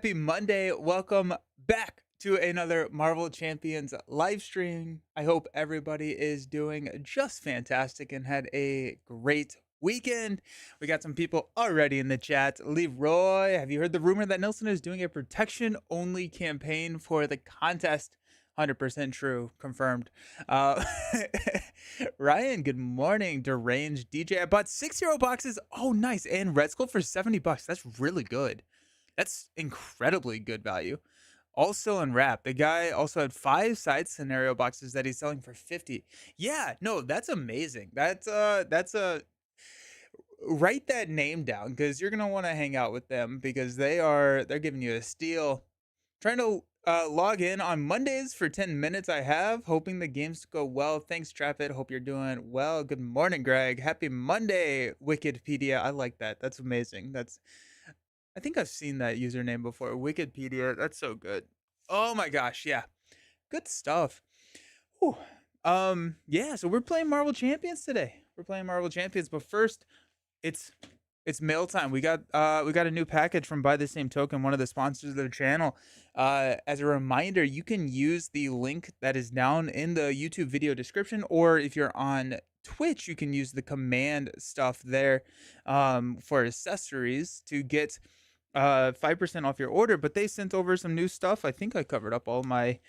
Happy Monday. Welcome back to another Marvel Champions live stream. I hope everybody is doing just fantastic and had a great weekend. We got some people already in the chat. Leroy, have you heard the rumor that Nelson is doing a protection only campaign for the contest? 100% true, confirmed. Uh, Ryan, good morning. Deranged DJ. I bought 6 hero boxes. Oh, nice. And Red Skull for $70. That's really good. That's incredibly good value. Also unwrapped, the guy also had 5 side scenario boxes that he's selling for 50. Yeah, no, that's amazing. That's a write that name down because you're gonna want to hang out with them because they're giving you a steal. Trying to log in on Mondays for 10 minutes. I have hoping the games go well. Thanks, Traffic. Hope you're doing well. Good morning, Greg. Happy Monday, Wikipedia. I like that. That's amazing. I think I've seen that username before. Wikipedia. That's so good. Oh my gosh, yeah. Good stuff. Whew. Yeah, so we're playing Marvel Champions today. We're playing Marvel Champions, but first it's it's mail time. We got a new package from Buy the Same Token, one of the sponsors of the channel. As a reminder, you can use the link that is down in the YouTube video description, or if you're on Twitch, you can use the command stuff there for accessories to get 5% off your order. But they sent over some new stuff. I think I covered up all my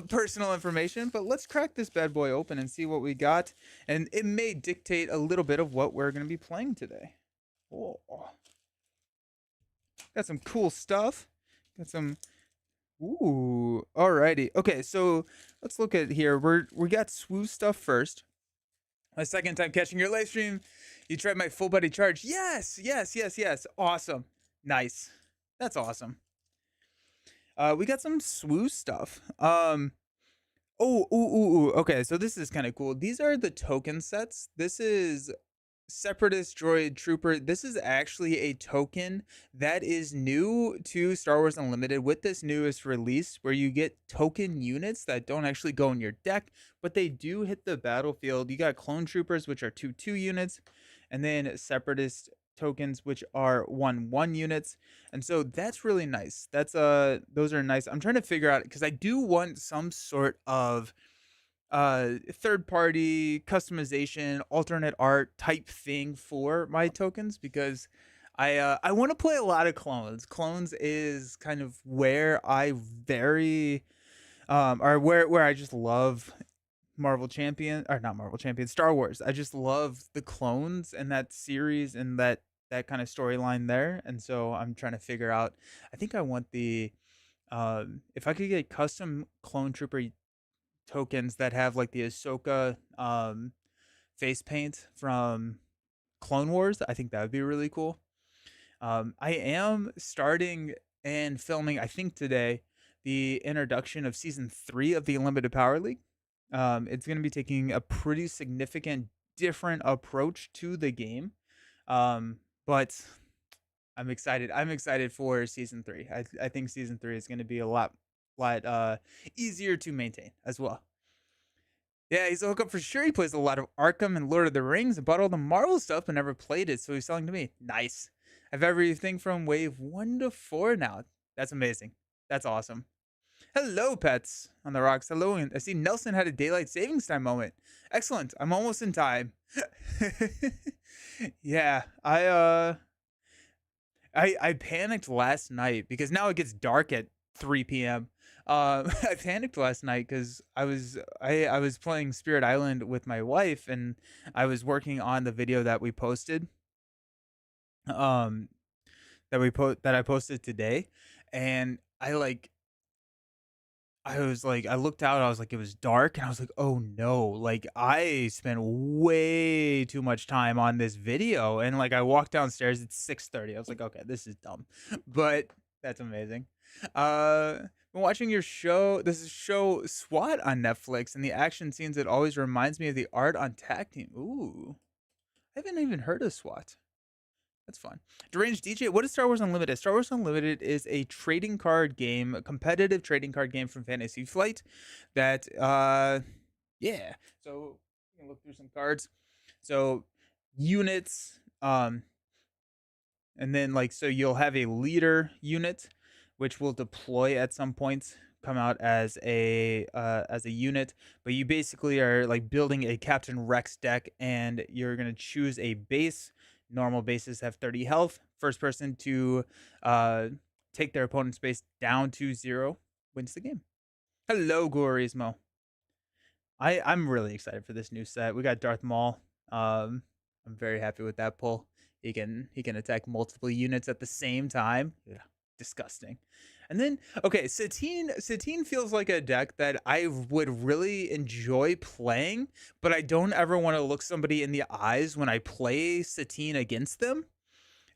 personal information, but let's crack this bad boy open and see what we got, and it may dictate a little bit of what we're going to be playing today. Oh, got some cool stuff. Got some. Ooh, alrighty. Okay, so let's look at here. We got swoo stuff first. My second time catching your live stream. You tried my full body charge. Yes, yes, yes, yes. Awesome. Nice. That's awesome. We got some swoo stuff. Oh, ooh. Okay, so this is kind of cool. These are the token sets. This is Separatist Droid Trooper. This is actually a token that is new to Star Wars Unlimited with this newest release, where you get token units that don't actually go in your deck, but they do hit the battlefield. You got Clone Troopers, which are 2/2 units, and then Separatist tokens, which are 1/1 units. And so that's really nice. Those are nice. I'm trying to figure out because I do want some sort of third party customization, alternate art type thing for my tokens because I want to play a lot of clones. Clones is kind of where I very or where I just love Marvel Champion, or not Marvel Champion, Star Wars. I just love the clones and that series and that kind of storyline there. And so I'm trying to figure out, I think I want the if I could get custom clone trooper tokens that have like the Ahsoka face paint from Clone Wars, I think that would be really cool. I am starting and filming, I think today, the introduction of season 3 of the Unlimited Power League. It's going to be taking a pretty significant different approach to the game. But I'm excited. I'm excited for season 3. I think season 3 is going to be a lot easier to maintain as well. Yeah, he's a hookup for sure. He plays a lot of Arkham and Lord of the Rings and bought all the Marvel stuff but never played it, so he's selling to me. Nice. I have everything from wave 1 to 4 now. That's amazing. That's awesome. Hello, pets on the rocks. Hello, and I see Nelson had a daylight savings time moment. Excellent. I'm almost in time. Yeah, I panicked last night because now it gets dark at 3 p.m. I panicked last night because I was playing Spirit Island with my wife and I was working on the video that we posted, um, that I posted today, and I looked out, I was like, it was dark, and I was like, oh no, like I spent way too much time on this video, and like I walked downstairs, it's 6:30. I was like, okay, this is dumb, but that's amazing. Been watching your show. This is show SWAT on Netflix, and the action scenes, it always reminds me of the art on Tag Team. Ooh, I haven't even heard of SWAT. That's fun. Deranged DJ, what is Star Wars Unlimited? Star Wars Unlimited is a trading card game, a competitive trading card game from Fantasy Flight that yeah. So you can look through some cards. So units, and then like so you'll have a leader unit, which will deploy at some point, come out as a unit. But you basically are like building a Captain Rex deck, and you're gonna choose a base. Normal bases have 30 health. First person to uh, take their opponent's base down to 0 wins the game. Hello, Gorismo. I'm really excited for this new set. We got Darth Maul. I'm very happy with that pull. He can attack multiple units at the same time. Yeah, disgusting. And then okay, Satine feels like a deck that I would really enjoy playing, but I don't ever want to look somebody in the eyes when I play Satine against them.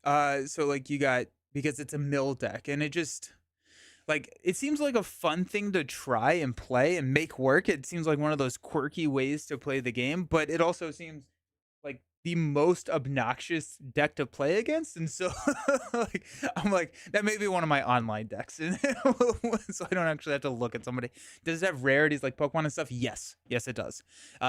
So like you got, because it's a mill deck and it just like, it seems like a fun thing to try and play and make work. It seems like one of those quirky ways to play the game, but it also seems like the most obnoxious deck to play against. And so like I'm like, that may be one of my online decks. So I don't actually have to look at somebody. Does it have rarities like Pokemon and stuff? Yes. Yes, it does.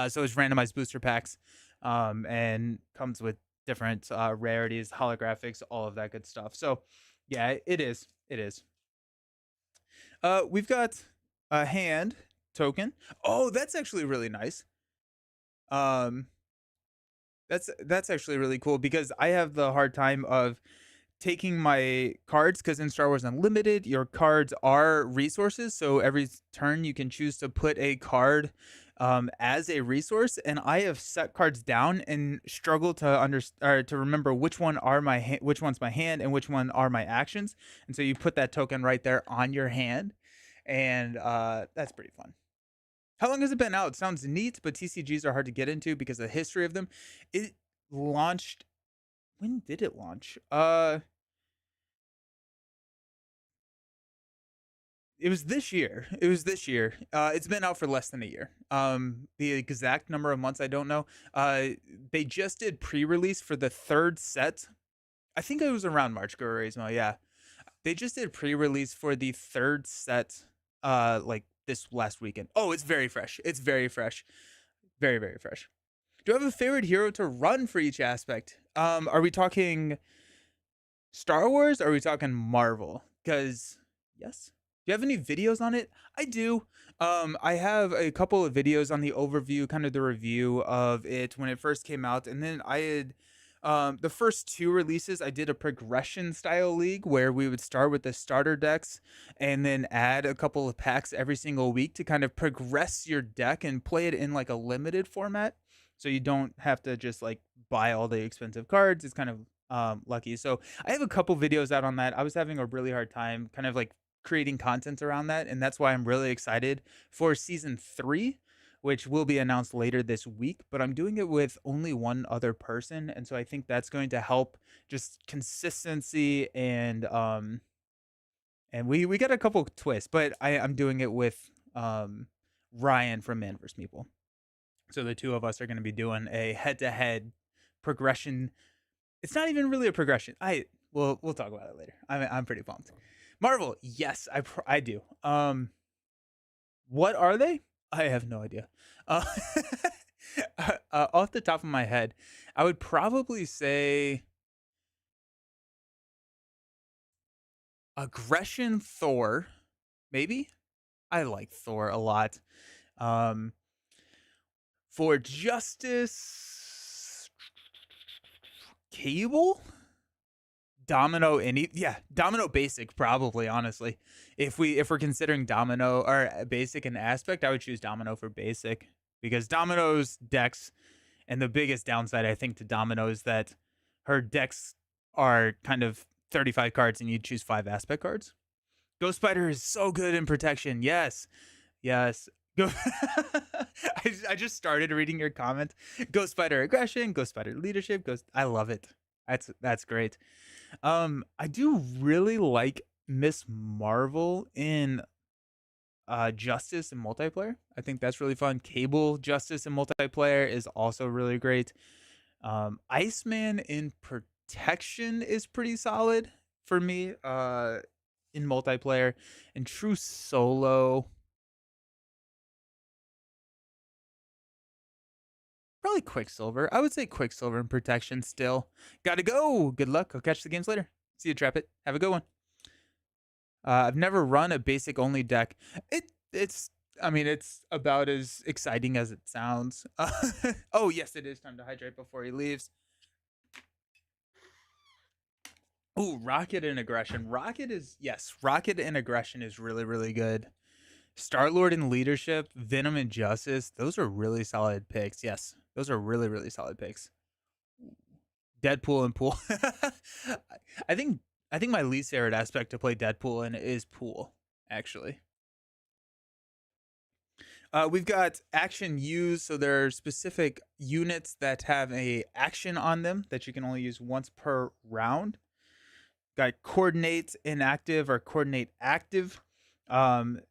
So it's randomized booster packs, and comes with different rarities, holographics, all of that good stuff. So yeah, it is. It is. We've got a hand token. Oh, that's actually really nice. Um, that's actually really cool because I have the hard time of taking my cards, because in Star Wars Unlimited, your cards are resources. So every turn you can choose to put a card as a resource, and I have set cards down and struggle to to remember which one are which one's my hand and which one are my actions. And so you put that token right there on your hand, and that's pretty fun. How long has it been out? It sounds neat, but TCGs are hard to get into because of the history of them. It launched. When did it launch? It was this year. It was this year. It's been out for less than a year. The exact number of months I don't know. They just did pre-release for the third set. I think it was around March, Gurismo. Yeah, they just did pre-release for the third set. Like this last weekend. Oh, it's very fresh. It's very fresh. Very, very fresh. Do you have a favorite hero to run for each aspect? Are we talking Star Wars? Or are we talking Marvel? Because yes. Do you have any videos on it? I do. I have a couple of videos on the overview, kind of the review of it when it first came out, and then I had the first two releases. I did a progression style league where we would start with the starter decks and then add a couple of packs every single week to kind of progress your deck and play it in like a limited format, so you don't have to just like buy all the expensive cards. It's kind of lucky. So I have a couple videos out on that. I was having a really hard time kind of like creating content around that, and that's why I'm really excited for season 3, which will be announced later this week. But I'm doing it with only one other person, and so I think that's going to help just consistency, and we got a couple twists, but I'm doing it with Ryan from Man vs. Meeple. So the two of us are going to be doing a head-to-head progression. It's not even really a progression. We'll talk about it later. I'm pretty pumped. Marvel, yes, I do. What are they? I have no idea. Uh, off the top of my head, I would probably say Aggression Thor, maybe. I like Thor a lot. Um, for Justice, Cable, Domino, Domino basic, probably, honestly. If we're considering Domino or basic in aspect, I would choose Domino for basic, because Domino's decks, and the biggest downside I think to Domino is that her decks are kind of 35 cards and you choose 5 aspect cards. Ghost Spider is so good in protection. Yes. Yes. Go I just started reading your comment. Ghost Spider aggression, Ghost Spider leadership, I love it. That's great. I do really like Miss Marvel in Justice and multiplayer. I think that's really fun. Cable Justice and multiplayer is also really great. Iceman in protection is pretty solid for me in multiplayer. And true solo, probably Quicksilver. I would say Quicksilver in protection still. Gotta go. Good luck. I'll catch the games later. See you, Trap It. Have a good one. I've never run a basic only deck. It's I mean it's about as exciting as it sounds. Oh yes, it is time to hydrate before he leaves. Oh, Rocket and Aggression. Rocket and Aggression is really good. Star Lord and Leadership, Venom and Justice. Those are really solid picks. Yes, those are really solid picks. Deadpool and Pool. I think I think my least favorite aspect to play Deadpool in is Pool. Actually, we've got action use. So there are specific units that have a action on them that you can only use once per round. Got coordinate inactive or coordinate active. Um,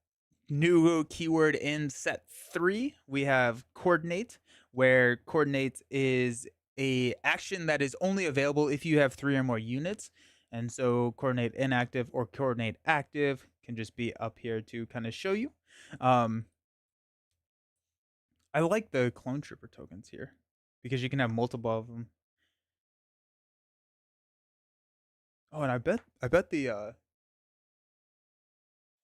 New keyword in set 3, we have coordinate, where coordinate is a action that is only available if you have 3 or more units. And so coordinate inactive or coordinate active can just be up here to kind of show you. I like the clone trooper tokens here because you can have multiple of them. Oh, and I bet the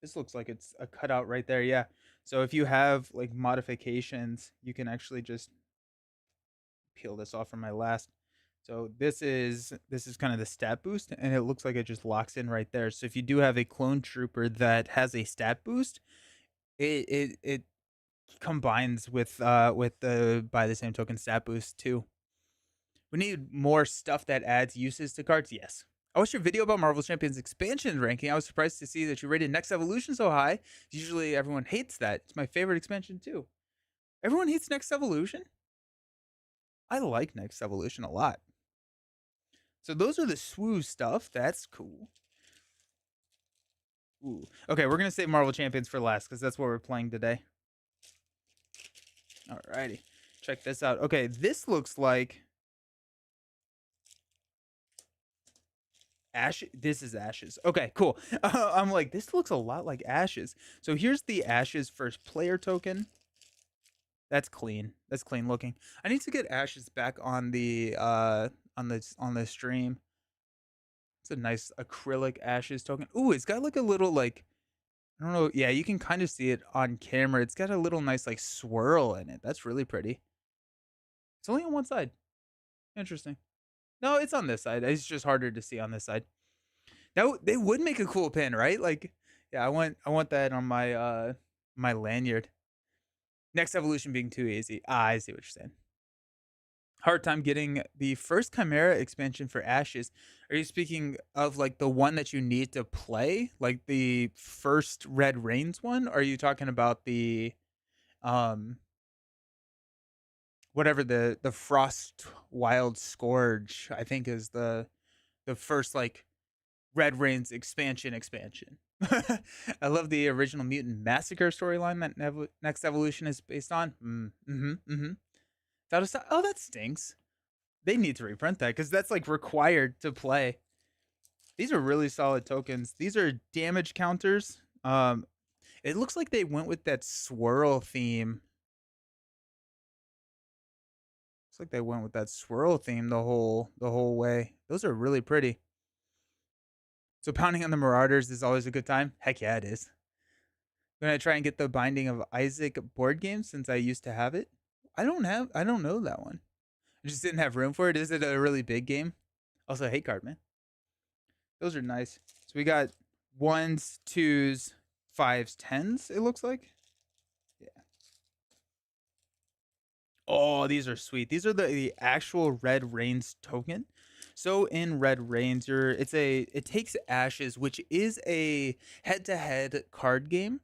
this looks like it's a cutout right there. Yeah. So if you have like modifications, you can actually just peel this off from my last. So this is kind of the stat boost, and it looks like it just locks in right there. So if you do have a clone trooper that has a stat boost, it combines with the by the same token stat boost too. We need more stuff that adds uses to cards. Yes. I watched your video about Marvel Champions expansion ranking. I was surprised to see that you rated Next Evolution so high. Usually everyone hates that. It's my favorite expansion too. Everyone hates Next Evolution? I like Next Evolution a lot. So those are the swoo stuff. That's cool. Ooh. Okay, we're gonna save Marvel Champions for last because that's what we're playing today. Alrighty. Check this out. Okay, this looks like Ash. This is Ashes. Okay, cool. I'm like, this looks a lot like Ashes. So here's the Ashes first player token. That's clean. That's clean looking. I need to get Ashes back on the on the stream. It's a nice acrylic Ashes token. Ooh, it's got like a little like I don't know. Yeah, you can kind of see it on camera. It's got a little nice like swirl in it. That's really pretty. It's only on one side. Interesting. No, it's on this side. It's just harder to see on this side. That they would make a cool pin, right? Like, yeah, I want that on my my lanyard. Next evolution being too easy. Ah, I see what you're saying. Hard time getting the first Chimera expansion for Ashes. Are you speaking of like the one that you need to play, like the first Red Rains one? Or are you talking about the um whatever the Frost Wild Scourge? I think is the first like Red Rains expansion. I love the original Mutant Massacre storyline that Next Evolution is based on. Oh, that stinks. They need to reprint that because that's like required to play. These are really solid tokens. These are damage counters. It looks like they went with that swirl theme. Looks like they went with that swirl theme the whole way. Those are really pretty. So pounding on the Marauders is always a good time. Heck yeah, it is. I'm gonna try and get the Binding of Isaac board game since I used to have it. I don't know that one. I just didn't have room for it. Is it a really big game? Also, hate card, man. Those are nice. So we got ones, twos, fives, tens, it looks like. Yeah. Oh, these are sweet. These are the actual Red Rains token. So in Red Rains, it takes Ashes, which is a head-to-head card game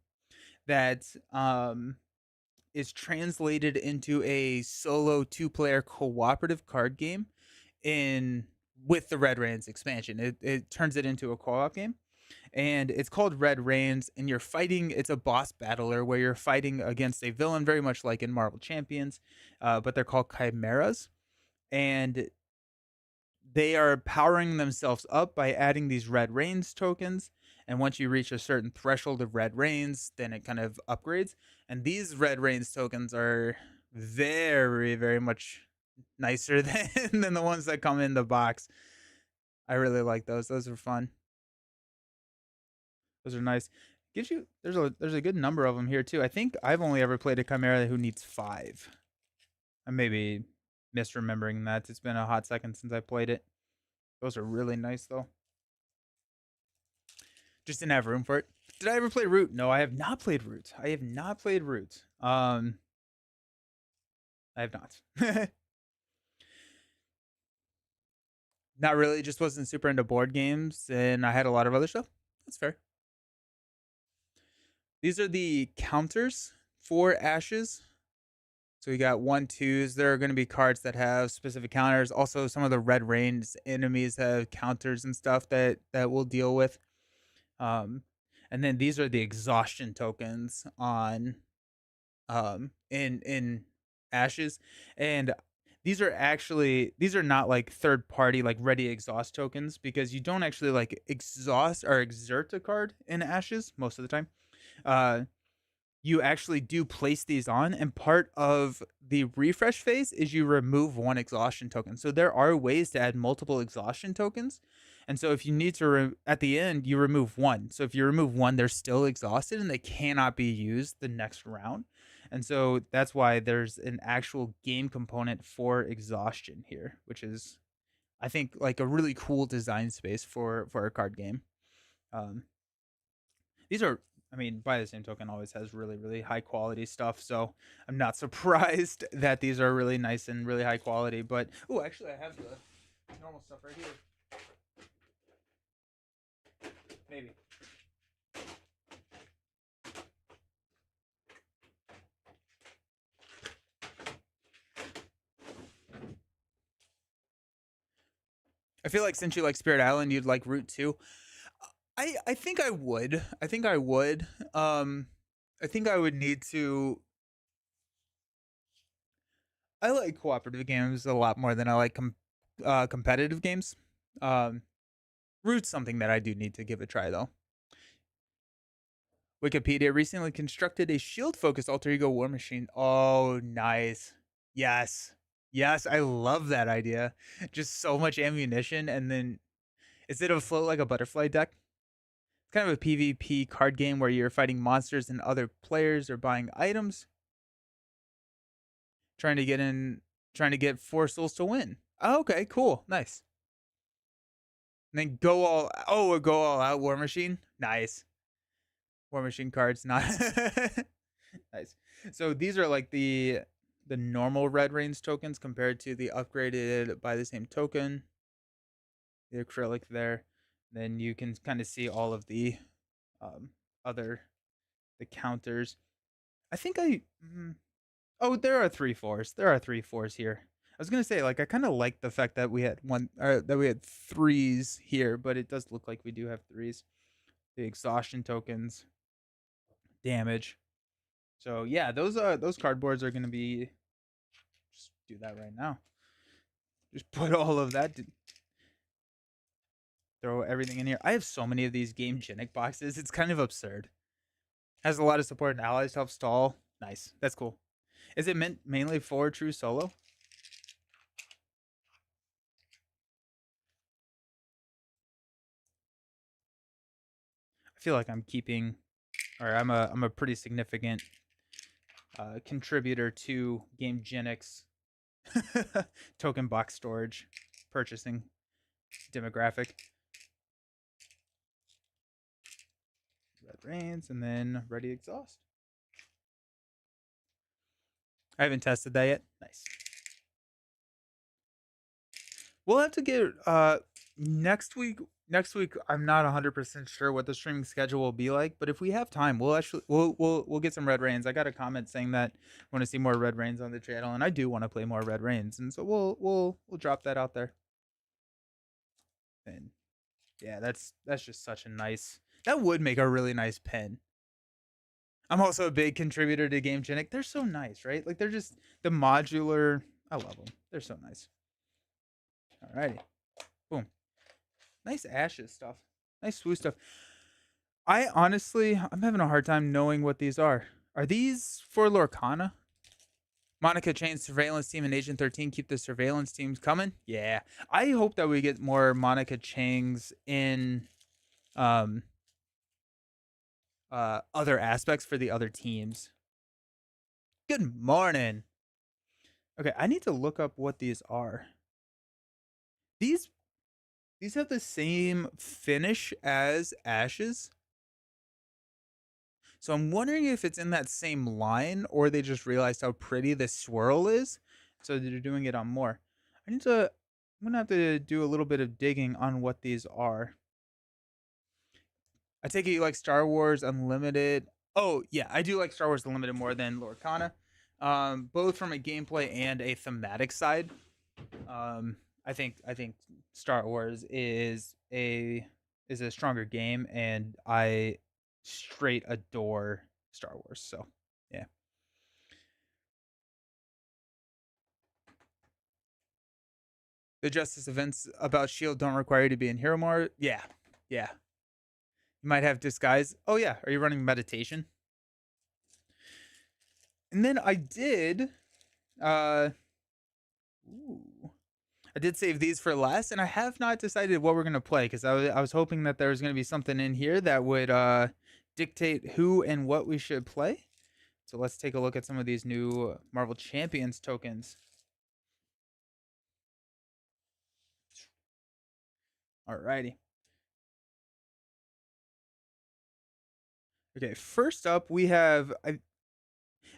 that is translated into a solo 2-player cooperative card game in with the Red Rains expansion. It turns it into a co-op game. And it's called Red Rains, and you're fighting. It's a boss battler where you're fighting against a villain, very much like in Marvel Champions, but they're called chimeras, and they are powering themselves up by adding these Red Rains tokens. And once you reach a certain threshold of Red Rains, then it kind of upgrades. And these Red Rains tokens are very much nicer than the ones that come in the box. I really like those. Those are fun. Those are nice. Gives you there's a good number of them here too. I think I've only ever played a Chimera who needs 5. I may be misremembering that. It's been a hot second since I played it. Those are really nice though. Just didn't have room for it. Did I ever play Root? No, I have not played Root. I have not played Root. I have not. Not really. Just wasn't super into board games, and I had a lot of other stuff. That's fair. These are the counters for Ashes. So we got 1/2s. There are going to be cards that have specific counters. Also, some of the red range enemies have counters and stuff that we'll deal with. And then these are the exhaustion tokens on in Ashes, and these are not like third party like ready exhaust tokens, because you don't actually like exhaust or exert a card in Ashes most of the time. You actually do place these on, and part of the refresh phase is you remove 1 exhaustion token. So there are ways to add multiple exhaustion tokens. And so if you need to at the end, you remove 1. So if you remove 1, they're still exhausted and they cannot be used the next round. And so that's why there's an actual game component for exhaustion here, which is, I think, like a really cool design space for a card game. These are, I mean, by the same token, always has really, really high quality stuff. So I'm not surprised that these are really nice and really high quality. But, oh, actually, I have the normal stuff right here. Maybe. I feel like since you like Spirit Island, you'd like Root too. I think I would. I think I would. I think I would need to. I like cooperative games a lot more than I like competitive games. Root's something that I do need to give a try though. Wikipedia recently constructed a shield-focused alter ego war machine. Oh, nice. Yes. Yes, I love that idea. Just so much ammunition, and then instead of float like a butterfly deck, it's kind of a PvP card game where you're fighting monsters and other players or buying items, trying to get 4 souls to win. Oh, okay, cool. Nice. And then go all out War Machine. Nice. War Machine cards, not nice. So these are like the normal red range tokens compared to the upgraded by the same token. The acrylic there. Then you can kind of see all of the other the counters. I think oh, there are 3/4s. There are 3/4s here. I was gonna say, like, I kind of like the fact that we had that we had 3s here, but it does look like we do have 3s. The exhaustion tokens, damage. So yeah, those cardboards are gonna be. Just do that right now. Just put all of that. Throw everything in here. I have so many of these Game Genic boxes. It's kind of absurd. Has a lot of support and allies to help stall. Nice. That's cool. Is it meant mainly for true solo? I feel like I'm keeping, or I'm a pretty significant contributor to Game Genic's token box storage purchasing demographic. Red Rains, and then Ready Exhaust. I haven't tested that yet. Nice. We'll have to get next week. Next week, I'm not 100% sure what the streaming schedule will be like, but if we have time, we'll get some Red Rains. I got a comment saying that I want to see more Red Rains on the channel, and I do want to play more Red Rains, and so we'll drop that out there. And yeah, that's just such a nice. That would make a really nice pen. I'm also a big contributor to Game Genic. They're so nice, right? Like they're just the modular. I love them. They're so nice. Alrighty, boom. Nice Ashes stuff. Nice Swoo stuff. I honestly, I'm having a hard time knowing what these are. Are these for Lorcana? Monica Chain's surveillance team and Agent 13 keep the surveillance teams coming. Yeah, I hope that we get more Monica Changs in other aspects for the other teams. Good morning. Okay, I need to look up what these are. These have the same finish as Ashes. So I'm wondering if it's in that same line or they just realized how pretty the swirl is. So they're doing it on more. I'm gonna have to do a little bit of digging on what these are. I take it you like Star Wars Unlimited. Oh yeah, I do like Star Wars Unlimited more than Lorcana. Both from a gameplay and a thematic side. I think Star Wars is a stronger game, and I straight adore Star Wars. So yeah. The Justice events about Shield don't require you to be in Hero Mode. Yeah, yeah. You might have disguise. Oh yeah, are you running meditation? And then I did. Ooh. I did save these for last, and I have not decided what we're gonna play because I was hoping that there was gonna be something in here that would dictate who and what we should play. So let's take a look at some of these new Marvel Champions tokens. Alrighty. Okay, first up we have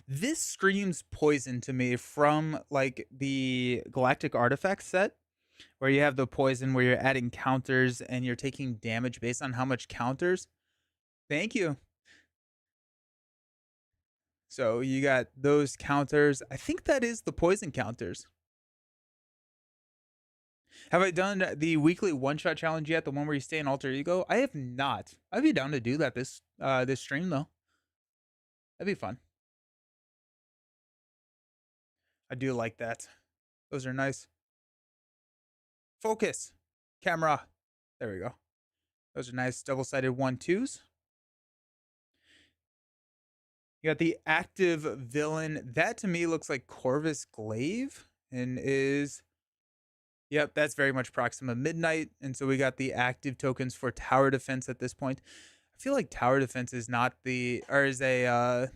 this screams poison to me from like the Galactic Artifact set where you have the poison where you're adding counters and you're taking damage based on how much counters. Thank you. So you got those counters. I think that is the poison counters. Have I done the weekly one-shot challenge yet? The one where you stay in alter ego? I have not. I'd be down to do that this stream though. That'd be fun. I do like that. Those are nice. Focus. Camera. There we go. Those are nice double-sided 1-2s. You got the active villain. That to me looks like Corvus Glaive and is... Yep, that's very much Proxima Midnight. And so we got the active tokens for tower defense at this point. I feel like tower defense is not the... or is a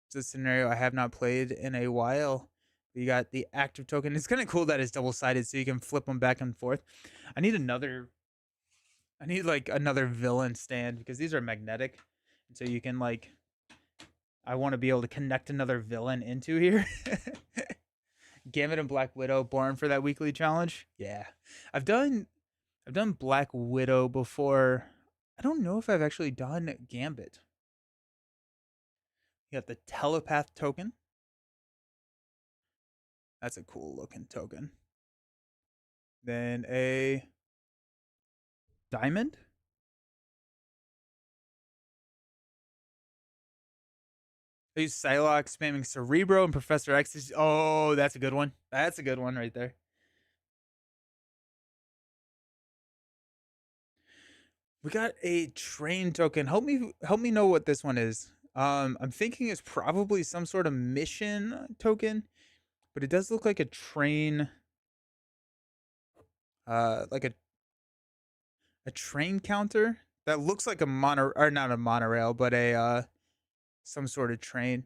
scenario I have not played in a while. You got the active token. It's kind of cool that it's double-sided so you can flip them back and forth. I need like another villain stand because these are magnetic. And so you can like... I want to be able to connect another villain into here. Gambit and Black Widow, born for that weekly challenge. Yeah, I've done Black Widow before. I don't know if I've actually done Gambit. You got the Telepath token. That's a cool looking token. Then a diamond. I use Psylocke spamming Cerebro and Professor X. Oh, that's a good one. That's a good one right there. We got a train token. Help me know what this one is. I'm thinking it's probably some sort of mission token, but it does look like a train. Like a train counter that looks like a or not a monorail, but a some sort of train.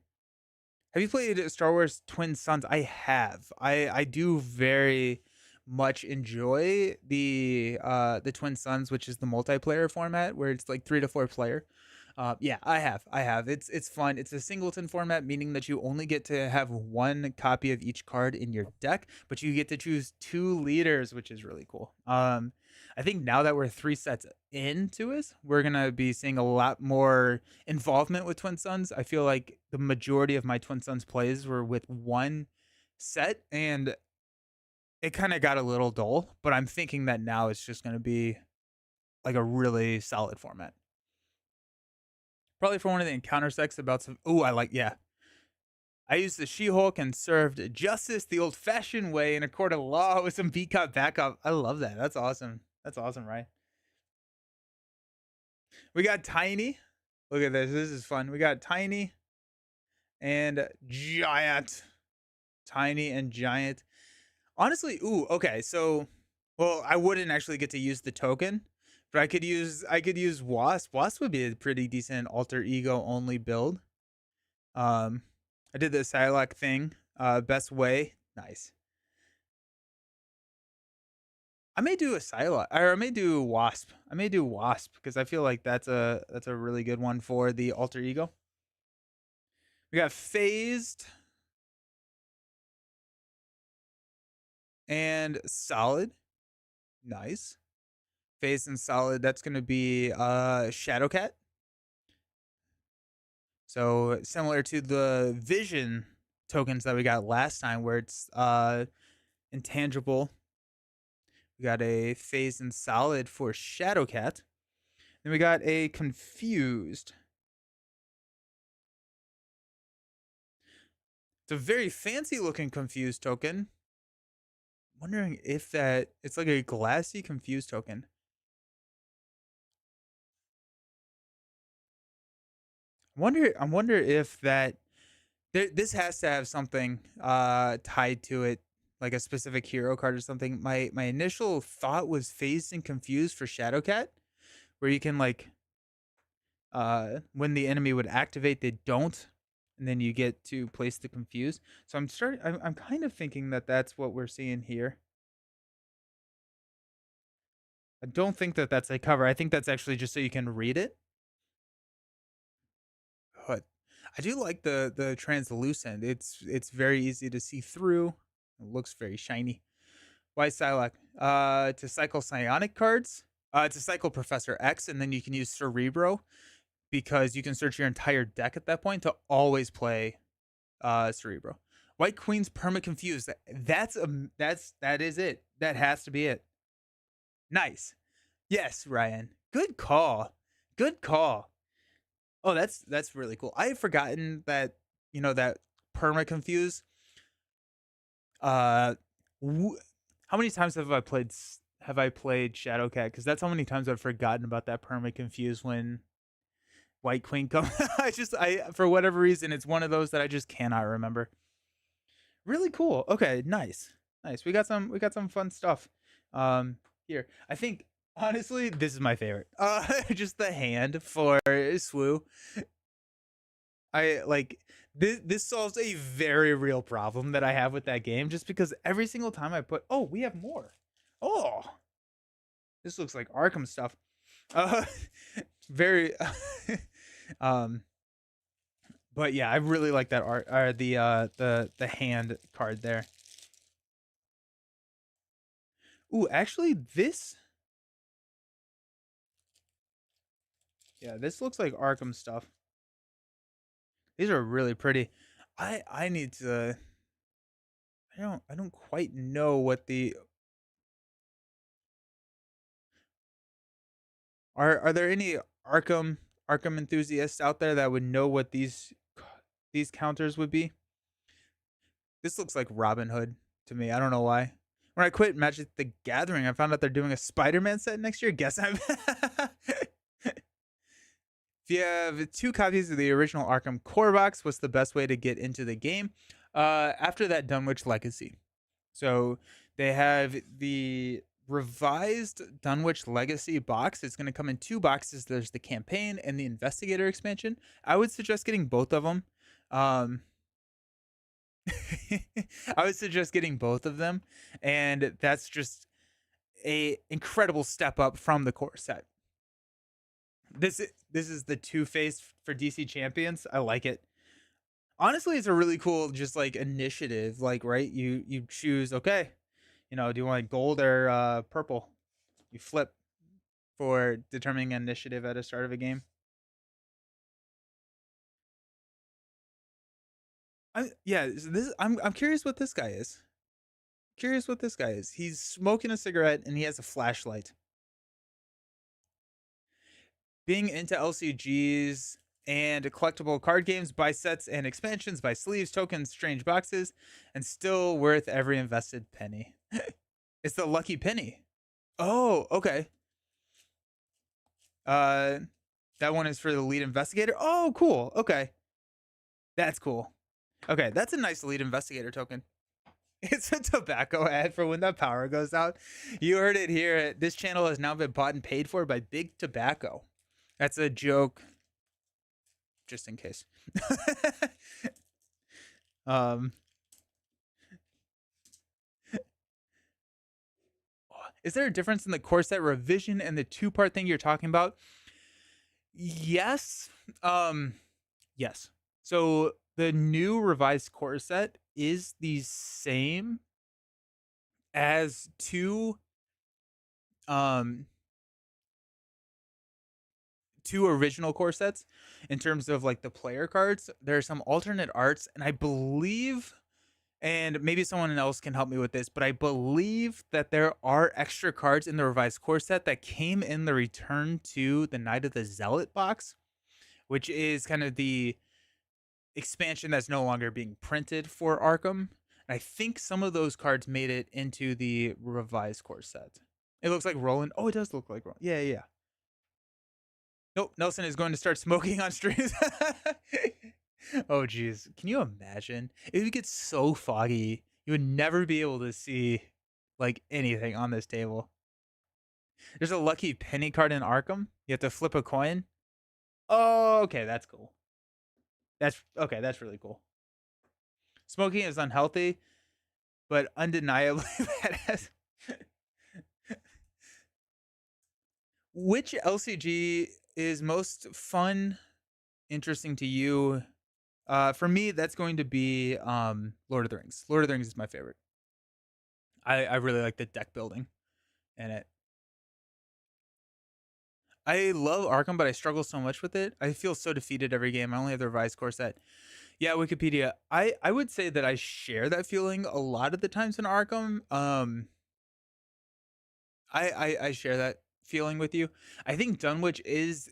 Have you played Star Wars Twin Suns? I have. I do very much enjoy the Twin Suns, which is the multiplayer format where it's like 3 to 4 player. Yeah, I have. It's fun. It's a singleton format, meaning that you only get to have one copy of each card in your deck, but you get to choose 2 leaders, which is really cool. I think now that we're 3 sets into it, we're gonna be seeing a lot more involvement with Twin Suns. I feel like the majority of my Twin Suns plays were with one set, and it kind of got a little dull. But I'm thinking that now it's just gonna be like a really solid format. Probably for one of the encounter sects about some. Oh, I like, yeah. I used the She-Hulk and served justice the old-fashioned way in a court of law with some V-Cop backup. I love that. That's awesome. That's awesome, right? We got Tiny. Look at this. This is fun. We got Tiny and Giant. Tiny and Giant. Honestly, ooh, okay. So, well, I wouldn't actually get to use the token, But I could use Wasp. Wasp would be a pretty decent alter ego only build. I did the Psylocke thing. Best way. Nice. I may do a Psylocke, or I may do Wasp. I may do Wasp because I feel like that's a really good one for the alter ego. We got Phased and Solid. Nice. Phased and Solid. That's gonna be Shadowcat. So similar to the Vision tokens that we got last time, where it's intangible. We got a Phased and Solid for Shadowcat. Then we got a Confused. It's a very fancy looking Confused token. Wondering if that it's like a glassy Confused token. I wonder if that this has to have something tied to it, like a specific hero card or something. My initial thought was Phased and Confused for Shadowcat, where you can like when the enemy would activate, they don't, and then you get to place the Confuse. So I'm kind of thinking that that's what we're seeing here. I don't think that that's a cover. I think that's actually just so you can read it. But I do like the translucent. It's very easy to see through. It looks very shiny. Why Psylocke? To cycle psionic cards. To cycle Professor X, and then you can use Cerebro because you can search your entire deck at that point to always play Cerebro. White Queen's Perma Confused. That is it. That has to be it. Nice. Yes, Ryan. Good call. Good call. Oh, that's really cool. I had forgotten that that Perma Confuse. How many times have I played Shadowcat? Because that's how many times I've forgotten about that Perma Confuse when White Queen comes. I for whatever reason it's one of those that I just cannot remember. Really cool. Okay, nice. We got some fun stuff. Here. I think honestly this is my favorite. Just the hand for Swoo. I like this solves a very real problem that I have with that game, just because every single time I put we have more. Oh, this looks like Arkham stuff. Very but yeah, I really like that art or the hand card there. Ooh, actually this this looks like Arkham stuff. These are really pretty. I need to I don't quite know what the are there any Arkham enthusiasts out there that would know what these counters would be? This looks like Robin Hood to me. I don't know why. When I quit Magic the Gathering, I found out they're doing a Spider-Man set next year. Guess I'm If you have 2 copies of the original Arkham Core Box, what's the best way to get into the game? After that Dunwich Legacy. So they have the revised Dunwich Legacy box. It's going to come in 2 boxes. There's the campaign and the investigator expansion. I would suggest getting both of them. I would suggest getting both of them, and that's just a incredible step up from the core set. This is the Two-Face for DC Champions. I like it. Honestly, it's a really cool just like initiative. Like, right, you choose, okay, do you want gold or purple? You flip for determining initiative at the start of a game. I'm curious what this guy is. He's smoking a cigarette and he has a flashlight. Being into LCGs and collectible card games, buy sets and expansions, buy sleeves, tokens, strange boxes, and still worth every invested penny. It's the lucky penny. Oh, okay. That one is for the lead investigator. Oh, cool. Okay. That's cool. Okay, that's a nice lead investigator token. It's a tobacco ad for when the power goes out. You heard it here. This channel has now been bought and paid for by Big Tobacco. That's a joke, just in case. um, is there a difference in the core set revision and the two-part thing you're talking about? Yes. Yes. So the new revised core set is the same as um two original core sets in terms of like the player cards. There are some alternate arts, and I believe, and maybe someone else can help me with this, but I believe that there are extra cards in the revised core set that came in the return to the Night of the Zealot box, which is kind of the expansion that's no longer being printed for Arkham. And I think some of those cards made it into the revised core set. It looks like Roland. Oh, it does look like Roland. Yeah, yeah. Nope, Nelson is going to start smoking on streams. Oh, geez. Can you imagine? It would get so foggy. You would never be able to see like anything on this table. There's a lucky penny card in Arkham. You have to flip a coin. Oh, okay, that's cool. That's okay, that's really cool. Smoking is unhealthy, but undeniably badass. Which LCG is most fun, interesting to you? For me, that's going to be Lord of the Rings. Lord of the Rings is my favorite. I really like the deck building in it. I love Arkham, but I struggle so much with it. I feel so defeated every game. I only have the revised core set. Yeah, Wikipedia. I would say that I share that feeling a lot of the times in Arkham. I share that feeling with you. I think Dunwich is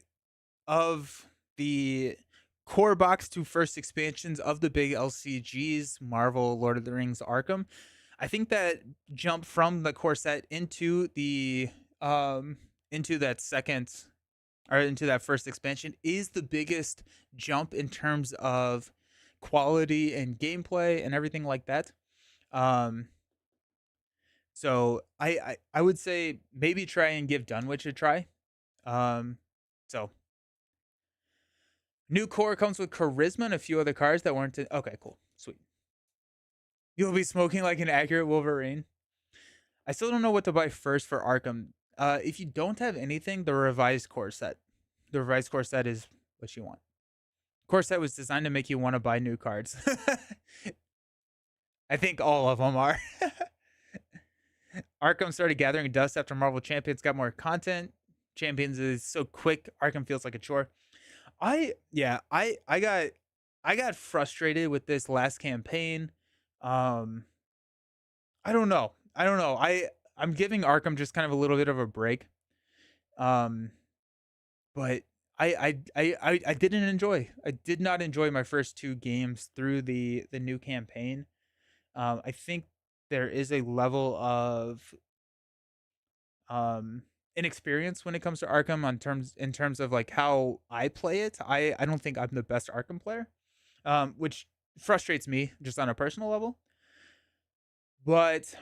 of the core box to first expansions of the big LCGs, Marvel, Lord of the Rings, Arkham. I think that jump from the core set into that second or into that first expansion is the biggest jump in terms of quality and gameplay and everything like that. Um, so I would say maybe try and give Dunwich a try. So new core comes with charisma and a few other cards that weren't. Okay, cool, sweet. You'll be smoking like an accurate Wolverine. I still don't know what to buy first for Arkham. If you don't have anything, the revised core set. The revised core set is what you want. Core set was designed to make you want to buy new cards. I think all of them are. Arkham started gathering dust after Marvel Champions got more content. Champions is so quick, Arkham feels like a chore. I got frustrated with this last campaign. Um I don't know. I'm giving Arkham just kind of a little bit of a break. Um but I didn't enjoy. I did not enjoy my first two games through the new campaign. I think there is a level of inexperience when it comes to Arkham in terms of like how I play it. I don't think I'm the best Arkham player, which frustrates me just on a personal level. But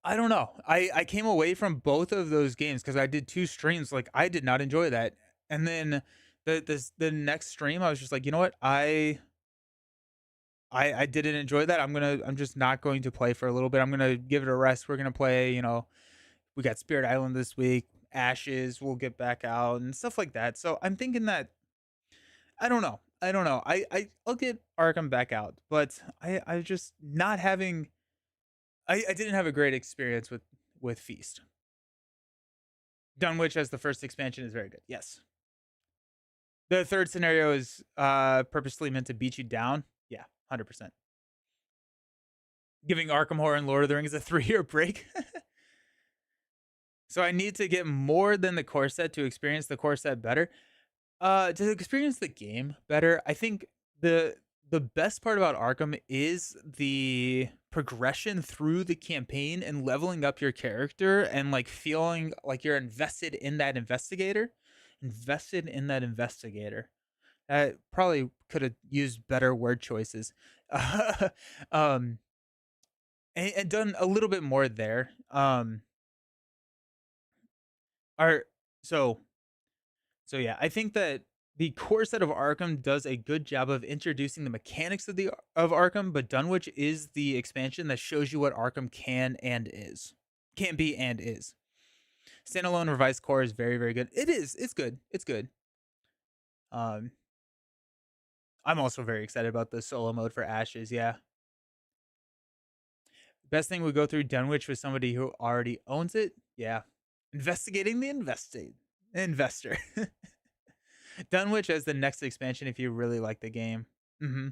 I don't know. I came away from both of those games because I did two streams. Like I did not enjoy that, and then the next stream I was just like, you know what, I didn't enjoy that. I'm just not going to play for a little bit. I'm gonna give it a rest. We're gonna play. We got Spirit Island this week. Ashes. We'll get back out and stuff like that. So I'm thinking that I don't know. I don't know. I'll get Arkham back out, but I just not having. I didn't have a great experience with Feast. Dunwich as the first expansion is very good. Yes. The third scenario is purposely meant to beat you down. Yeah, 100%. Giving Arkham Horror and Lord of the Rings a 3-year break. So I need to get more than the core set to experience the core set better. To experience the game better, I think the best part about Arkham is the progression through the campaign and leveling up your character and like feeling like you're invested in that investigator. Invested in that investigator. Probably could have used better word choices. um, and done a little bit more there. Are so so yeah, I think that the core set of Arkham does a good job of introducing the mechanics of Arkham, but Dunwich is the expansion that shows you what Arkham can be and is. Standalone revised core is very very good. It is. It's good. It's good. Um, I'm also very excited about the solo mode for Ashes. Yeah, best thing would go through Dunwich with somebody who already owns it. Yeah, investigating the investor. Dunwich as the next expansion if you really like the game. Hmm.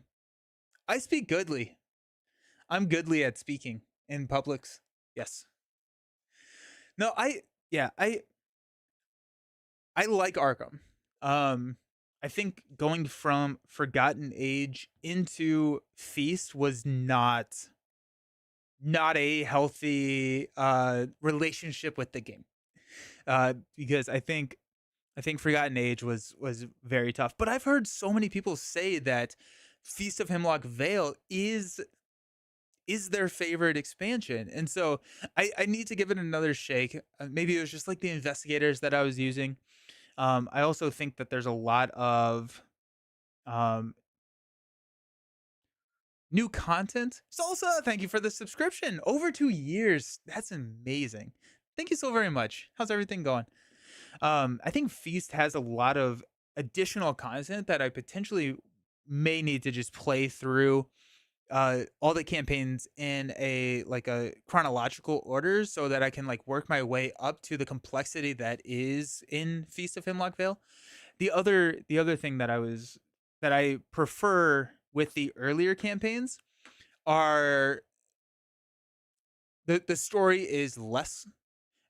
I speak goodly. I'm goodly at speaking in publics. Yes. No, yeah, I like Arkham. Um I think going from Forgotten Age into Feast was not a healthy relationship with the game. Because I think Forgotten Age was very tough. But I've heard so many people say that Feast of Hemlock Vale is their favorite expansion. And so I need to give it another shake. Maybe it was just like the investigators that I was using. I also think that there's a lot of um, new content. Salsa, thank you for the subscription. Over 2 years. That's amazing. Thank you so very much. How's everything going? I think Feast has a lot of additional content that I potentially may need to just play through all the campaigns in a chronological order so that I can like work my way up to the complexity that is in Feast of Hemlock Vale. The other thing that I prefer with the earlier campaigns are the story is less.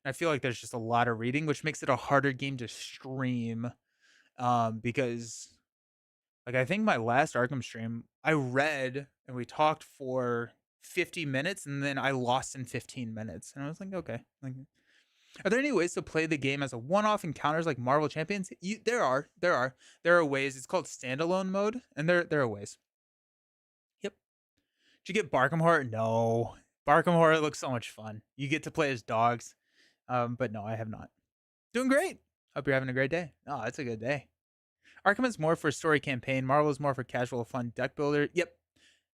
I feel like there's just a lot of reading, which makes it a harder game to stream. Because like I think my last Arkham stream, I read and we talked for 50 minutes and then I lost in 15 minutes. And I was like, okay. Like, are there any ways to play the game as a one-off encounters like Marvel Champions? There are ways. It's called standalone mode, and there are ways. Yep. Did you get Barkham Horror? No. Barkham Horror looks so much fun. You get to play as dogs. But no, I have not. Doing great. Hope you're having a great day. Oh, it's a good day. Arkham is more for story campaign. Marvel is more for casual fun deck builder. Yep.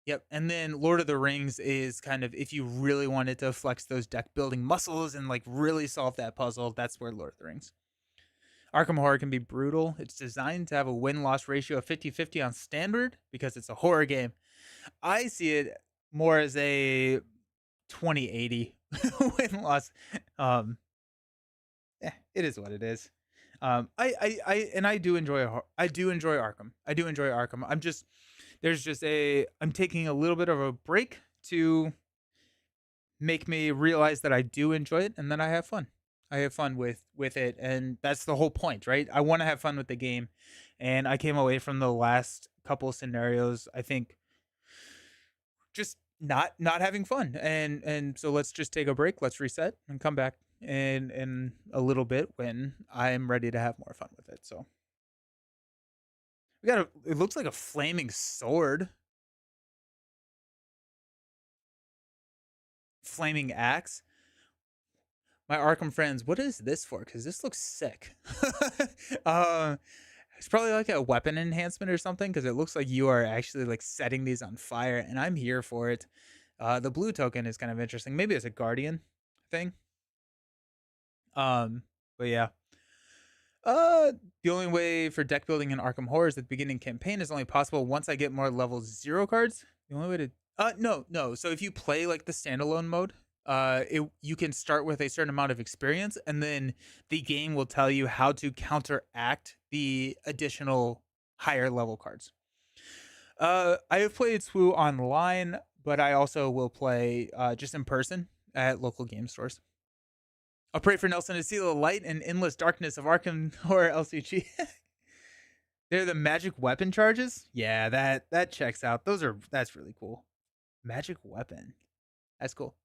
Yep. And then Lord of the Rings is kind of if you really wanted to flex those deck building muscles and like really solve that puzzle, that's where Lord of the Rings. Arkham Horror can be brutal. It's designed to have a win loss ratio of 50-50 on standard because it's a horror game. I see it more as a 20-80 win loss. It is what it is. I do enjoy Arkham. I do enjoy Arkham. I'm taking a little bit of a break to make me realize that I do enjoy it, and then I have fun. I have fun with it, and that's the whole point, right? I want to have fun with the game, and I came away from the last couple scenarios. I think just not having fun, and so let's just take a break. Let's reset and come back in a little bit when I'm ready to have more fun with it. So we got it looks like a flaming sword. Flaming axe. My Arkham friends, what is this for? Because this looks sick. It's probably like a weapon enhancement or something because it looks like you are actually like setting these on fire, and I'm here for it. The blue token is kind of interesting. Maybe it's a guardian thing. But yeah. The only way for deck building in Arkham Horror is that the beginning campaign is only possible once I get more level 0 cards. The only way to no. So if you play like the standalone mode, you can start with a certain amount of experience, and then the game will tell you how to counteract the additional higher level cards. I have played SWU online, but I also will play just in person at local game stores. I'll pray for Nelson to see the light and endless darkness of Arkham Horror LCG. They're the magic weapon charges? Yeah, that checks out. That's really cool. Magic weapon. That's cool.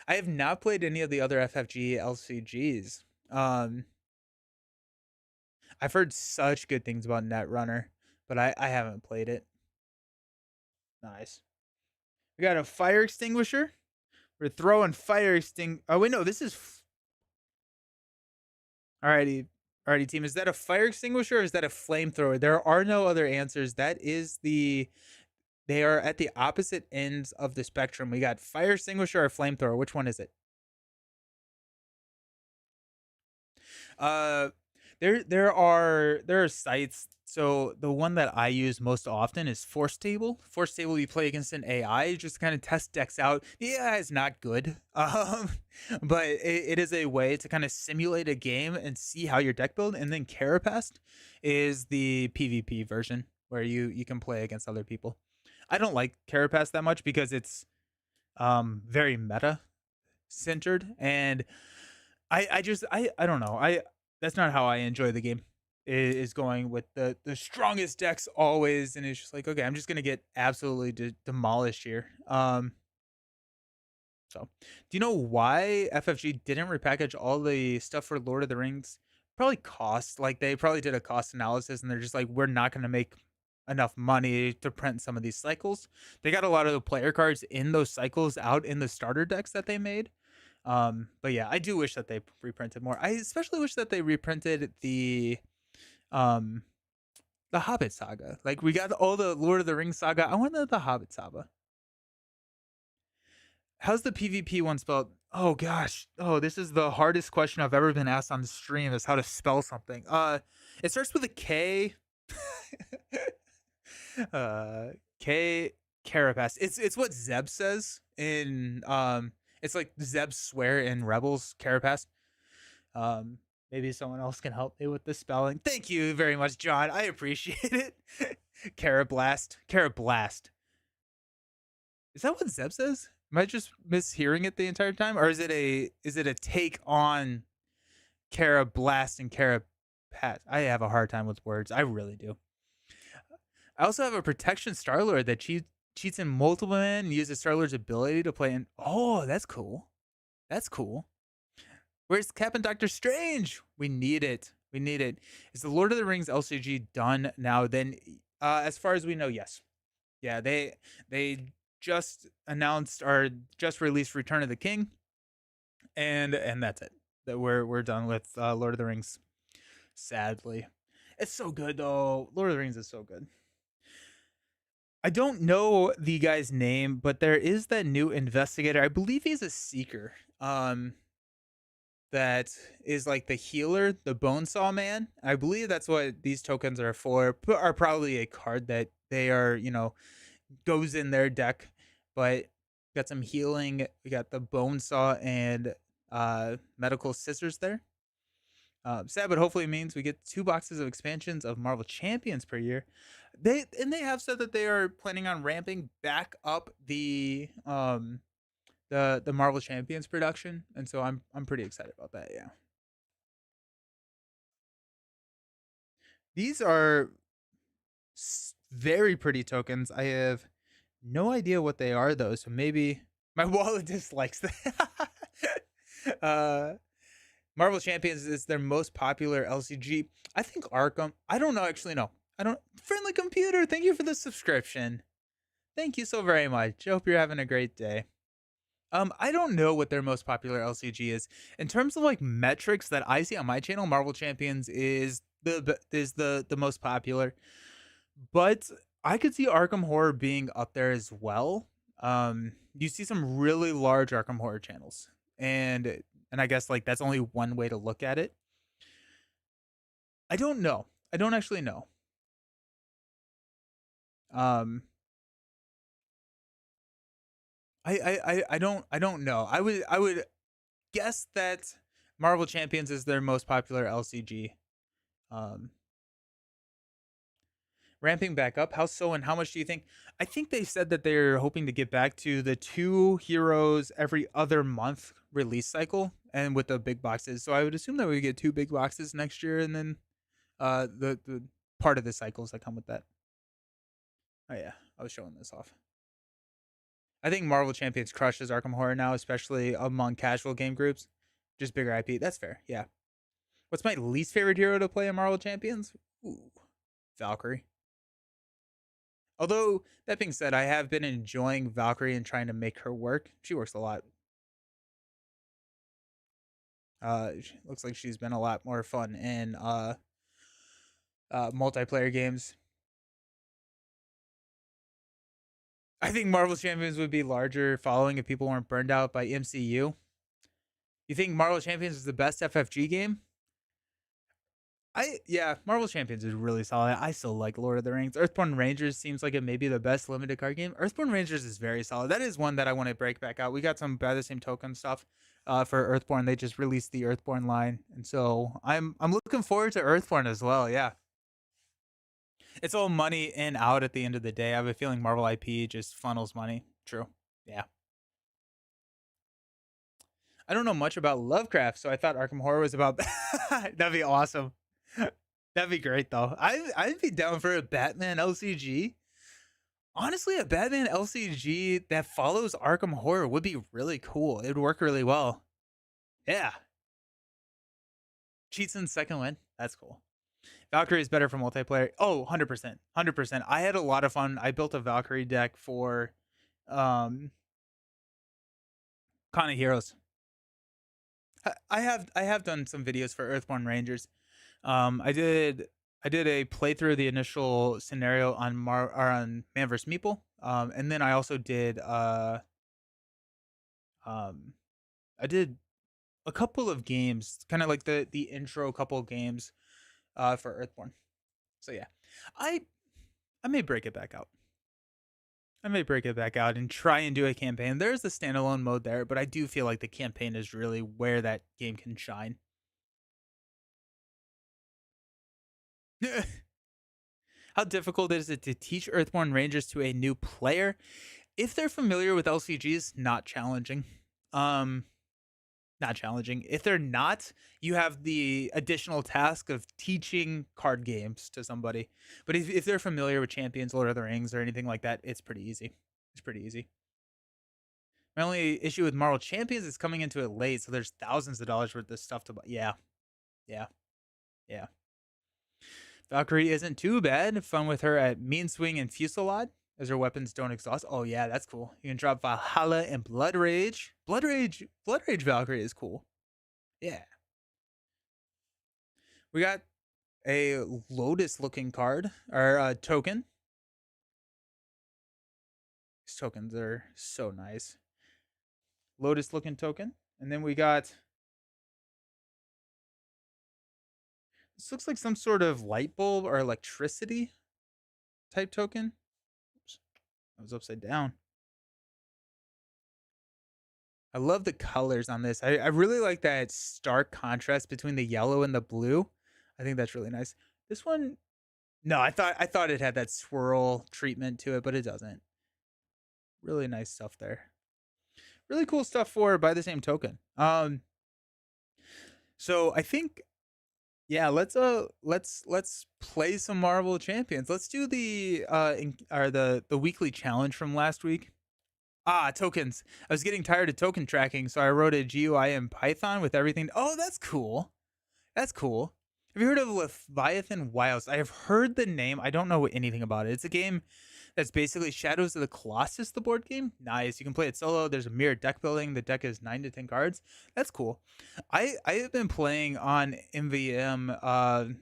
I have not played any of the other FFG LCGs. I've heard such good things about Netrunner, but I haven't played it. Nice. We got a fire extinguisher. We're throwing fire extinguisher. Oh wait, no, this is. Alrighty, alrighty, team. Is that a fire extinguisher or is that a flamethrower? There are no other answers. That is the. They are at the opposite ends of the spectrum. We got fire extinguisher or flamethrower. Which one is it? Uh, there are sites. So the one that I use most often is Force Table. Force Table, you play against an AI, just kind of test decks out. The AI is not good, but it is a way to kind of simulate a game and see how your deck build. And then Carapast is the PvP version where you can play against other people. I don't like Carapast that much because it's very meta centered, and I don't know. That's not how I enjoy the game. Is going with the strongest decks always, and it's just like, okay, I'm just gonna get absolutely demolished here. So do you know why FFG didn't repackage all the stuff for Lord of the Rings? Probably cost. Like they probably did a cost analysis, and they're just like, we're not gonna make enough money to print some of these cycles. They got a lot of the player cards in those cycles out in the starter decks that they made. But yeah, I do wish that they reprinted more. I especially wish that they reprinted um the Hobbit saga. Like we got all the Lord of the Rings saga. I want the Hobbit saga. How's the PvP one spelled? Oh gosh. Oh, this is the hardest question I've ever been asked on the stream is how to spell something. It starts with a K. uh K Carapace. It's what Zeb says in it's like Zeb swear in Rebels Carapace. Maybe someone else can help me with the spelling. Thank you very much, John. I appreciate it. Carablast. Carablast. Is that what Zeb says? Am I just mishearing it the entire time? Or is it a take on Carablast and Carapace? I have a hard time with words. I really do. I also have a protection Starlord that cheats in multiple men and uses Starlord's ability to play in. Oh, that's cool. That's cool. Where's Captain Doctor Strange? We need it. We need it. Is the Lord of the Rings LCG done now? Then, as far as we know, yes. Yeah, they just announced or just released Return of the King, and that's it. That we're done with Lord of the Rings. Sadly, it's so good though. Lord of the Rings is so good. I don't know the guy's name, but there is that new investigator. I believe he's a seeker. That is like the healer, the Bonesaw Man. I believe that's what these tokens are for. Are probably a card that they are, goes in their deck. But got some healing. We got the Bonesaw and medical scissors there. Sad, but hopefully it means we get 2 boxes of expansions of Marvel Champions per year. They have said that they are planning on ramping back up the Marvel Champions production, and so I'm pretty excited about that. Yeah, these are very pretty tokens. I have no idea what they are though, so maybe my wallet dislikes that. Marvel Champions is their most popular LCG. I think Arkham. I don't know. Actually, no. I don't. Friendly Computer. Thank you for the subscription. Thank you so very much. I hope you're having a great day. I don't know what their most popular LCG is. In terms of like metrics that I see on my channel, Marvel Champions is the most popular. But I could see Arkham Horror being up there as well. You see some really large Arkham Horror channels, and I guess like that's only one way to look at it. I don't know. I don't actually know. Um, I don't know. I would guess that Marvel Champions is their most popular LCG. Um, Ramping back up, how so and how much do you think? I think they said that they're hoping to get back to the 2 heroes every other month release cycle, and with the big boxes. So I would assume that we get 2 big boxes next year, and then the part of the cycles that come with that. Oh yeah, I was showing this off. I think Marvel Champions crushes Arkham Horror now, especially among casual game groups. Just bigger IP. That's fair. Yeah. What's my least favorite hero to play in Marvel Champions? Ooh, Valkyrie. Although that being said, I have been enjoying Valkyrie and trying to make her work. She works a lot. Looks like she's been a lot more fun in multiplayer games. I think Marvel Champions would be larger following if people weren't burned out by MCU. You think Marvel Champions is the best FFG game? Yeah, Marvel Champions is really solid. I still like Lord of the Rings. Earthborn Rangers seems like it may be the best limited card game. Earthborn Rangers is very solid. That is one that I want to break back out. We got some by the same token stuff for Earthborn. They just released the Earthborn line, and so I'm looking forward to Earthborn as well. Yeah, it's all money in out at the end of the day. I have a feeling Marvel IP just funnels money. True. Yeah. I don't know much about Lovecraft, so I thought Arkham Horror was about that'd be awesome. That'd be great though. I'd be down for a Batman LCG. Honestly, a Batman LCG that follows Arkham Horror would be really cool. It would work really well. Yeah. Cheats in second win. That's cool. Valkyrie is better for multiplayer. Oh, 100%. 100%. I had a lot of fun. I built a Valkyrie deck for Con of Heroes. I have done some videos for Earthborn Rangers. I did a playthrough of the initial scenario on on Man vs Meeple, and then I also did I did a couple of games, kind of like the intro couple of games for Earthborn. So yeah, I may break it back out. I may break it back out and try and do a campaign. There's the standalone mode there, but I do feel like the campaign is really where that game can shine. How difficult is it to teach Earthborn Rangers to a new player? If they're familiar with LCGs, not challenging. Not challenging. If they're not, you have the additional task of teaching card games to somebody. But if they're familiar with Champions, Lord of the Rings, or anything like that, it's pretty easy. It's pretty easy. My only issue with Marvel Champions is coming into it late, so there's thousands of dollars worth of stuff to buy. Yeah. Yeah. Yeah. Valkyrie isn't too bad. Fun with her at Mean Swing and Fusillade, as her weapons don't exhaust. Oh yeah, that's cool. You can drop Valhalla and Blood Rage. Blood Rage Valkyrie is cool. Yeah. We got a Lotus looking card, or token. These tokens are so nice. Lotus looking token. And then we got, this looks like some sort of light bulb or electricity type token. Oops, I was upside down. I love the colors on this. I really like that stark contrast between the yellow and the blue. I think that's really nice. This one, no, I thought it had that swirl treatment to it, but it doesn't. Really nice stuff there. Really cool stuff for by the same token. So I think, yeah, let's play some Marvel Champions. Let's do the the weekly challenge from last week. Tokens. I was getting tired of token tracking, so I wrote a GUI in Python with everything. Oh, that's cool. That's cool. Have you heard of Leviathan Wilds? I have heard the name. I don't know anything about it. It's a game that's basically Shadows of the Colossus, the board game. Nice. You can play it solo. There's a mirror deck building. The deck is 9 to 10 cards. That's cool. I have been playing on MVM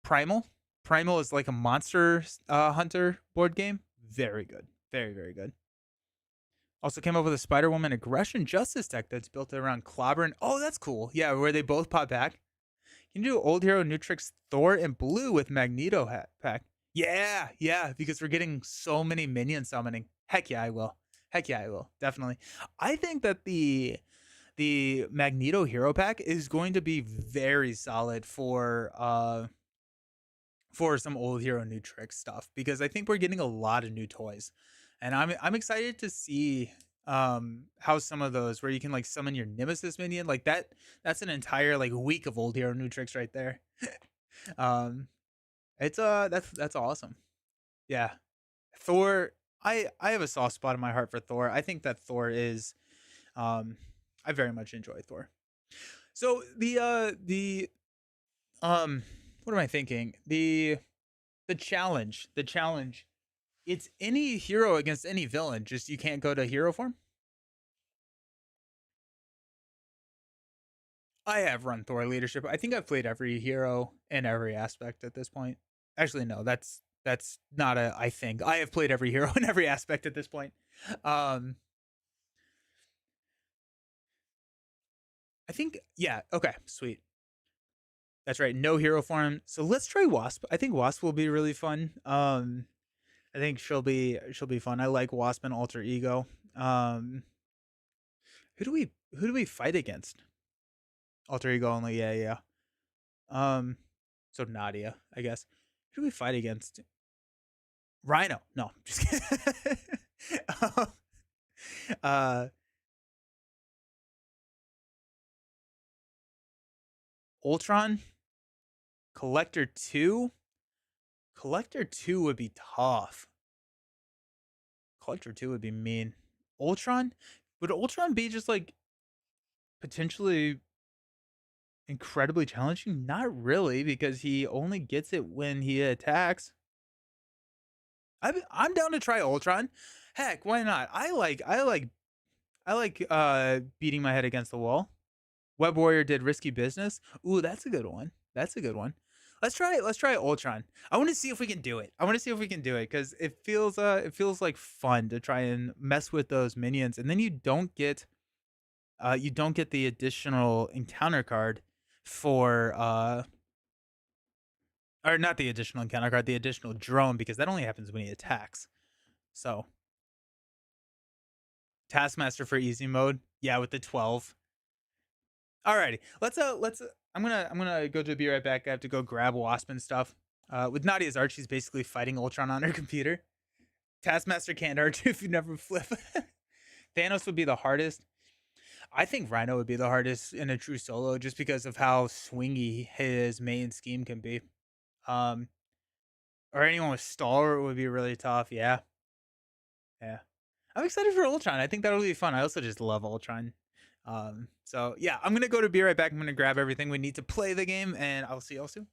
Primal. Primal is like a monster hunter board game. Very good. Very, very good. Also came up with a Spider Woman Aggression Justice deck that's built around Clobber and, oh, that's cool. Yeah, where they both pop back. You can do Old Hero Nutrix Thor in blue with Magneto hat pack. Yeah, yeah, because we're getting so many minion summoning. Heck yeah, I will. Heck yeah, I will. Definitely. I think that the Magneto hero pack is going to be very solid for some Old Hero Nutrix stuff, because I think we're getting a lot of new toys. And I'm excited to see how some of those, where you can like summon your Nemesis minion, like that's an entire like week of Old Hero Nutrix right there. It's that's awesome. Yeah. Thor, I have a soft spot in my heart for Thor. I think that Thor is I very much enjoy Thor. So the what am I thinking? The challenge, it's any hero against any villain, just you can't go to hero form. I have run Thor leadership. I think I've played every hero in every aspect at this point. Actually, no, that's not a I think. I have played every hero in every aspect at this point. I think yeah, okay, sweet. That's right, no hero form. So let's try Wasp. I think Wasp will be really fun. I think she'll be fun. I like Wasp and Alter Ego. Who do we fight against? Alter Ego only. Yeah, yeah. So Nadia, I guess. Who do we fight against? Rhino. No, just kidding. uh, Ultron, Collector 2. Collector 2 would be tough. Collector 2 would be mean. Ultron? Would Ultron be just like potentially incredibly challenging? Not really, because he only gets it when he attacks. I'm down to try Ultron. Heck, why not? I like beating my head against the wall. Web Warrior did Risky Business. Ooh, that's a good one. That's a good one. Let's try Ultron. I want to see if we can do it. I want to see if we can do it because it feels like fun to try and mess with those minions, and then you don't get the additional encounter card for or not the additional encounter card, the additional drone, because that only happens when he attacks. So Taskmaster for easy mode, yeah, with the 12. Alrighty, let's I'm gonna go to be right back. I have to go grab Wasp and stuff. With Nadia's art, she's basically fighting Ultron on her computer. Taskmaster can't arch if you never flip. Thanos would be the hardest. I think Rhino would be the hardest in a true solo, just because of how swingy his main scheme can be. Or anyone with Stalwart would be really tough. Yeah, yeah. I'm excited for Ultron. I think that'll be fun. I also just love Ultron. So yeah, I'm gonna go to be right back. I'm gonna grab everything we need to play the game, and I'll see y'all soon.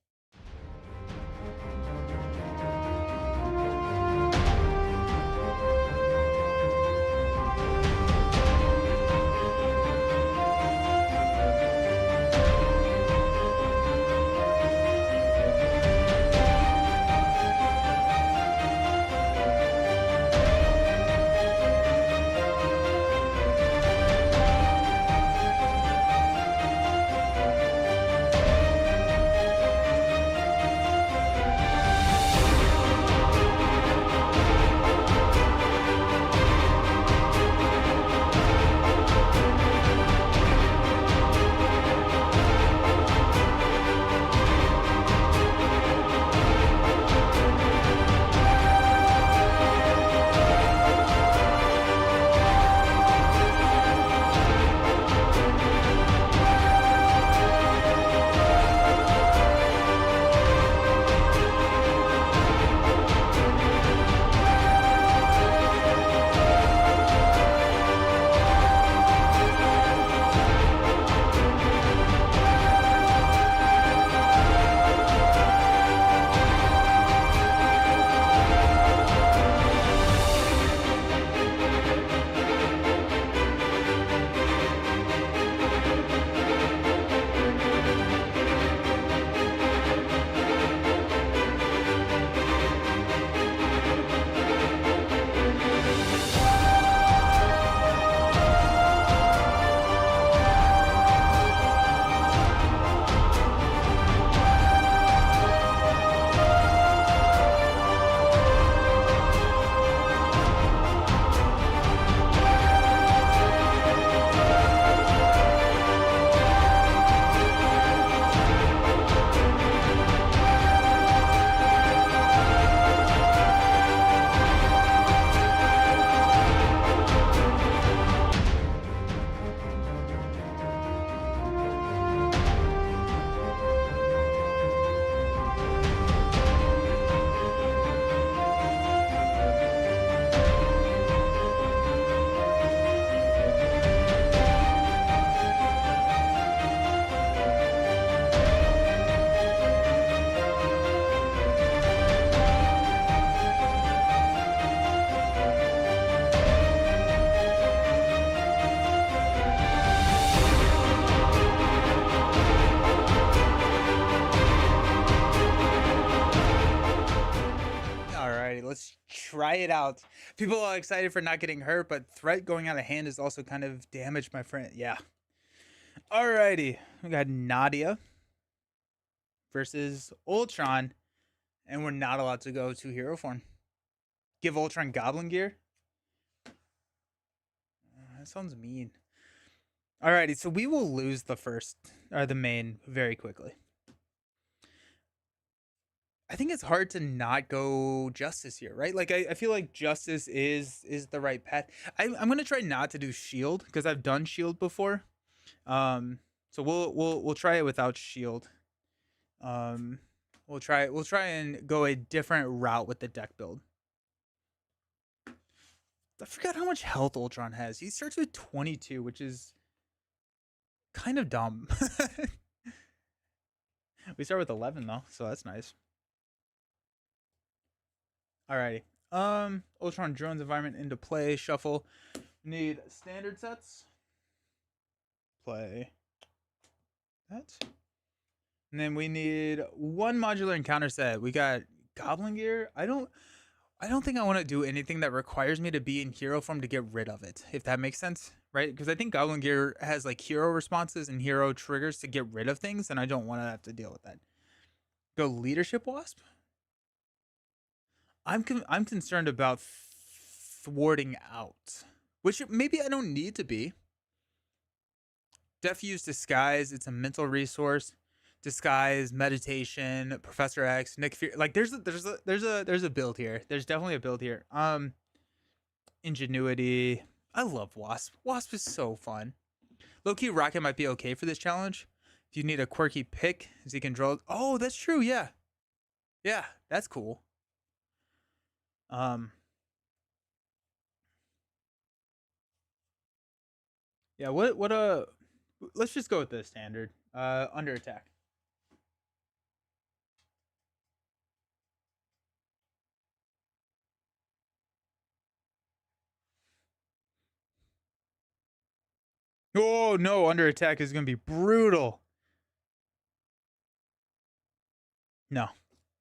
try it out. People are excited for not getting hurt, but threat going out of hand is also kind of damaged, my friend. Yeah. Alrighty. We got Nadia versus Ultron, and we're not allowed to go to hero form. Give Ultron Goblin Gear? That sounds mean. Alrighty, so we will lose the main very quickly. I think it's hard to not go Justice here, right? Like I feel like Justice is the right path. I'm gonna try not to do Shield because I've done Shield before. So we'll try it without Shield. We'll try and go a different route with the deck build. I forgot how much health Ultron has. He starts with 22, which is kind of dumb. We start with 11 though, so that's nice. Alrighty. Ultron drones environment into play. Shuffle. Need standard sets. Play that. And then we need one modular encounter set. We got Goblin Gear. I don't think I want to do anything that requires me to be in hero form to get rid of it, if that makes sense, right? Because I think Goblin Gear has like hero responses and hero triggers to get rid of things, and I don't want to have to deal with that. Go Leadership Wasp. I'm concerned about thwarting out, which maybe I don't need to be. Diffuse Disguise. It's a mental resource. Disguise, meditation, Professor X, Nick Fury. Like there's a build here. There's definitely a build here. Ingenuity. I love Wasp. Wasp is so fun. Low-key Rocket might be okay for this challenge. If you need a quirky pick, as he can draw. Oh, that's true. Yeah, yeah, that's cool. Yeah. What let's just go with the standard. Under attack. Oh no, under attack is gonna be brutal. No,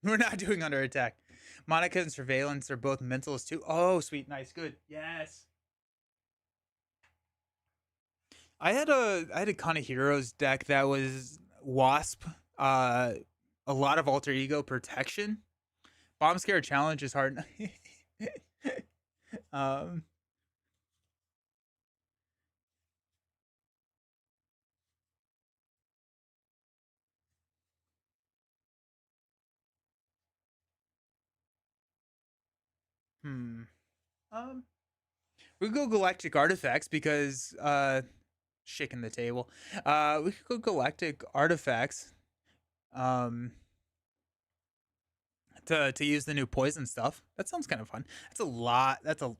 we're not doing under attack. Monica and Surveillance are both mentals too. Oh, sweet, nice, good. Yes. I had a Con of Heroes deck that was Wasp, a lot of alter ego protection. Bomb Scare Challenge is hard. um hmm. Um we could go Galactic Artifacts because shaking the table. We could go Galactic Artifacts. Um to use the new poison stuff. That sounds kind of fun. That's a lot. That's a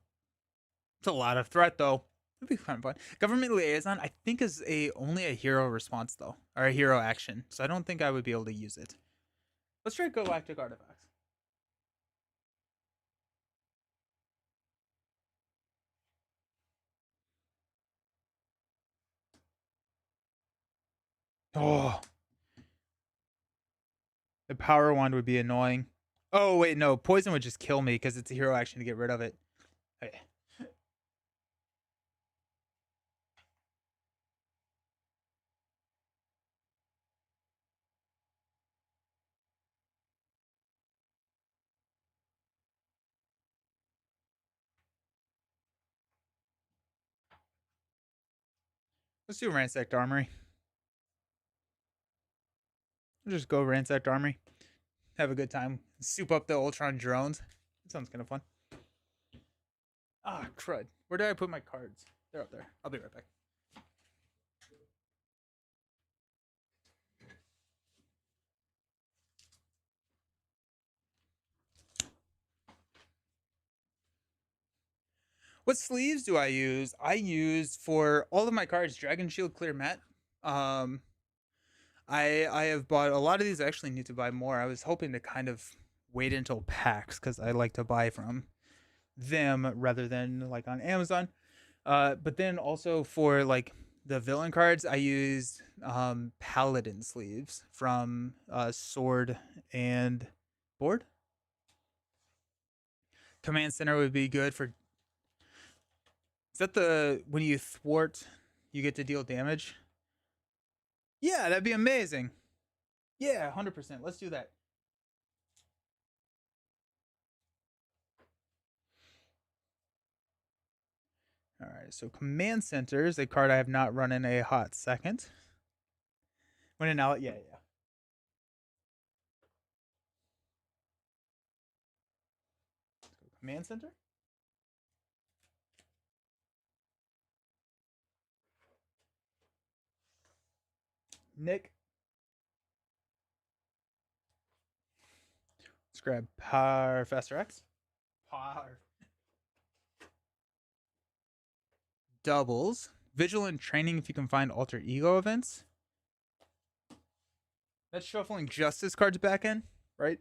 lot of threat though. It'd be kind of fun. Government liaison, I think, is only a hero response though, or a hero action. So I don't think I would be able to use it. Let's try Galactic Artifacts. Oh, the power wand would be annoying. Oh wait, no, poison would just kill me because it's a hero action to get rid of it. Okay. Let's do Ransacked Armory. We'll just go Ransacked Armory. Have a good time. Soup up the Ultron drones. That sounds kind of fun. Ah, crud. Where did I put my cards? They're up there. I'll be right back. What sleeves do I use? I use for all of my cards Dragon Shield Clear Matte. Um, I have bought a lot of these. I actually need to buy more. I was hoping to kind of wait until packs because I like to buy from them rather than like on Amazon. But then also for like the villain cards, I use Paladin sleeves from Sword and Board. Command center would be good for. Is that the when you thwart, you get to deal damage? Yeah, that'd be amazing. Yeah, 100%. Let's do that. All right, so Command Center is a card I have not run in a hot second. When in out, yeah. Command Center? Nick. Let's grab Power Faster X. Power. Doubles. Vigilant Training if you can find alter ego events. That's shuffling Justice cards back in, right?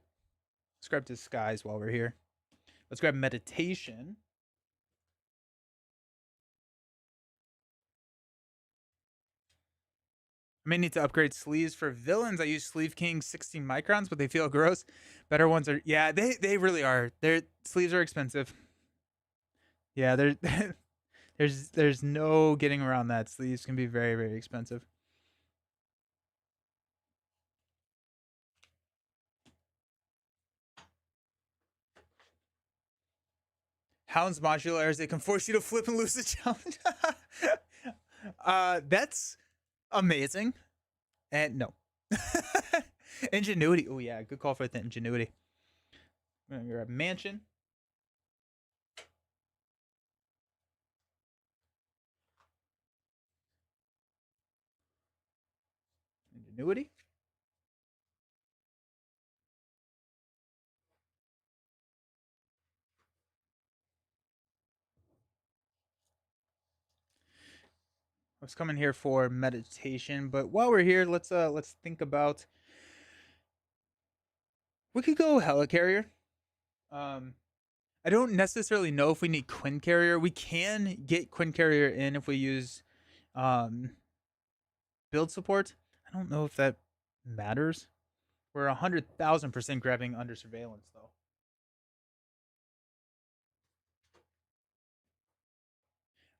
Let's grab Disguise while we're here. Let's grab Meditation. I may need to upgrade sleeves for villains. I use Sleeve King 16 microns, but they feel gross. Better ones are, yeah, they really are. Their sleeves are expensive. Yeah, there's no getting around that. Sleeves can be very, very expensive. Hound's modulars, they can force you to flip and lose the challenge. That's amazing. And no. Ingenuity. Oh yeah, good call for the Ingenuity. I'm gonna grab Mansion. Ingenuity. I was coming here for meditation, but while we're here, let's think about. We could go Helicarrier. I don't necessarily know if we need Quincarrier. We can get Quincarrier in if we use build support. I don't know if that matters. We're 100,000% grabbing under surveillance though.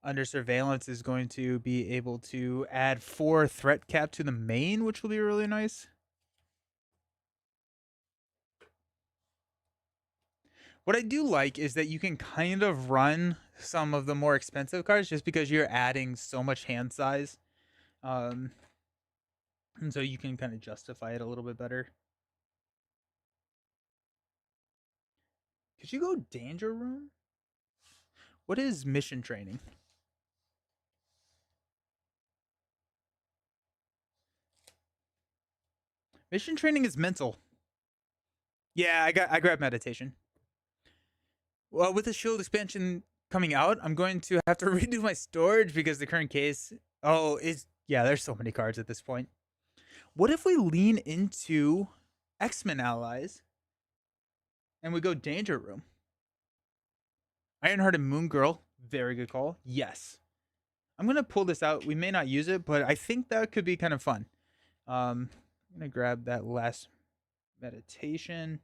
Under surveillance is going to be able to add 4 threat cap to the main, which will be really nice. What I do like is that you can kind of run some of the more expensive cards just because you're adding so much hand size. And so you can kind of justify it a little bit better. Could you go Danger Room? What is mission training? Mission training is mental. Yeah, I grabbed meditation. Well, with the shield expansion coming out, I'm going to have to redo my storage because the current case. Oh, is yeah. There's so many cards at this point. What if we lean into X-Men allies and we go Danger Room? Ironheart and Moon Girl, very good call. Yes, I'm gonna pull this out. We may not use it, but I think that could be kind of fun. I'm gonna grab that last meditation.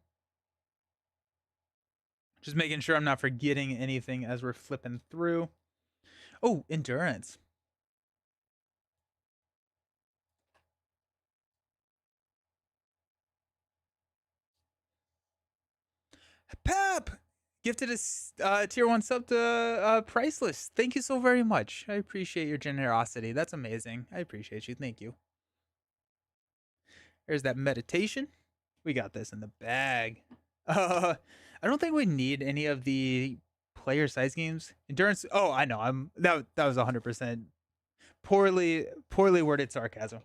Just making sure I'm not forgetting anything as we're flipping through. Oh, endurance. Pep gifted a tier 1 sub to Priceless. Thank you so very much. I appreciate your generosity. That's amazing. I appreciate you. Thank you. There's that meditation. We got this in the bag. I don't think we need any of the player size games. Endurance. Oh, I know. That was 100% poorly worded sarcasm.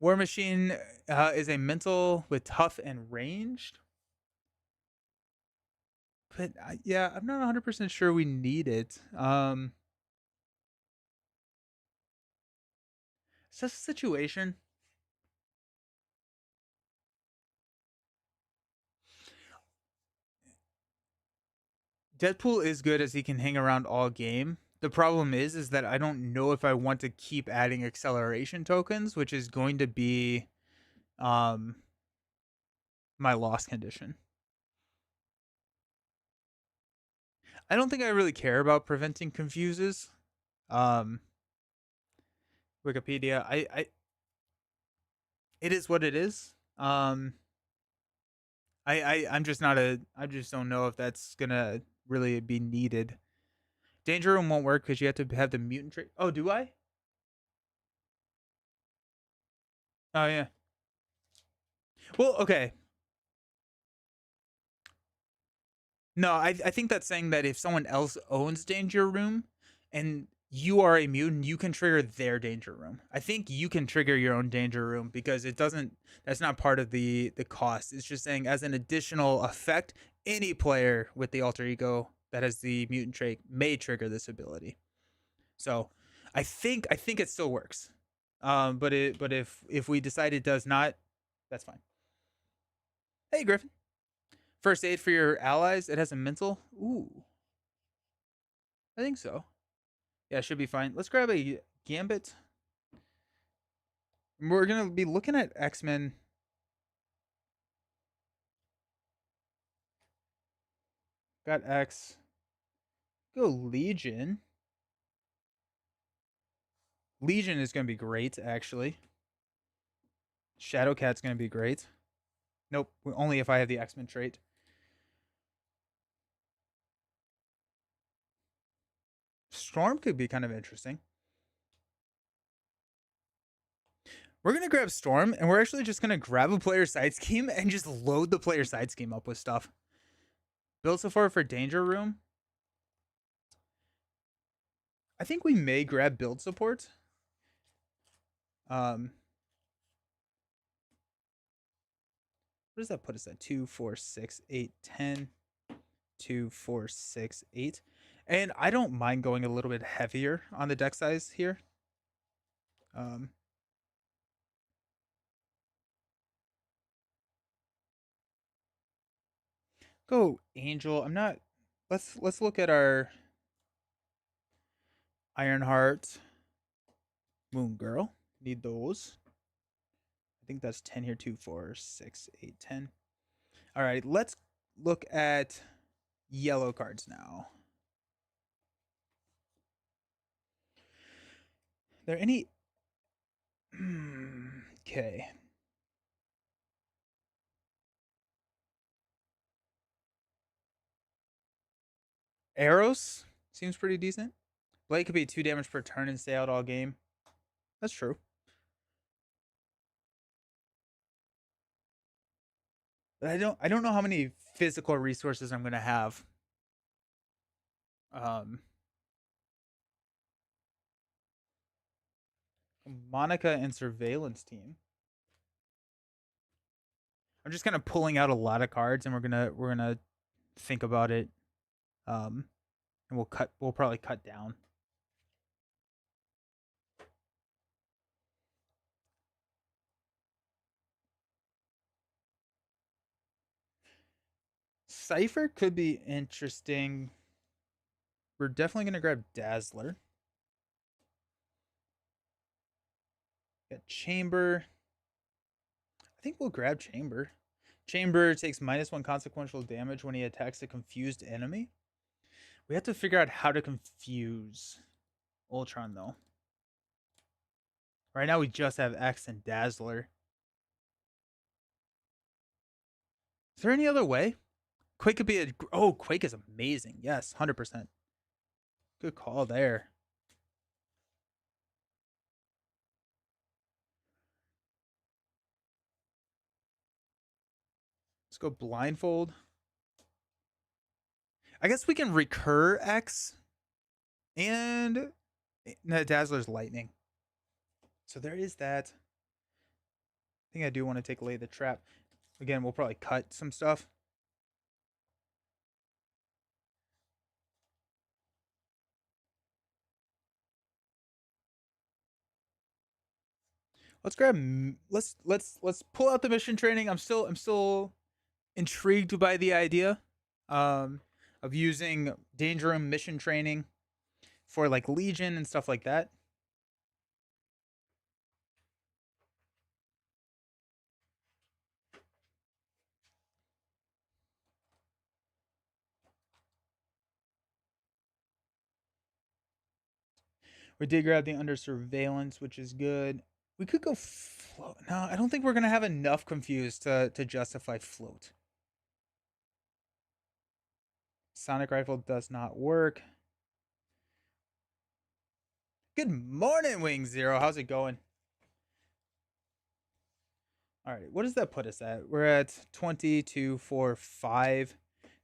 War Machine is a mental with tough and ranged. But yeah, I'm not 100% sure we need it. It's just a situation. Deadpool is good as he can hang around all game. The problem is that I don't know if I want to keep adding acceleration tokens, which is going to be my loss condition. I don't think I really care about preventing confuses. Um, Wikipedia, it is what it is. I'm just not a. I just don't know if that's gonna really be needed. Danger Room won't work because you have to have the mutant trait. Oh, do I? Oh yeah. Well, okay. No, I think that's saying that if someone else owns Danger Room and you are a mutant, you can trigger their Danger Room. I think you can trigger your own Danger Room because it doesn't. That's not part of the cost. It's just saying as an additional effect, any player with the alter ego that has the mutant trait may trigger this ability. So, I think it still works. But if we decide it does not, that's fine. Hey Griffin, first aid for your allies. It has a mental. Ooh, I think so. Yeah, it should be fine. Let's grab a Gambit. We're gonna be looking at X-Men. Got X. Go Legion. Legion is gonna be great, actually. Shadowcat's gonna be great. Nope, only if I have the X-Men trait. Storm could be kind of interesting. We're gonna grab Storm, and we're actually just gonna grab a player side scheme and just load the player side scheme up with stuff. Build support for Danger Room. I think we may grab build support. What does that put us at? 2, 4, 6, 8, 10. 2, 4, 6, 8. And I don't mind going a little bit heavier on the deck size here. Um, go Angel. I'm not. Let's look at our Ironheart, Moon Girl. Need those. I think that's 10 here. 2, 4, 6, 8, 10. All right, let's look at yellow cards now. Are there any? Okay. Arrows seems pretty decent. Blade could be 2 damage per turn and stay out all game. That's true. But I don't know how many physical resources I'm gonna have. Um, Monica and surveillance team. I'm just kind of pulling out a lot of cards, and we're gonna think about it. Um, and we'll probably cut down. Cipher could be interesting. We're definitely gonna grab Dazzler. Got Chamber. I think we'll grab Chamber. Chamber takes -1 consequential damage when he attacks a confused enemy. We have to figure out how to confuse Ultron though. Right now we just have X and Dazzler. Is there any other way? Quake could be a. Oh, Quake is amazing. Yes, 100%. Good call there. Let's go Blindfold. I guess we can recur X and Dazzler's Lightning. So there is that. I think I do want to take Lay the Trap. Again, we'll probably cut some stuff. Let's grab. Let's pull out the mission training. I'm still intrigued by the idea of using Danger Room mission training for like Legion and stuff like that. We did grab the under surveillance, which is good. We could go float. No, I don't think we're gonna have enough confused to justify float. Sonic rifle does not work. Good morning, Wing Zero. How's it going? All right, what does that put us at? We're at 22, 4, 5.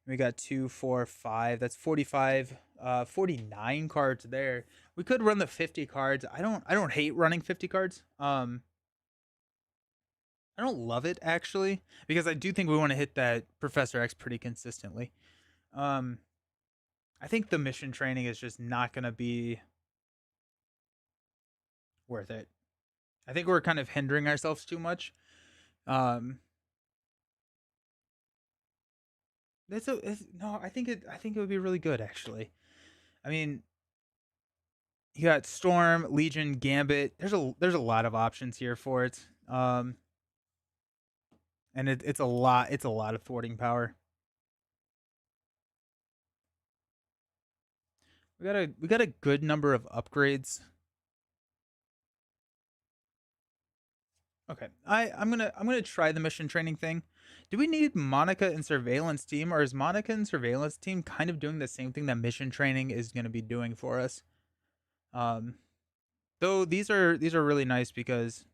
We got 2, 4, 5. That's 45, 49 cards there. We could run the 50 cards. I don't hate running 50 cards. I don't love it actually because I do think we want to hit that Professor X pretty consistently. I think the mission training is just not going to be worth it. I think we're kind of hindering ourselves too much. No. I think it would be really good actually. I mean, you got Storm, Legion, Gambit. There's a lot of options here for it. And it's a lot. It's a lot of thwarting power. We got a good number of upgrades. Okay, I'm gonna try the mission training thing. Do we need Monica and Surveillance Team, or is Monica and Surveillance Team kind of doing the same thing that mission training is gonna be doing for us? Though these are really nice because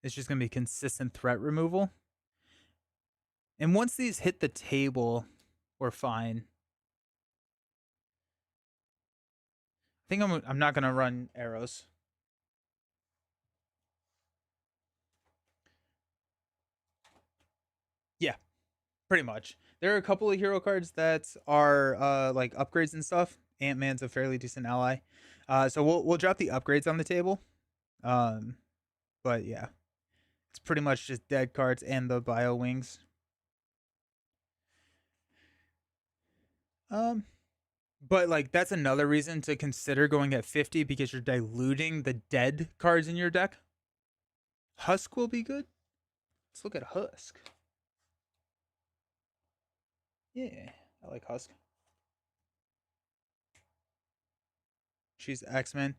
it's just gonna be consistent threat removal. And once these hit the table, we're fine. I think I'm not gonna run arrows. Yeah, pretty much. There are a couple of hero cards that are like upgrades and stuff. Ant-Man's a fairly decent ally. So we'll drop the upgrades on the table. But yeah. It's pretty much just dead cards and the bio wings. But like that's another reason to consider going at 50 because you're diluting the dead cards in your deck. Husk will be good. Let's look at Husk. Yeah, I like Husk. She's X-Men.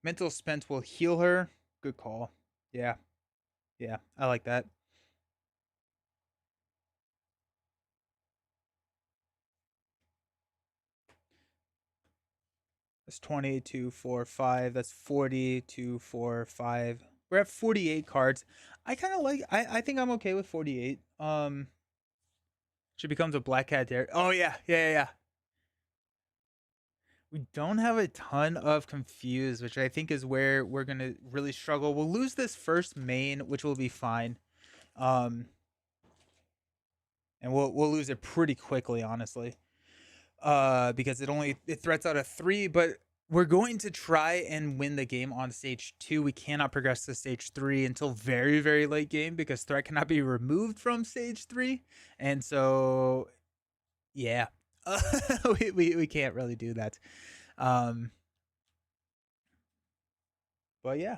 Mental Spent will heal her. Good call. Yeah. Yeah, I like that. That's 20, 2, 4, 5. That's 40, 2, 4, 5. We're at 48 cards. I kind of like, I think I'm okay with 48. She becomes a Black Cat there. Oh, yeah. We don't have a ton of Confuse, which I think is where we're going to really struggle. We'll lose this first main, which will be fine. And we'll lose it pretty quickly, honestly. Because it threats out a 3, but we're going to try and win the game on stage 2. We cannot progress to stage 3 until very, very late game because threat cannot be removed from stage 3. And so, yeah, we can't really do that. But yeah.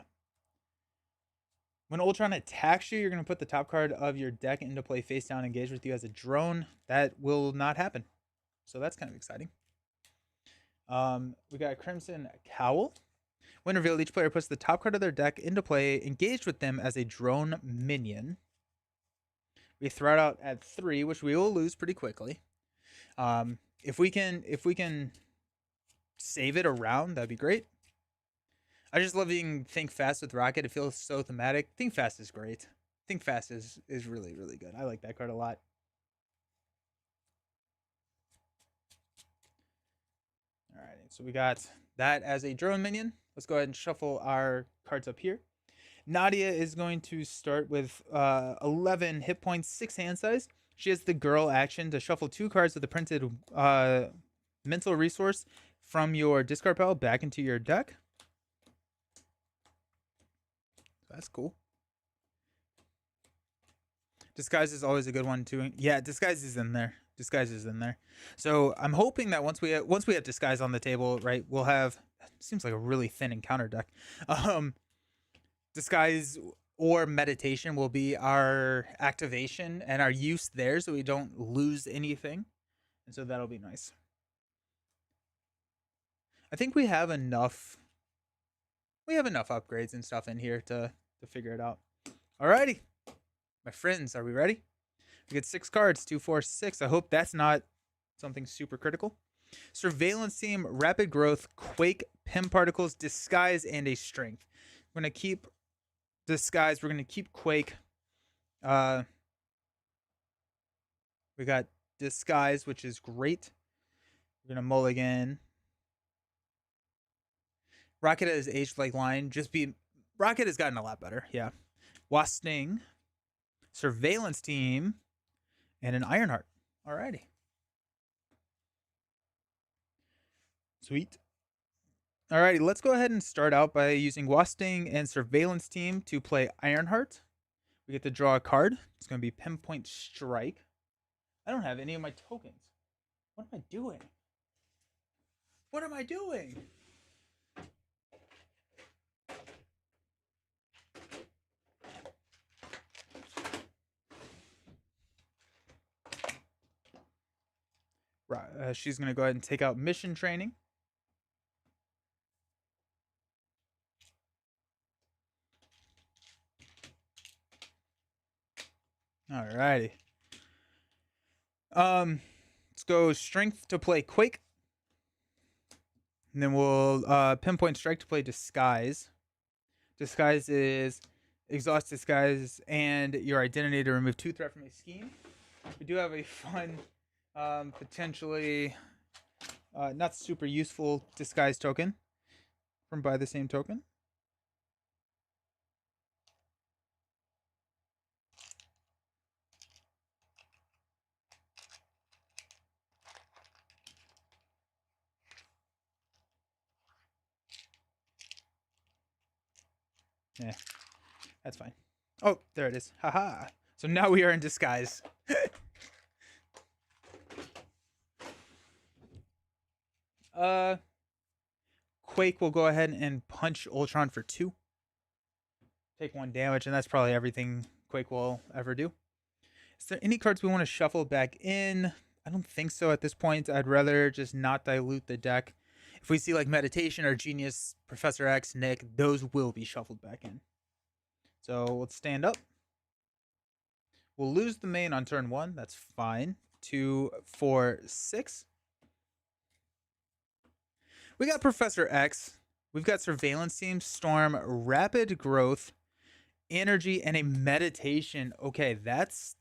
When Ultron attacks you, you're going to put the top card of your deck into play face down, engage with you as a drone. That will not happen. So that's kind of exciting. We got Crimson Cowl. When revealed, each player puts the top card of their deck into play, engaged with them as a drone minion. We throw it out at 3, which we will lose pretty quickly. If we can save it around, that'd be great. I just love being Think Fast with Rocket. It feels so thematic. Think Fast is great. Think Fast is really, really good. I like that card a lot. All right, so we got that as a drone minion. Let's go ahead and shuffle our cards up here. Nadia is going to start with 11 hit points, 6 hand size. She has the girl action to shuffle 2 cards with the printed mental resource from your discard pile back into your deck. That's cool. Disguise is always a good one too. Yeah, Disguise is in there. Disguise is in there. So I'm hoping that once we have Disguise on the table, right, we'll have. Seems like a really thin encounter deck. Disguise or meditation will be our activation and our use there, so we don't lose anything. And so that'll be nice. I think we have enough. We have enough upgrades and stuff in here to figure it out. Alrighty, my friends, are we ready? We get 6 cards, 2, 4, 6. I hope that's not something super critical. Surveillance Team, Rapid Growth, Quake, Pim Particles, Disguise, and a Strength. We're going to keep Disguise. We're going to keep Quake. We got Disguise, which is great. We're going to mulligan. Rocket has aged like line. Rocket has gotten a lot better. Yeah. Wasting, Surveillance Team, and an Ironheart. Alrighty. Sweet. Alrighty, let's go ahead and start out by using Wasting and Surveillance Team to play Ironheart. We get to draw a card. It's going to be Pinpoint Strike. I don't have any of my tokens. What am I doing? What am I doing? Right, she's going to go ahead and take out Mission Training. Alrighty. Let's go Strength to play Quake. And then we'll Pinpoint Strike to play Disguise. Disguise is exhaust Disguise and your identity to remove 2 threat from a scheme. We do have a fun, potentially not super useful Disguise token from Buy the Same Token. Yeah, that's fine. Oh, there it is. Haha. So now we are in Disguise. Quake will go ahead and punch Ultron for 2. Take 1 damage, and that's probably everything Quake will ever do. Is there any cards we want to shuffle back in? I don't think so at this point. I'd rather just not dilute the deck. If we see like Meditation or Genius, Professor X, Nick, those will be shuffled back in. So let's stand up. We'll lose the main on turn 1. That's fine. 2, 4, 6. We got Professor X. We've got Surveillance Team, Storm, Rapid Growth, Energy, and a Meditation. Okay, that's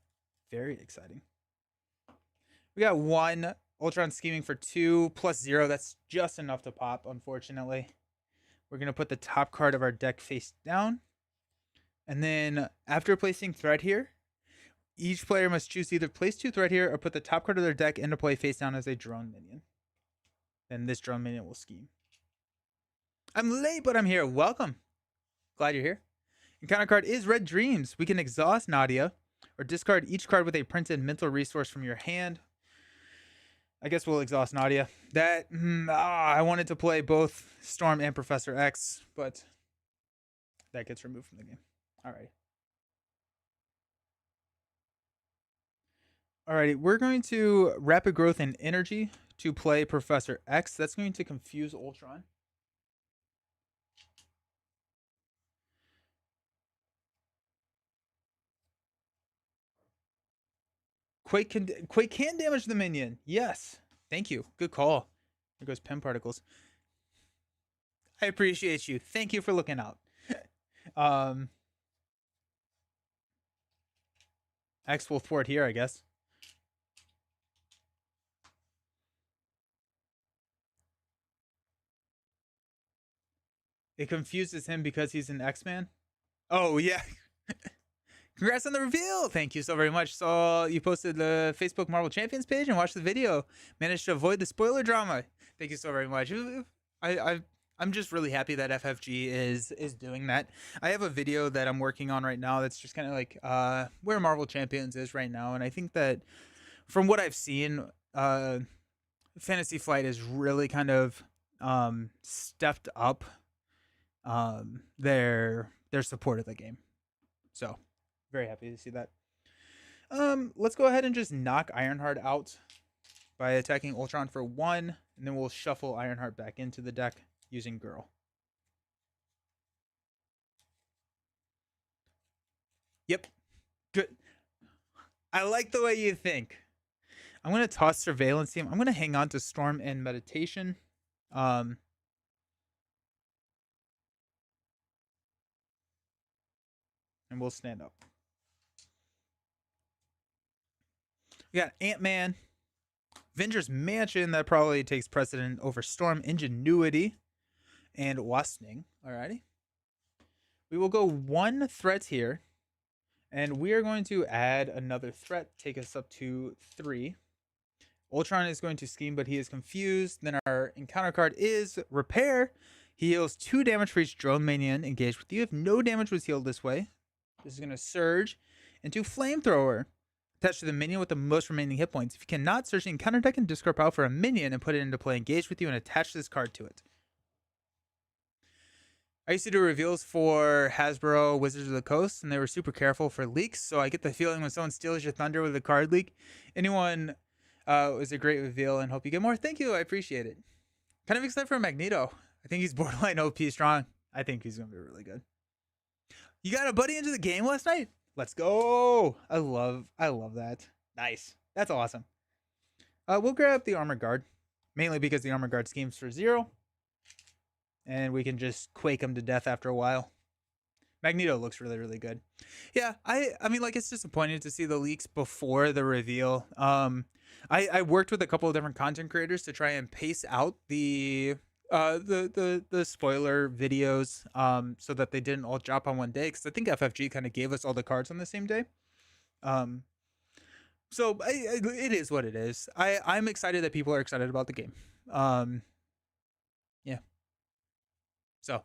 very exciting. We got 1 Ultron Scheming for 2 plus 0. That's just enough to pop, unfortunately. We're going to put the top card of our deck face down. And then after placing Threat here, each player must choose to either place 2 Threat here or put the top card of their deck into play face down as a drone minion. Then this drone minion will scheme. I'm late, but I'm here. Welcome. Glad you're here. Encounter card is Red Dreams. We can exhaust Nadia or discard each card with a printed mental resource from your hand. I guess we'll exhaust Nadia. I wanted to play both Storm and Professor X, but that gets removed from the game. Alrighty, we're going to Rapid Growth and Energy to play Professor X. That's going to confuse Ultron. Quake can damage the minion. Yes. Thank you. Good call. There goes Pim Particles. I appreciate you. Thank you for looking out. X will thwart here, I guess. It confuses him because he's an X-Man. Oh, yeah. Congrats on the reveal. Thank you so very much. Saw you posted the Facebook Marvel Champions page and watched the video. Managed to avoid the spoiler drama. Thank you so very much. I'm just really happy that FFG is doing that. I have a video that I'm working on right now that's just kind of like where Marvel Champions is right now, and I think that from what I've seen, Fantasy Flight is really kind of stepped up their support of the game. So very happy to see that. Let's go ahead and just knock Ironheart out by attacking Ultron for 1, and then we'll shuffle Ironheart back into the deck using Girl. Yep. Good. I like the way you think. I'm going to toss Surveillance Team. I'm going to hang on to Storm and Meditation. And we'll stand up. We got Ant-Man. Avengers Mansion, that probably takes precedent over Storm. Ingenuity and Waspning. Alrighty. We will go 1 threat here. And we are going to add another threat, take us up to 3. Ultron is going to scheme, but he is confused. Then our encounter card is Repair. He heals 2 damage for each drone minion engaged with you. If no damage was healed this way, this is going to surge into Flamethrower. Attached to the minion with the most remaining hit points. If you cannot, search the encounter deck and discard power for a minion and put it into play engaged with you and attach this card to it. I used to do reveals for Hasbro Wizards of the Coast, and they were super careful for leaks, so I get the feeling when someone steals your thunder with a card leak, anyone was a great reveal and hope you get more. Thank you, I appreciate it. Kind of excited for Magneto. I think he's borderline OP strong. I think he's going to be really good. You got a buddy into the game last night? Let's go. I love that. Nice. That's awesome. We'll grab the Armor Guard, mainly because the Armor Guard schemes for 0. And we can just quake him to death after a while. Magneto looks really, really good. Yeah, I mean, like, it's disappointing to see the leaks before the reveal. I worked with a couple of different content creators to try and pace out the spoiler videos so that they didn't all drop on one day, because I think FFG kind of gave us all the cards on the same day. So it is what it is. I'm excited that people are excited about the game. Yeah. So I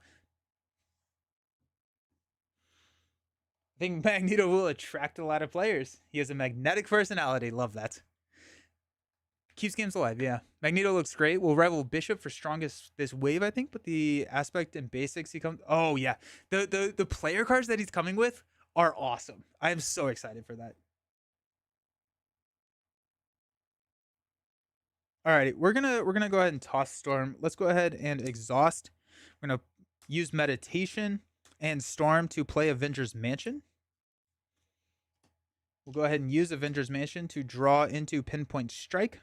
think Magneto will attract a lot of players. He has a magnetic personality. Love that. Keeps games alive, yeah. Magneto looks great. Will rival Bishop for strongest this wave, I think, but the aspect and basics he comes. Oh yeah, the player cards that he's coming with are awesome. I am so excited for that. Alrighty, we're gonna go ahead and toss Storm. Let's go ahead and exhaust. We're gonna use Meditation and Storm to play Avengers Mansion. We'll go ahead and use Avengers Mansion to draw into Pinpoint Strike.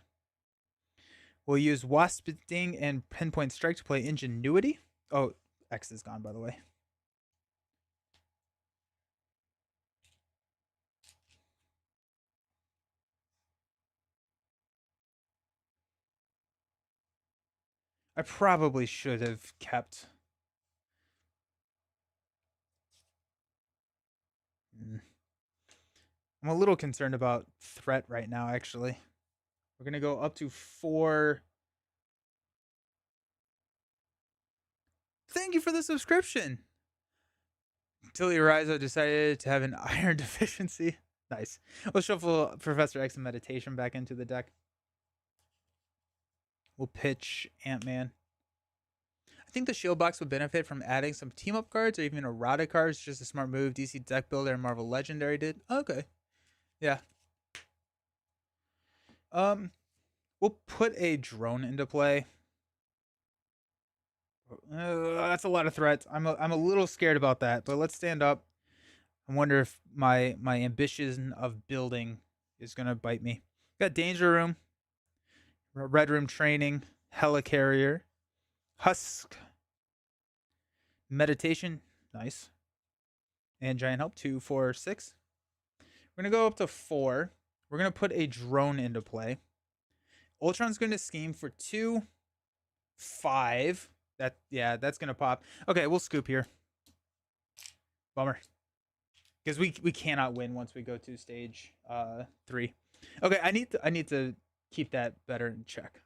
We'll use Wasp Sting and Pinpoint Strike to play Ingenuity. Oh, X is gone, by the way. I probably should have kept. I'm a little concerned about threat right now, actually. We're going to go up to 4. Thank you for the subscription. Tilly Rizzo decided to have an iron deficiency. Nice. We'll shuffle Professor X and Meditation back into the deck. We'll pitch Ant-Man. I think the Shield Box would benefit from adding some team-up cards or even errata cards. Just a smart move DC Deck Builder and Marvel Legendary did. Okay. Yeah. We'll put a drone into play. That's a lot of threats. I'm a little scared about that, but let's stand up. I wonder if my ambition of building is gonna bite me. Got Danger Room, Red Room Training, Helicarrier, Husk, Meditation, nice, and Giant Help 2, 4, 6. We're gonna go up to 4. We're gonna put a drone into play. Ultron's gonna scheme for 2, 5. That's gonna pop. Okay, we'll scoop here. Bummer, because we cannot win once we go to stage 3. Okay, I need to keep that better in check.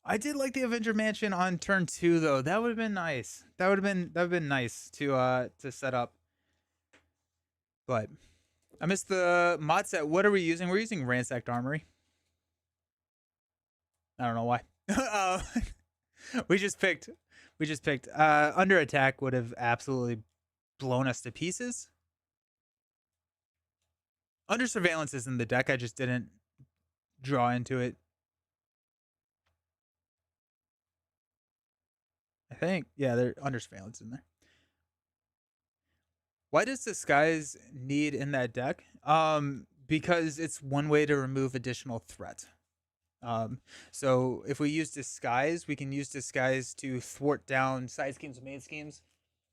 I did like the Avenger Mansion on turn 2 though. That would have been nice. That would have been nice to set up. But I missed the mod set. What are we using? We're using Ransacked Armory. I don't know why. We just picked We just picked Under Attack would have absolutely blown us to pieces. Under Surveillance is in the deck. I just didn't draw into it. I think. Yeah, they're Under Surveillance in there. Why does Disguise need in that deck? Because it's one way to remove additional threat. So if we use Disguise, we can use Disguise to thwart down side schemes and main schemes.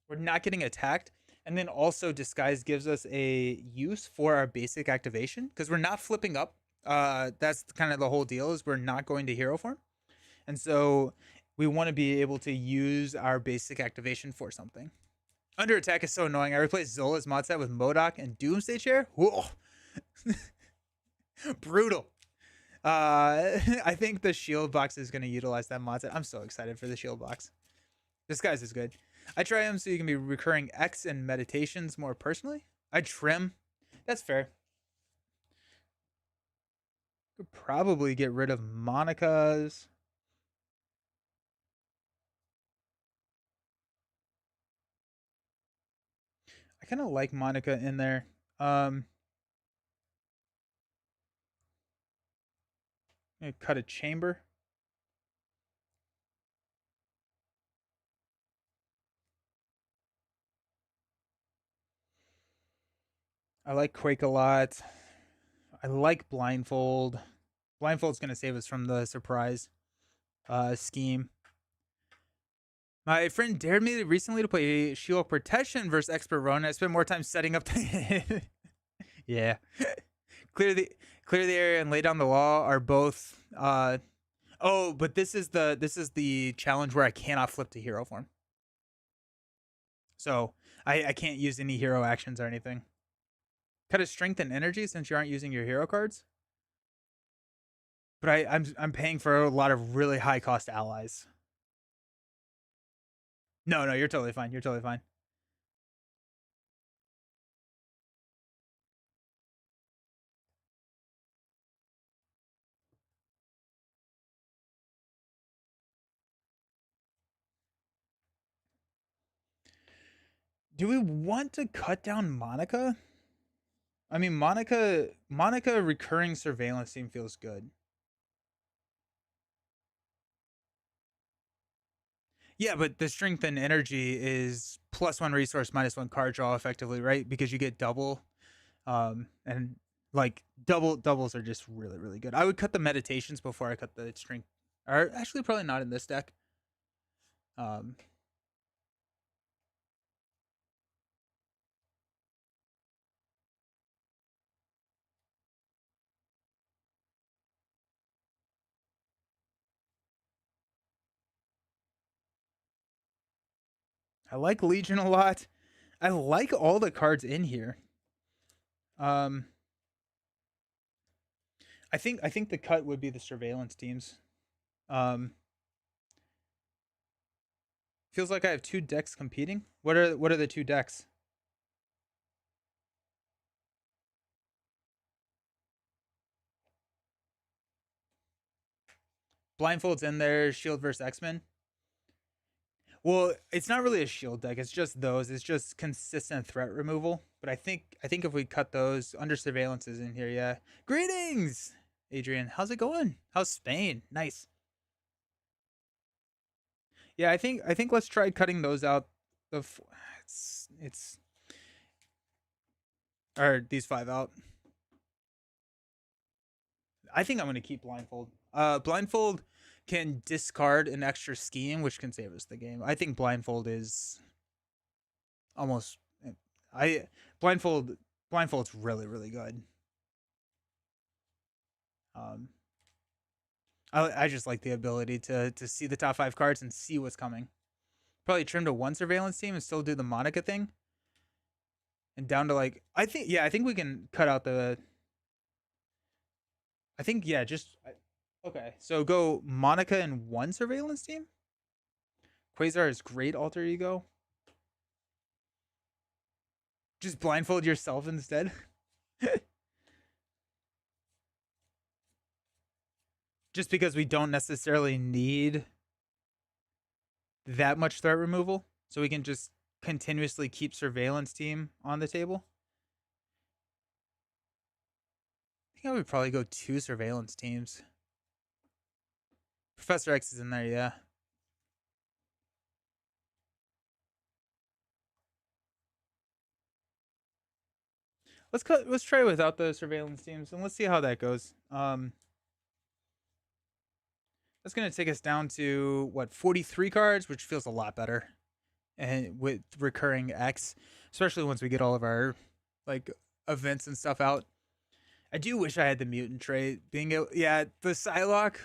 We're not getting attacked. And then also Disguise gives us a use for our basic activation because we're not flipping up. That's kind of the whole deal is we're not going to hero form. And so we want to be able to use our basic activation for something. Under Attack is so annoying. I replaced Zola's mod set with MODOK and Doomsday Chair. Whoa. Brutal. I think the shield box is going to utilize that mod set. I'm so excited for the shield box. Disguise is good. I try him so you can be recurring X and meditations more personally. I trim. That's fair. Could probably get rid of Monica's. I kind of like Monica in there. Cut a chamber. I like Quake a lot. I like Blindfold. Blindfold's going to save us from the surprise scheme. My friend dared me recently to play She-Hulk Protection versus Expert Ronin. I spent more time setting up the yeah. clear the area and lay down the law are both oh, but this is the challenge where I cannot flip to hero form. So I can't use any hero actions or anything. Cut a strength and energy since you aren't using your hero cards. But I'm paying for a lot of really high cost allies. No, you're totally fine. You're totally fine. Do we want to cut down Monica? I mean, Monica recurring surveillance team feels good. Yeah, but the strength and energy is +1 resource, -1 card draw, effectively, right? Because you get double, and like doubles are just really really good. I would cut the meditations before I cut the strength. Or actually, probably not in this deck. Um, I like Legion a lot. I like all the cards in here. Um, I think the cut would be the surveillance teams. Um, feels like I have two decks competing. What are the two decks? Blindfold's in there. Shield versus X-Men. Well, it's not really a shield deck. It's just those. It's just consistent threat removal. But I think if we cut those, Under Surveillance is in here. Yeah. Greetings, Adrian. How's it going? How's Spain? Nice. Yeah, I think let's try cutting those out. It's or these 5 out. I think I'm gonna keep Blindfold. Blindfold can discard an extra scheme, which can save us the game. I think Blindfold is almost. I Blindfold's really really good. Um, I just like the ability to see the top 5 cards and see what's coming. Probably trim to 1 surveillance team and still do the Monica thing. And down to like I think we can cut out the. I think just okay. So go Monica and 1 surveillance team. Quasar is great alter ego. Just blindfold yourself instead. Just because we don't necessarily need that much threat removal, so we can just continuously keep surveillance team on the table. I think I would probably go 2 surveillance teams. Professor X is in there, yeah. Let's try without the surveillance teams and let's see how that goes. That's gonna take us down to what, 43 cards, which feels a lot better, and with recurring X, especially once we get all of our like events and stuff out. I do wish I had the mutant trait. Being able, yeah, the Psylocke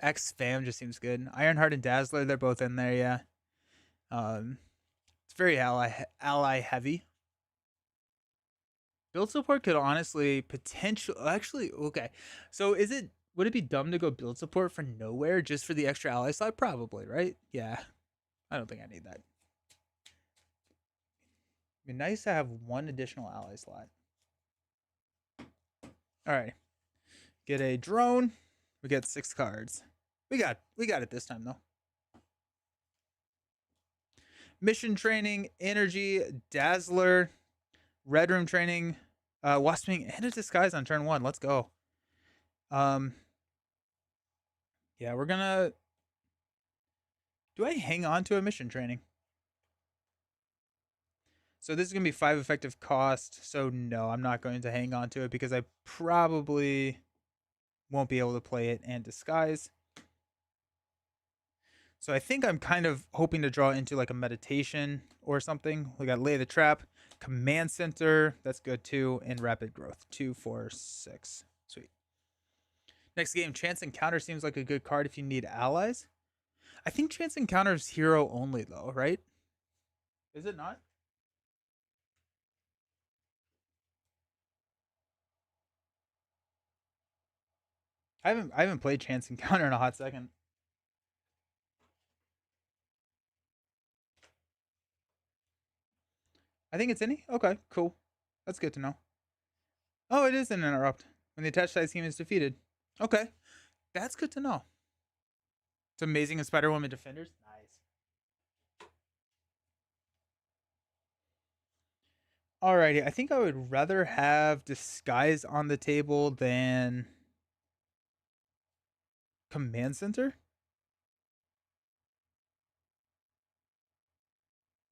X spam just seems good. Ironheart and Dazzler, they're both in there, yeah. It's very ally heavy. Build support could honestly potential actually okay. So would it be dumb to go build support for nowhere just for the extra ally slot? Probably, right? Yeah. I don't think I need that. It'd be nice to have one additional ally slot. All right. Get a drone. We get 6 cards. We got it this time though. Mission training, energy, dazzler, red room training, wasp wing, and a disguise on turn 1. Let's go. Yeah, we're gonna. Do I hang on to a mission training? So this is gonna be 5 effective cost. So no, I'm not going to hang on to it because I probably won't be able to play it and disguise. So I think I'm kind of hoping to draw into like a meditation or something. We got Lay the Trap, Command Center, that's good too, and Rapid Growth. 2, 4, 6. Sweet. Next game, Chance Encounter seems like a good card if you need allies. I think Chance Encounter is hero only though, right? Is it not? I haven't played Chance Encounter in a hot second. I think it's any. Okay, cool. That's good to know. Oh, it is an interrupt when the attached side team is defeated. Okay, that's good to know. It's amazing in Spider Woman Defenders. Nice. Alrighty, I think I would rather have Disguise on the table than Command Center.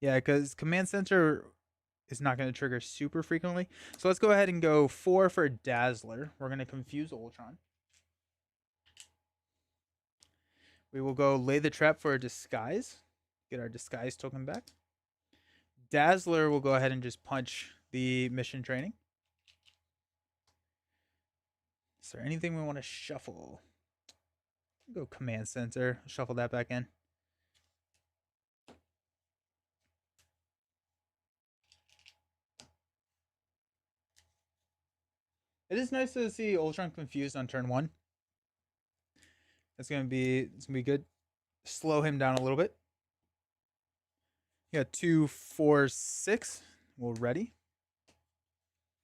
Yeah, because Command Center is not going to trigger super frequently. So let's go ahead and go 4 for Dazzler. We're going to confuse Ultron. We will go Lay the Trap for a Disguise. Get our Disguise token back. Dazzler will go ahead and just punch the mission training. Is there anything we want to shuffle? Go Command Center. Shuffle that back in. It is nice to see Ultron confused on turn 1. It's gonna be good. Slow him down a little bit. You got 2, 4, 6. We're ready.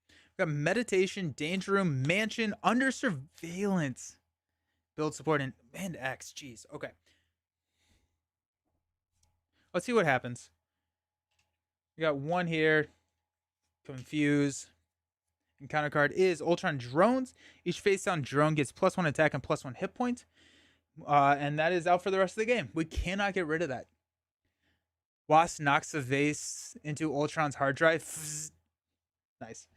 We got Meditation, Danger Room, Mansion, Under Surveillance. Build support and X. Jeez. Okay. Let's see what happens. We got 1 here. Confuse. Encounter card is Ultron Drones. Each face down drone gets +1 attack and +1 hit point. And that is out for the rest of the game. We cannot get rid of that. Wasp knocks the vase into Ultron's hard drive. Nice.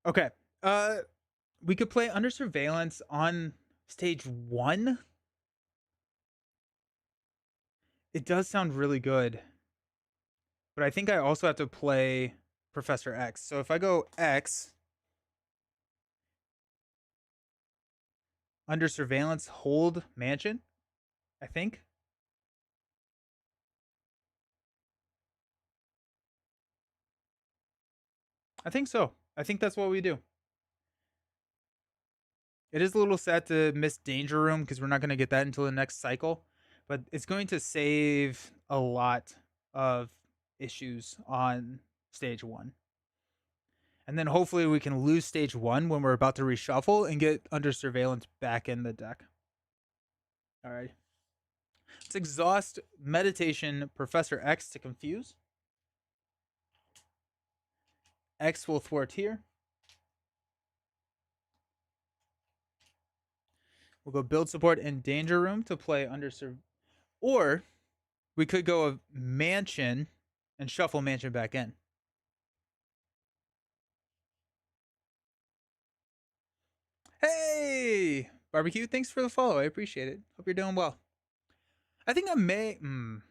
Okay. We could play Under Surveillance on stage 1. It does sound really good. But I think I also have to play Professor X. So if I go X, Under Surveillance, hold Mansion, I think. I think so. I think that's what we do. It is a little sad to miss Danger Room because we're not going to get that until the next cycle, but it's going to save a lot of issues on stage 1. And then hopefully we can lose stage 1 when we're about to reshuffle and get Under Surveillance back in the deck. All right. Let's exhaust Meditation Professor X to confuse. X will thwart here. We'll go build support in Danger Room to play Under or we could go a Mansion and shuffle Mansion back in. Hey, Barbecue, thanks for the follow. I appreciate it. Hope you're doing well. I think I may. In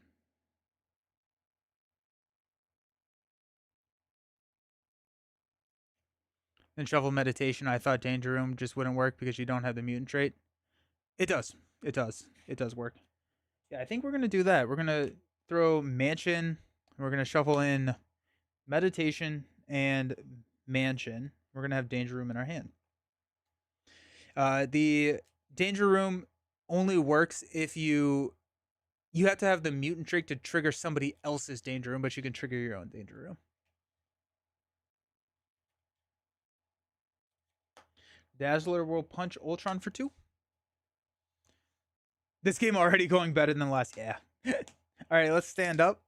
Shuffle Meditation, I thought Danger Room just wouldn't work because you don't have the mutant trait. It does. It does. It does work. Yeah, I think we're going to do that. We're going to throw Mansion. We're going to shuffle in Meditation and Mansion. We're going to have Danger Room in our hand. The Danger Room only works if you have to have the mutant trait to trigger somebody else's Danger Room, but you can trigger your own Danger Room. Dazzler will punch Ultron for 2. This game already going better than last. Yeah. All right, let's stand up.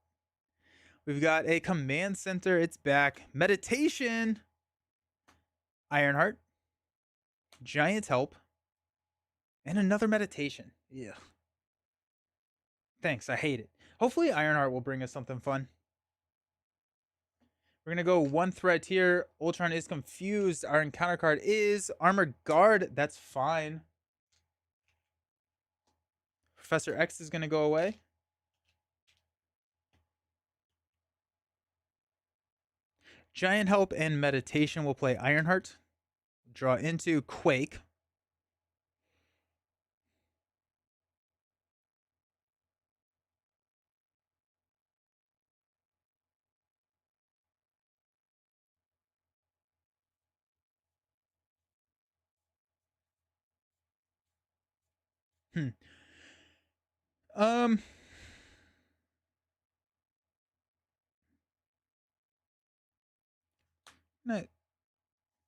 We've got a command center. It's back. Meditation. Ironheart. Giant Help. And another meditation. Yeah. Thanks. I hate it. Hopefully Ironheart will bring us something fun. We're going to go 1 threat here. Ultron is confused. Our encounter card is Armored Guard. That's fine. Professor X is going to go away. Giant Help and Meditation will play Ironheart. Draw into Quake.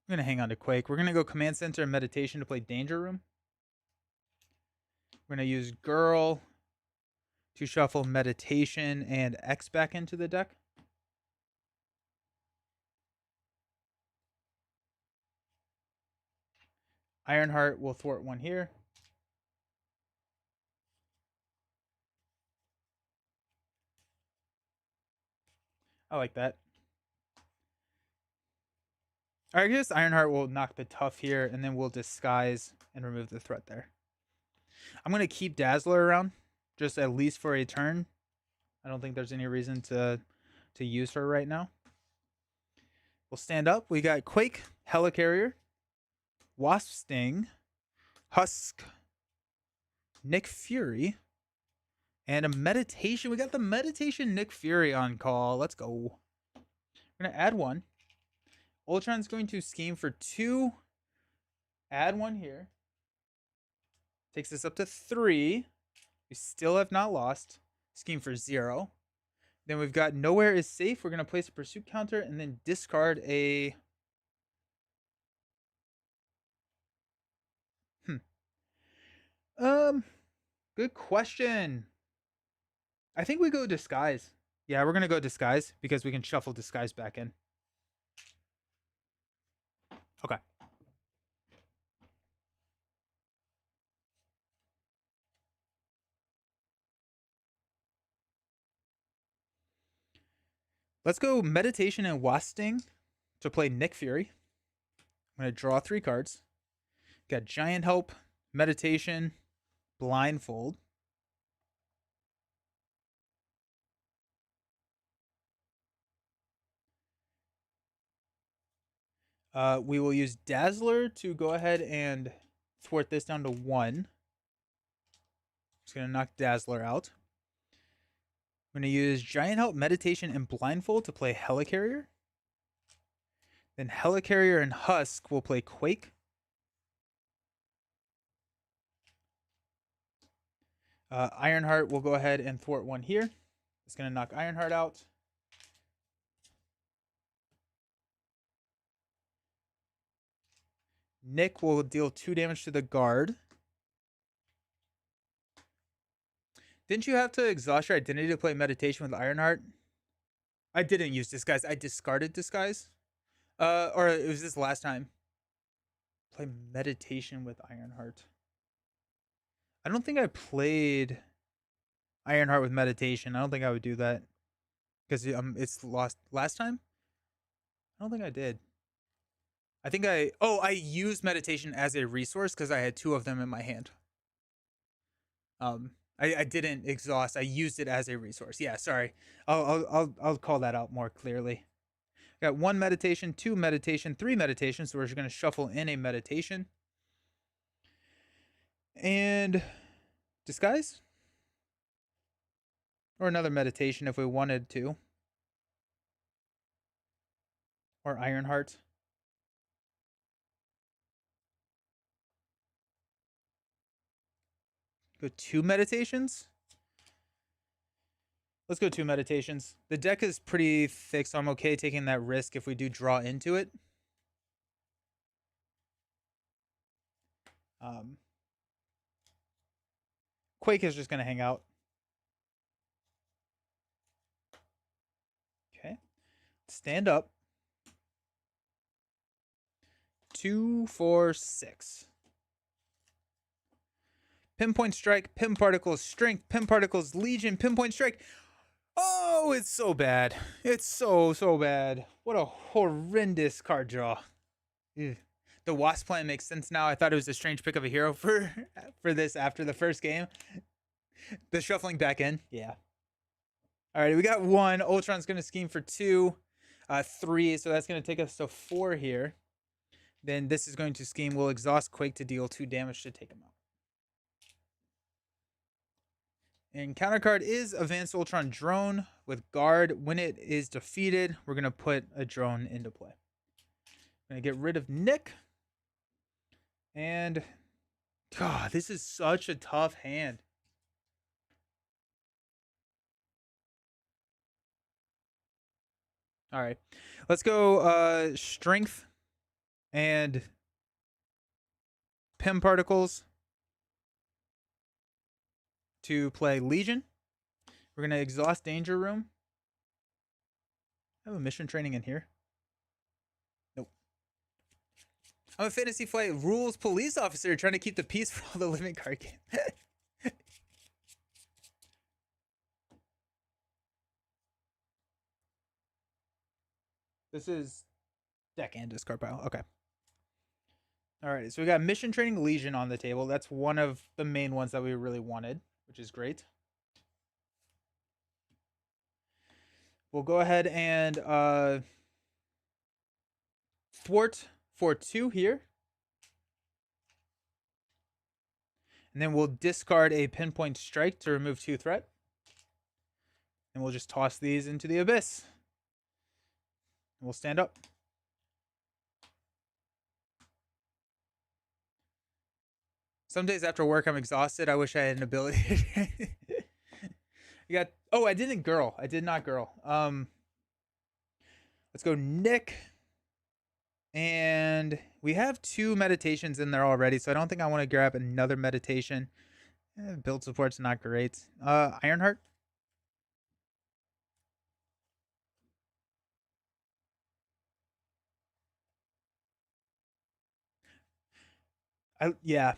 I'm gonna hang on to Quake. We're gonna go Command Center and Meditation to play Danger Room. We're gonna use Girl to shuffle Meditation and X back into the deck. Ironheart will thwart 1 here. I like that. I guess Ironheart will knock the tough here, and then we'll disguise and remove the threat there. I'm going to keep Dazzler around, just at least for a turn. I don't think there's any reason to use her right now. We'll stand up. We got Quake, Helicarrier, Wasp Sting, Husk, Nick Fury, and a Meditation. We got the Meditation Nick Fury on call. Let's go. We're going to add 1. Ultron's going to scheme for 2. Add 1 here. Takes us up to 3. We still have not lost. Scheme for 0. Then we've got Nowhere is Safe. We're going to place a pursuit counter and then discard a... Good question. I think we go Disguise. Yeah, we're going to go Disguise because we can shuffle Disguise back in. Okay. Let's go Meditation and Wasp Sting to play Nick Fury. I'm going to draw 3 cards. Got Giant Help, Meditation, Blindfold. We will use Dazzler to go ahead and thwart this down to 1. Just going to knock Dazzler out. I'm going to use Giant Help, Meditation, and Blindfold to play Helicarrier. Then Helicarrier and Husk will play Quake. Ironheart will go ahead and thwart one here. It's going to knock Ironheart out. Nick will deal 2 damage to the guard. Didn't you have to exhaust your identity to play meditation with Ironheart? I didn't use disguise. I discarded disguise. Or it was this last time. Play meditation with Ironheart. I don't think I played Ironheart with meditation. I don't think I would do that because it's lost last time. I don't think I did. I think I used meditation as a resource because I had 2 of them in my hand. I didn't exhaust. I used it as a resource. Yeah, sorry. I'll call that out more clearly. Got 1 meditation, 2 meditation, 3 meditation. So we're just going to shuffle in a meditation. And disguise? Or another meditation if we wanted to. Or Ironheart. Go 2 meditations? Let's go 2 meditations. The deck is pretty thick, so I'm okay taking that risk if we do draw into it. Quake is just going to hang out. Okay. Stand up. 2, 4, 6. Pinpoint strike, pin particles, strength, pin particles, legion, pinpoint strike. Oh, it's so bad. It's so bad. What a horrendous card draw. Ew. The Wasp plan makes sense now. I thought it was a strange pick of a hero for this after the first game. The shuffling back in. Yeah. All right, we got 1. Ultron's going to scheme for 2. 3, so that's going to take us to 4 here. Then this is going to scheme. We'll exhaust Quake to deal 2 damage to take him out. And counter card is Advanced Ultron Drone with guard. When it is defeated, we're going to put a drone into play. I'm going to get rid of Nick. And God, this is such a tough hand. All right. Let's go strength and Pim particles to play Legion. We're going to exhaust Danger Room. I have a mission training in here. Nope. I'm a Fantasy Flight rules police officer trying to keep the peace for all the living card game. This is deck and discard pile. Okay. All right. So we got mission training Legion on the table. That's one of the main ones that we really wanted, which is great. We'll go ahead and thwart for 2 here. And then we'll discard a pinpoint strike to remove 2 threat. And we'll just toss these into the abyss. And we'll stand up. Some days after work, I'm exhausted. I wish I had an ability. You got. Oh, I didn't girl. I did not girl. Let's go Nick. And we have 2 meditations in there already, so I don't think I want to grab another meditation. Build support's not great. Ironheart. Yeah.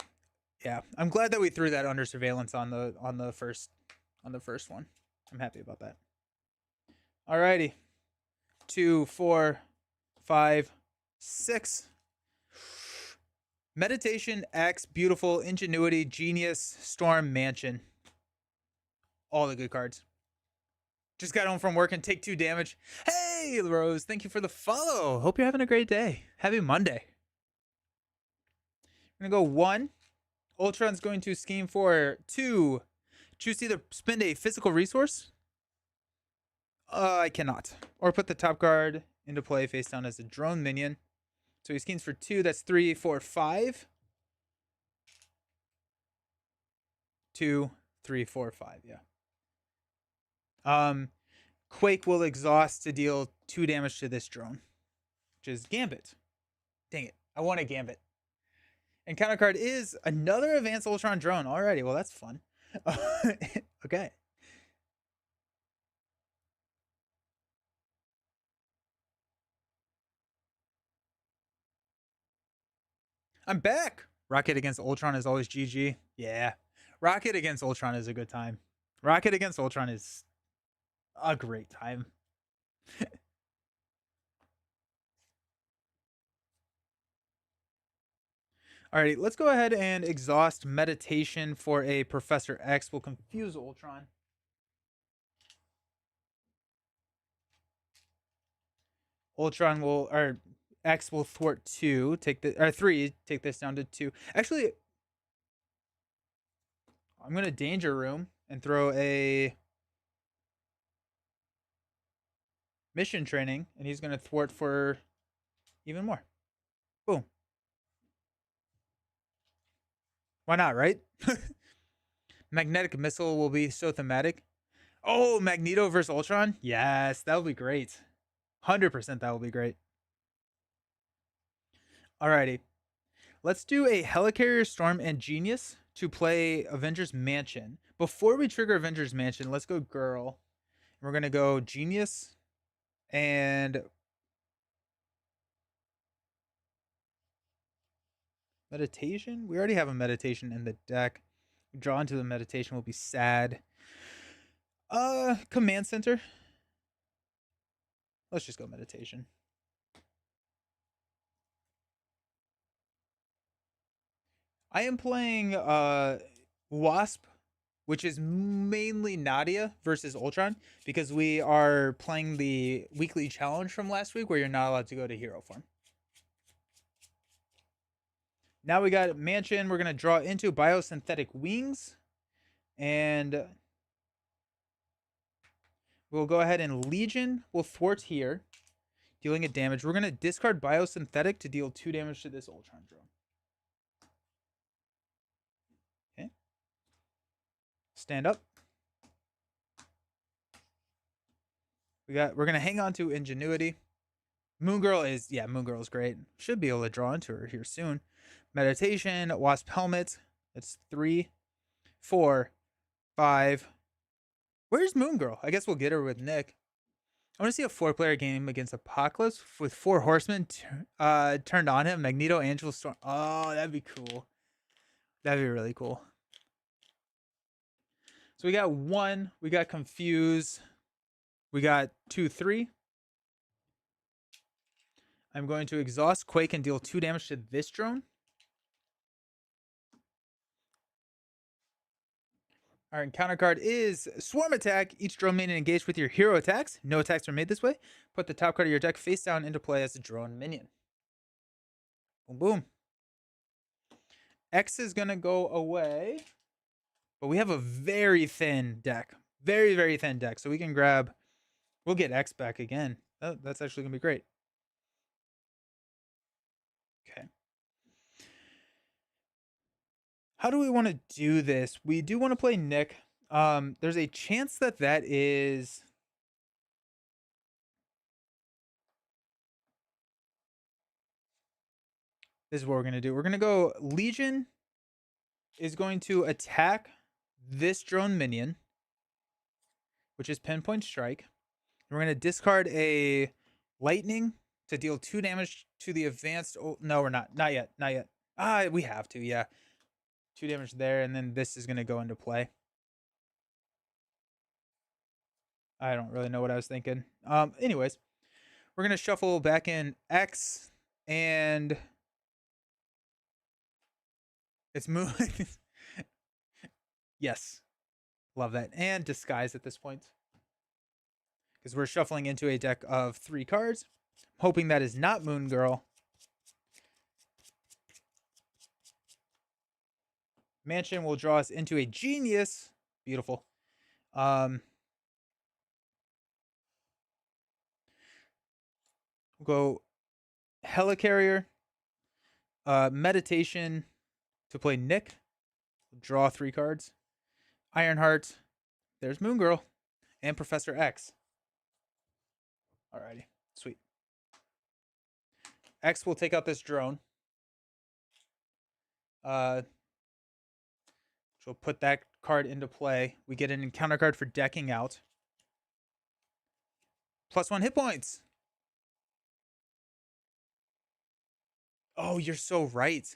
I'm glad that we threw that under surveillance on the first one. I'm happy about that. Alrighty. 2, 4, 5, 6. Meditation, X, Beautiful, Ingenuity, Genius, Storm, Mansion. All the good cards. Just got home from work and take 2 damage. Hey, Rose, thank you for the follow. Hope you're having a great day. Happy Monday. I'm going to go 1. Ultron's going to scheme for 2. Choose to either spend a physical resource. I cannot. Or put the top card into play face down as a drone minion. So he schemes for 2. That's 3, 4, 5. 2, 3, 4, 5. Yeah. Quake will exhaust to deal 2 damage to this drone, which is Gambit. Dang it. I want a Gambit. And counter card is another Advanced Ultron drone. Alrighty, well, that's fun. Okay. I'm back. Rocket against Ultron is always GG. Yeah. Rocket against Ultron is a good time. Rocket against Ultron is a great time. Alrighty, let's go ahead and exhaust Meditation for a Professor X. We'll confuse Ultron. Ultron will, or X will thwart 2, take the, or 3, take this down to 2. Actually, I'm going to Danger Room and throw a Mission Training, and he's going to thwart for even more. Boom. Why not, right? Magnetic Missile will be so thematic. Oh, Magneto versus Ultron? Yes, that would be great. 100% that will be great. Alrighty. Let's do a Helicarrier, Storm, and Genius to play Avengers Mansion. Before we trigger Avengers Mansion, let's go Girl. We're going to go Genius and Meditation. We already have a Meditation in the deck. Draw into the Meditation will be sad. Command Center. Let's just go Meditation. I am playing Wasp, which is mainly Nadia versus Ultron, because we are playing the weekly challenge from last week where you're not allowed to go to hero form. Now we got Mansion. We're going to draw into Biosynthetic Wings. And we'll go ahead and Legion will thwart here, dealing a damage. We're going to discard Biosynthetic to deal 2 damage to this Ultron drone. Okay. Stand up. We're going to hang on to Ingenuity. Moon Girl is great. Should be able to draw into her here soon. Meditation, Wasp Helmet. That's 3, 4, 5. Where's Moon Girl? I guess we'll get her with Nick. I want to see a 4-player game against Apocalypse with 4 horsemen turned on him. Magneto, Angel, Storm. Oh, that'd be cool. That'd be really cool. So we got 1. We got Confuse. We got 2, 3. I'm going to exhaust Quake and deal 2 damage to this drone. Our encounter card is Swarm Attack. Each drone minion engaged with your hero attacks. No attacks are made this way. Put the top card of your deck face down into play as a drone minion. Boom, boom. X is going to go away. But we have a very thin deck. Very, very thin deck. So we can grab... We'll get X back again. Oh, that's actually going to be great. Okay. How do we want to do this? We do want to play Nick. There's a chance that is... This is what we're going to do. We're going to go Legion is going to attack this drone minion, which is Pinpoint Strike. We're going to discard a Lightning to deal 2 damage to the advanced... Oh, no, we're not. Not yet. Not yet. We have to, yeah. 2 damage there, and then this is going to go into play. I don't really know what I was thinking. Anyways, we're going to shuffle back in X, and it's Moon. Yes. Love that. And Disguise at this point, because we're shuffling into a deck of 3 cards. Hoping that is not Moon Girl. Mansion will draw us into a Genius. Beautiful. We'll go Helicarrier. Meditation to play Nick. Draw 3 cards. Ironheart. There's Moon Girl. And Professor X. Alrighty. Sweet. X will take out this drone. She'll put that card into play. We get an encounter card for decking out. +1 hit points. Oh, you're so right.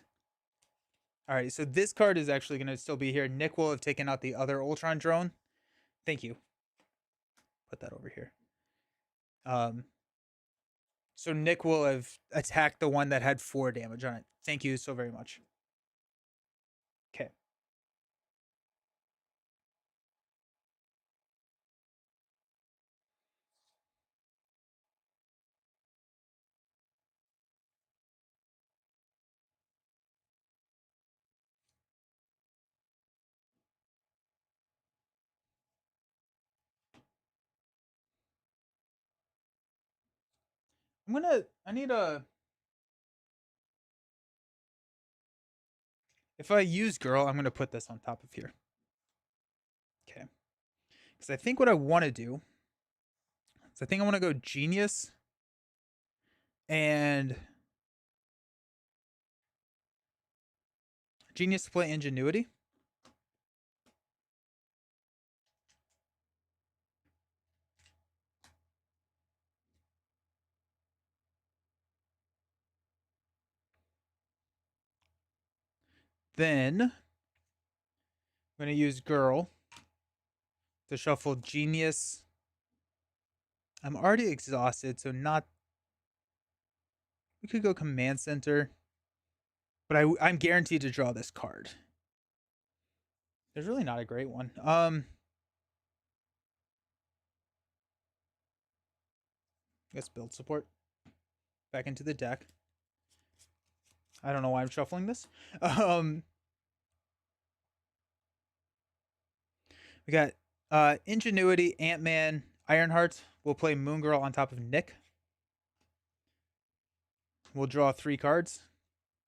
All right, so this card is actually going to still be here. Nick will have taken out the other Ultron drone. Thank you. Put that over here. So Nick will have attacked the one that had 4 damage on it. Thank you so very much. Okay. If I use girl, I'm going to put this on top of here. Okay. Because I think what I want to do is I think I want to go genius and genius to play ingenuity. Then I'm going to use girl to shuffle genius. I'm already exhausted, so not. We could go command center, but I'm guaranteed to draw this card. There's really not a great one. I guess build support back into the deck. I don't know why I'm shuffling this. We got Ingenuity, Ant-Man, Ironheart. We'll play Moon Girl on top of Nick. We'll draw 3 cards.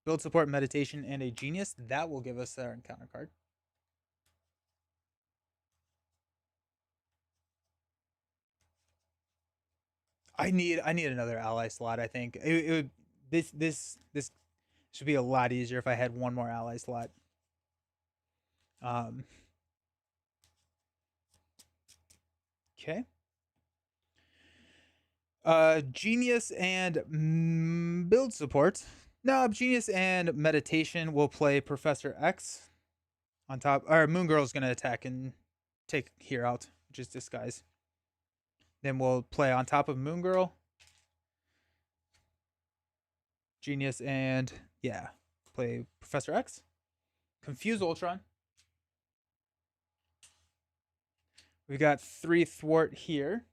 Build support, meditation, and a genius. That will give us our encounter card. I need another ally slot. I think this should be a lot easier if I had one more ally slot. Okay. Genius and build support. No, genius and meditation will play Professor X on top. Or Moon Girl's gonna attack and take here out, which is disguise. Then we'll play on top of Moon Girl. Genius and yeah, play Professor X. Confuse Ultron. We got 3 thwart here.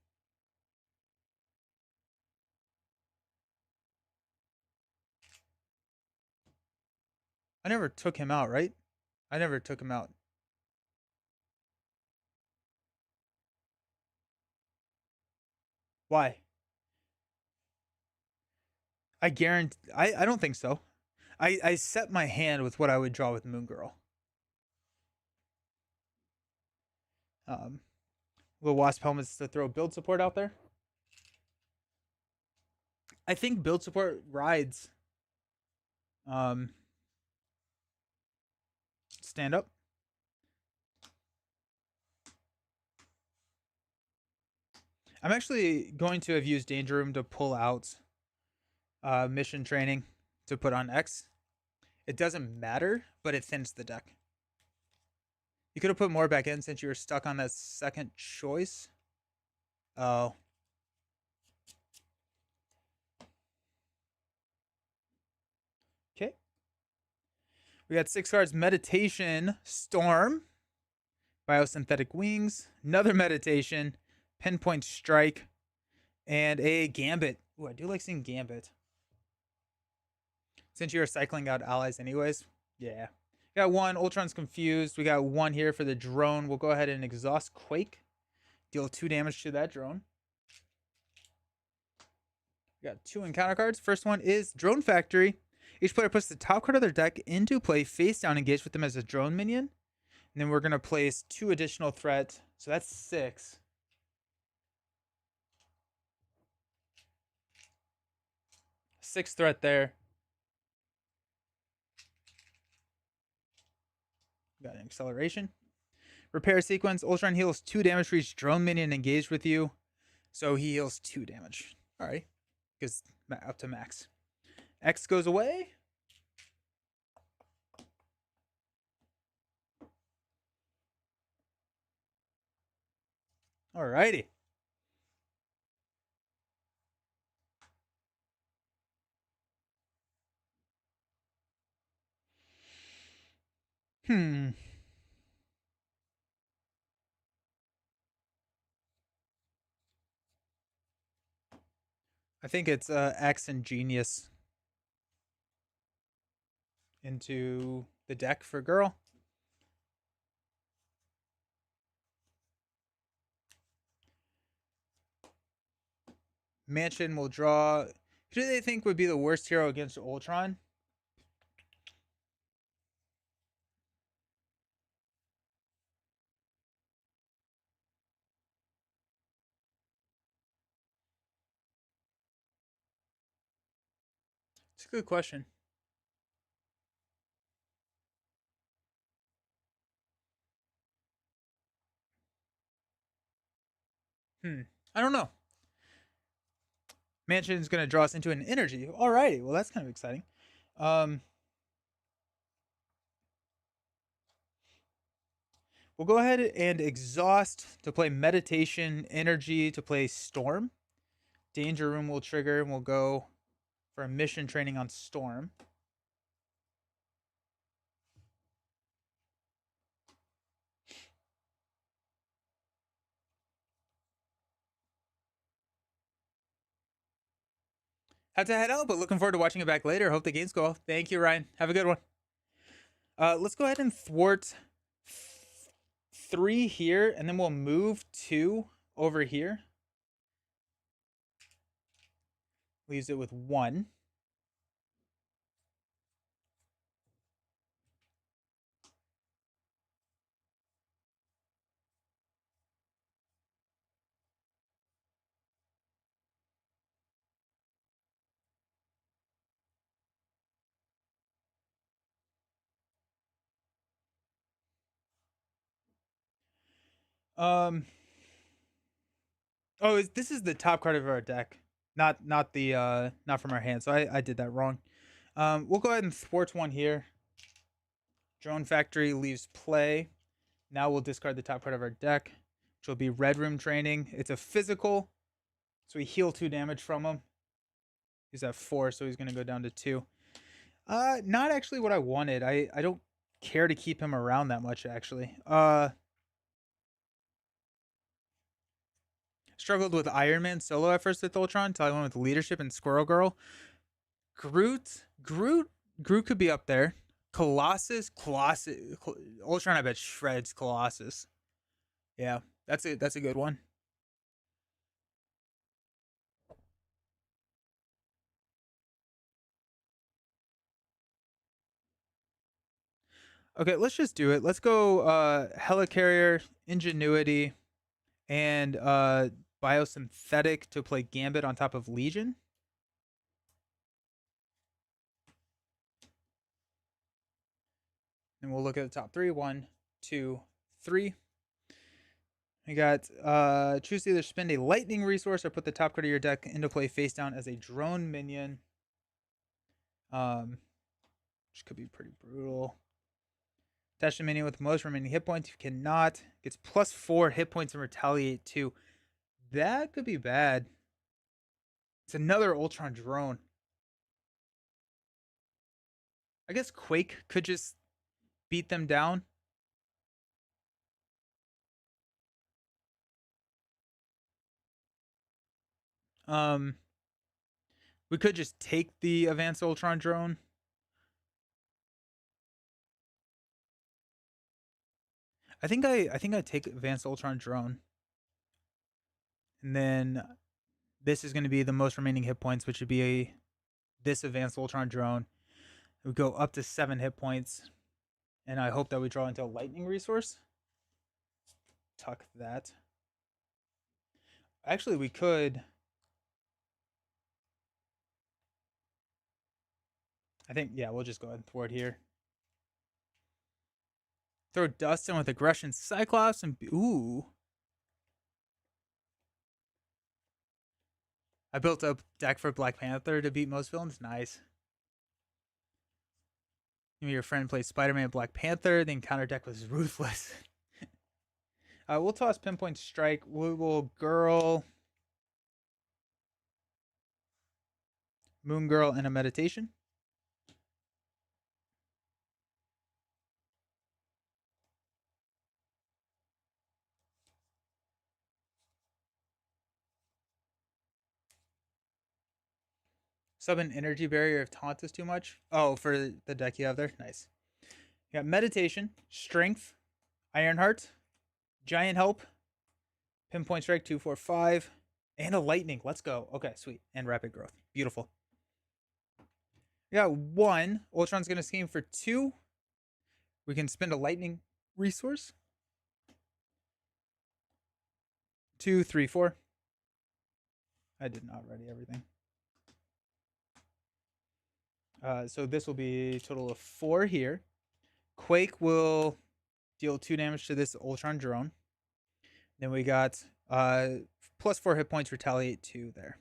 I never took him out, right? I never took him out. Why? I guarantee. I don't think so. I set my hand with what I would draw with Moon Girl. Little Wasp helmets to throw build support out there. I think build support rides. Stand up. I'm actually going to have used Danger Room to pull out mission training to put on X. It doesn't matter, but it thins the deck. You could have put more back in since you were stuck on that second choice. Oh. Okay. We got 6 cards. Meditation, Storm, Biosynthetic Wings, another Meditation, Pinpoint Strike, and a Gambit. Ooh, I do like seeing Gambit. Since you're cycling out allies anyways. Yeah. Got 1. Ultron's confused. We got 1 here for the drone. We'll go ahead and exhaust Quake. Deal 2 damage to that drone. We got 2 encounter cards. First one is Drone Factory. Each player puts the top card of their deck into play face down, engaged with them as a drone minion. And then we're going to place 2 additional threat. So that's 6. Six threat there. Got an acceleration. Repair sequence. Ultron heals 2 damage for each drone minion engaged with you. So he heals 2 damage. Alright. Because up to max. X goes away. Alrighty. I think it's X and Genius into the deck for girl. Mansion will draw. Who do they think would be the worst hero against Ultron? It's a good question. I don't know. Mansion is going to draw us into an energy. Alrighty, well that's kind of exciting. We'll go ahead and exhaust to play meditation, energy to play storm. Danger room will trigger and we'll go for a mission training on storm. Have to head out, but looking forward to watching it back later. Hope the games go well. Thank you, Ryan. Have a good one. Let's go ahead and thwart 3 here, and then we'll move 2 over here. Leaves it with 1. Oh, this is the top card of our deck, not from our hand. So I did that wrong. We'll go ahead and thwart 1 here. Drone Factory leaves play. Now we'll discard the top card of our deck, which will be Red Room Training. It's a physical, so we heal 2 damage from him. He's at 4, so he's gonna go down to 2. Not actually what I wanted. I don't care to keep him around that much actually. Struggled with Iron Man solo at first with Ultron until I went with Leadership and Squirrel Girl. Groot could be up there. Colossus, Ultron I bet shreds Colossus. Yeah, that's a good one. Okay, let's just do it. Let's go Helicarrier, Ingenuity, and Biosynthetic to play Gambit on top of Legion. And we'll look at the top 3. 1, 2, 3. We got choose to either spend a lightning resource or put the top card of your deck into play face down as a drone minion. Which could be pretty brutal. Attach the minion with the most remaining hit points. If you cannot, gets +4 hit points and retaliate 2. That could be bad. It's another Ultron drone. I guess Quake could just beat them down. We could just take the Advanced Ultron drone. I think I take Advanced Ultron drone. And then this is going to be the most remaining hit points, which would be this Advanced Ultron drone. It would go up to 7 hit points. And I hope that we draw into a lightning resource. Tuck that. Actually, we could. I think, yeah, we'll just go ahead and thwart here. Throw Dust in with Aggression Cyclops and. Ooh. I built a deck for Black Panther to beat most villains. Nice. Your friend plays Spider-Man Black Panther. The encounter deck was ruthless. We'll toss Pinpoint Strike. We will Girl, Moon Girl, and a Meditation. Sub an Energy Barrier if Taunt is too much. Oh, for the deck you have there? Nice. You got Meditation, Strength, Ironheart, Giant Help, Pinpoint Strike 2, 4, 5, and a Lightning. Let's go. Okay, sweet. And Rapid Growth. Beautiful. We got 1. Ultron's going to scheme for 2. We can spend a Lightning resource. 2, 3, 4. I did not ready everything. So this will be a total of 4 here. Quake will deal 2 damage to this Ultron drone. Then we got plus 4 hit points, retaliate 2 there.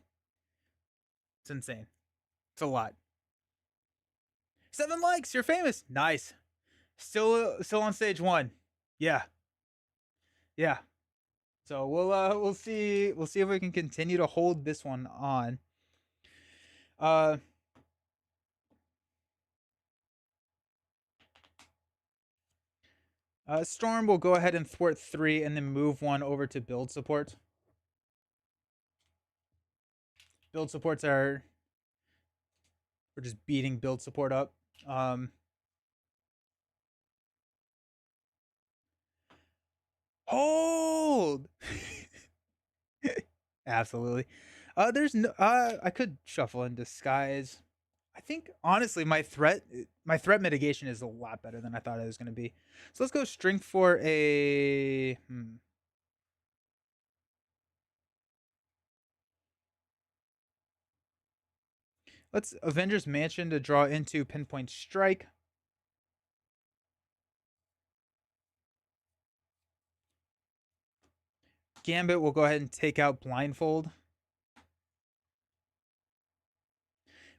It's insane. It's a lot. 7 likes. You're famous. Nice. Still on stage 1. Yeah. Yeah. So we'll see if we can continue to hold this one on. Storm will go ahead and thwart 3 and then move 1 over to build support. Build supports are, we're just beating build support up. Hold. Absolutely. There's no. I could shuffle in disguise. I think honestly, my threat mitigation is a lot better than I thought it was going to be. So let's go strength for a. Let's Avengers Mansion to draw into Pinpoint Strike. Gambit will go ahead and take out Blindfold.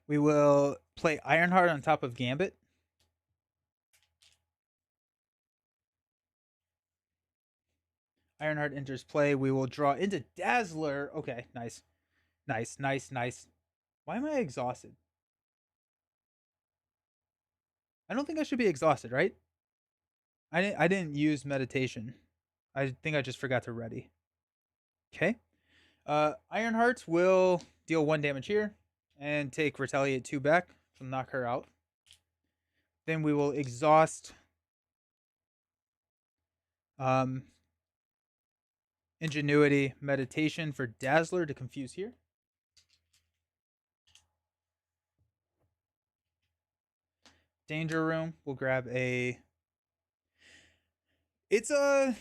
We will play Ironheart on top of Gambit. Ironheart enters play. We will draw into Dazzler. Okay, nice. Nice, nice, nice. Why am I exhausted? I don't think I should be exhausted, right? I didn't use meditation. I think I just forgot to ready. Okay. Ironheart will deal 1 damage here and take retaliate 2 back. So knock her out. Then we will exhaust Ingenuity Meditation for Dazzler to confuse here. Danger Room. We'll grab a. It's a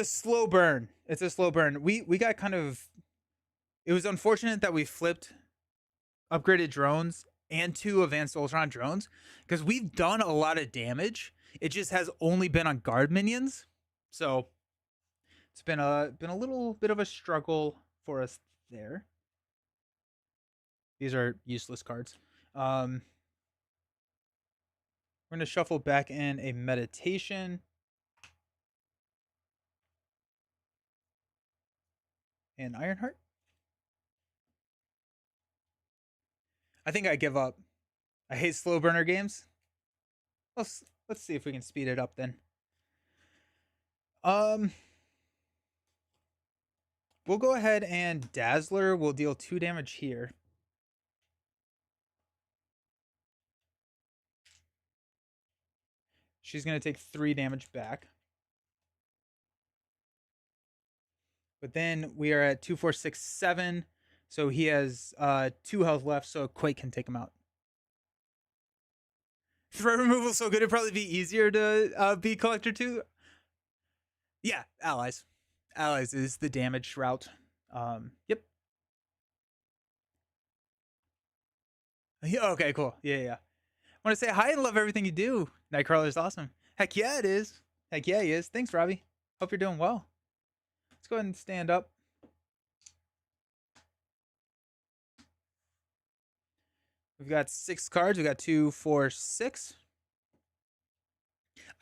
slow burn. It's a slow burn. We got kind of. It was unfortunate that we flipped upgraded drones and 2 advanced Ultron drones because we've done a lot of damage. It just has only been on guard minions, so it's been a little bit of a struggle for us there. These are useless cards. We're gonna shuffle back in a meditation. And Ironheart. I think I give up. I hate slow burner games. Let's see if we can speed it up then. We'll go ahead and Dazzler will deal 2 damage here. She's going to take 3 damage back. But then we are at 2, 4, 6, 7. So he has 2 health left, so Quake can take him out. Threat removal so good it'd probably be easier to be Collector 2. Yeah, allies. Allies is the damage route. Yep. Yeah, okay, cool. Yeah. I want to say hi and love everything you do. Nightcrawler's awesome. Heck yeah, it is. Heck yeah, he is. Thanks, Robbie. Hope you're doing well. Let's go ahead and stand up. We've got 6 cards. We got 2, 4, 6.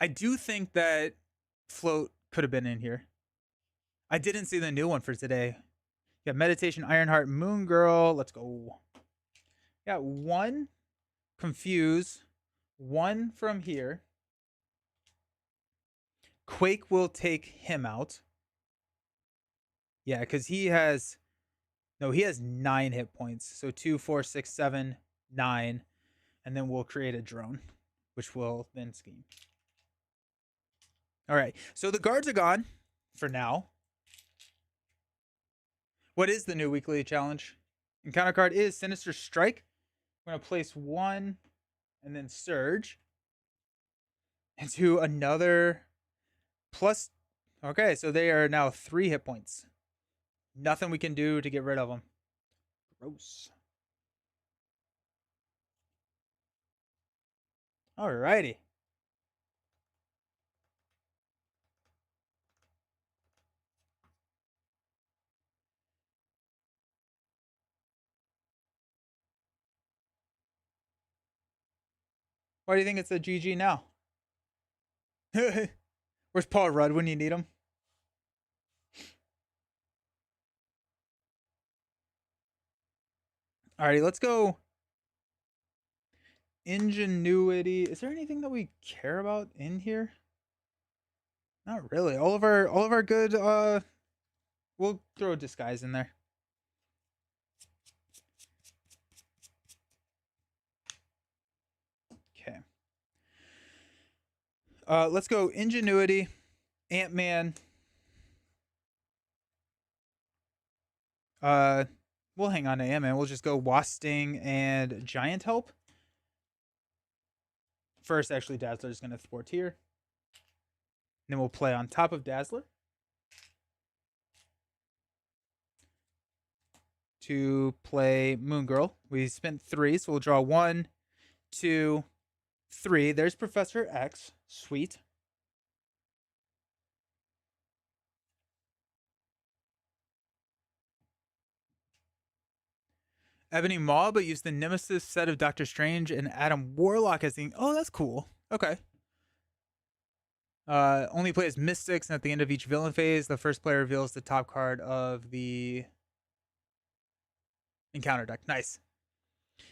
I do think that Float could have been in here. I didn't see the new one for today. We got Meditation, Ironheart, Moon Girl. Let's go. Got 1 Confuse, 1 from here. Quake will take him out. Yeah, because he has 9 hit points. So 2, 4, 6, 7, 9. And then we'll create a drone, which will then scheme. All right. So the guards are gone for now. What is the new weekly challenge? Encounter card is Sinister Strike. We're going to place 1 and then Surge into another plus. Okay, so they are now 3 hit points. Nothing we can do to get rid of them. Gross. Alrighty. Why do you think it's a GG now? Where's Paul Rudd when you need him? Alrighty, let's go. Ingenuity. Is there anything that we care about in here? Not really. All of our good we'll throw disguise in there. Okay. Let's go Ingenuity, Ant-Man. We'll hang on to Ant-Man. We'll just go Wasting and Giant Help. First, actually, Dazzler is going to thwart here. Then we'll play on top of Dazzler to play Moon Girl. We spent 3, so we'll draw 1, 2, 3. There's Professor X. Sweet. Ebony Maw, but use the Nemesis set of Doctor Strange and Adam Warlock as the. Oh, that's cool. Okay. Only play as Mystics, and at the end of each villain phase, the first player reveals the top card of the encounter deck. Nice.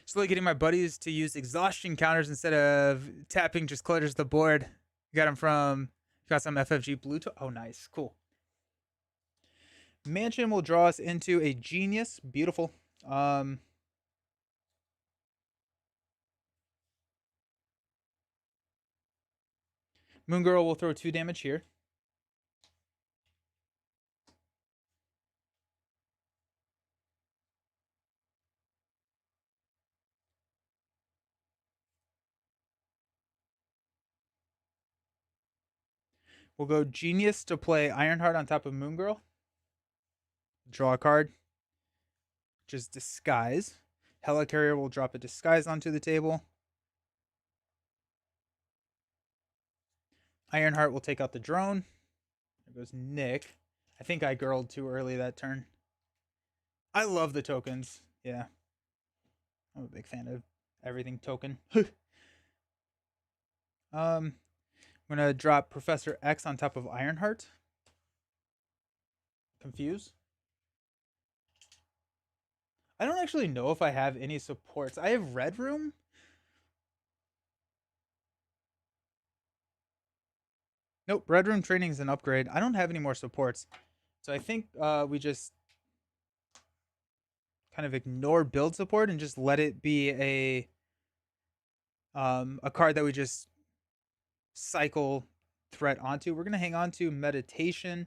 Slowly getting my buddies to use exhaustion counters instead of tapping just clutters the board. Got them from. Got some FFG blue. Oh, nice. Cool. Mansion will draw us into a Genius. Beautiful. Moon Girl will throw 2 damage here. We'll go Genius to play Ironheart on top of Moon Girl. Draw a card, which is Disguise. Helicarrier will drop a Disguise onto the table. Ironheart will take out the drone. There goes Nick. I think I girled too early that turn. I love the tokens. Yeah. I'm a big fan of everything token. I'm gonna drop Professor X on top of Ironheart. Confuse. I don't actually know if I have any supports. I have Red Room. Nope, Red Room training is an upgrade. I don't have any more supports. So I think we just kind of ignore build support and just let it be a card that we just cycle threat onto. We're going to hang on to Meditation.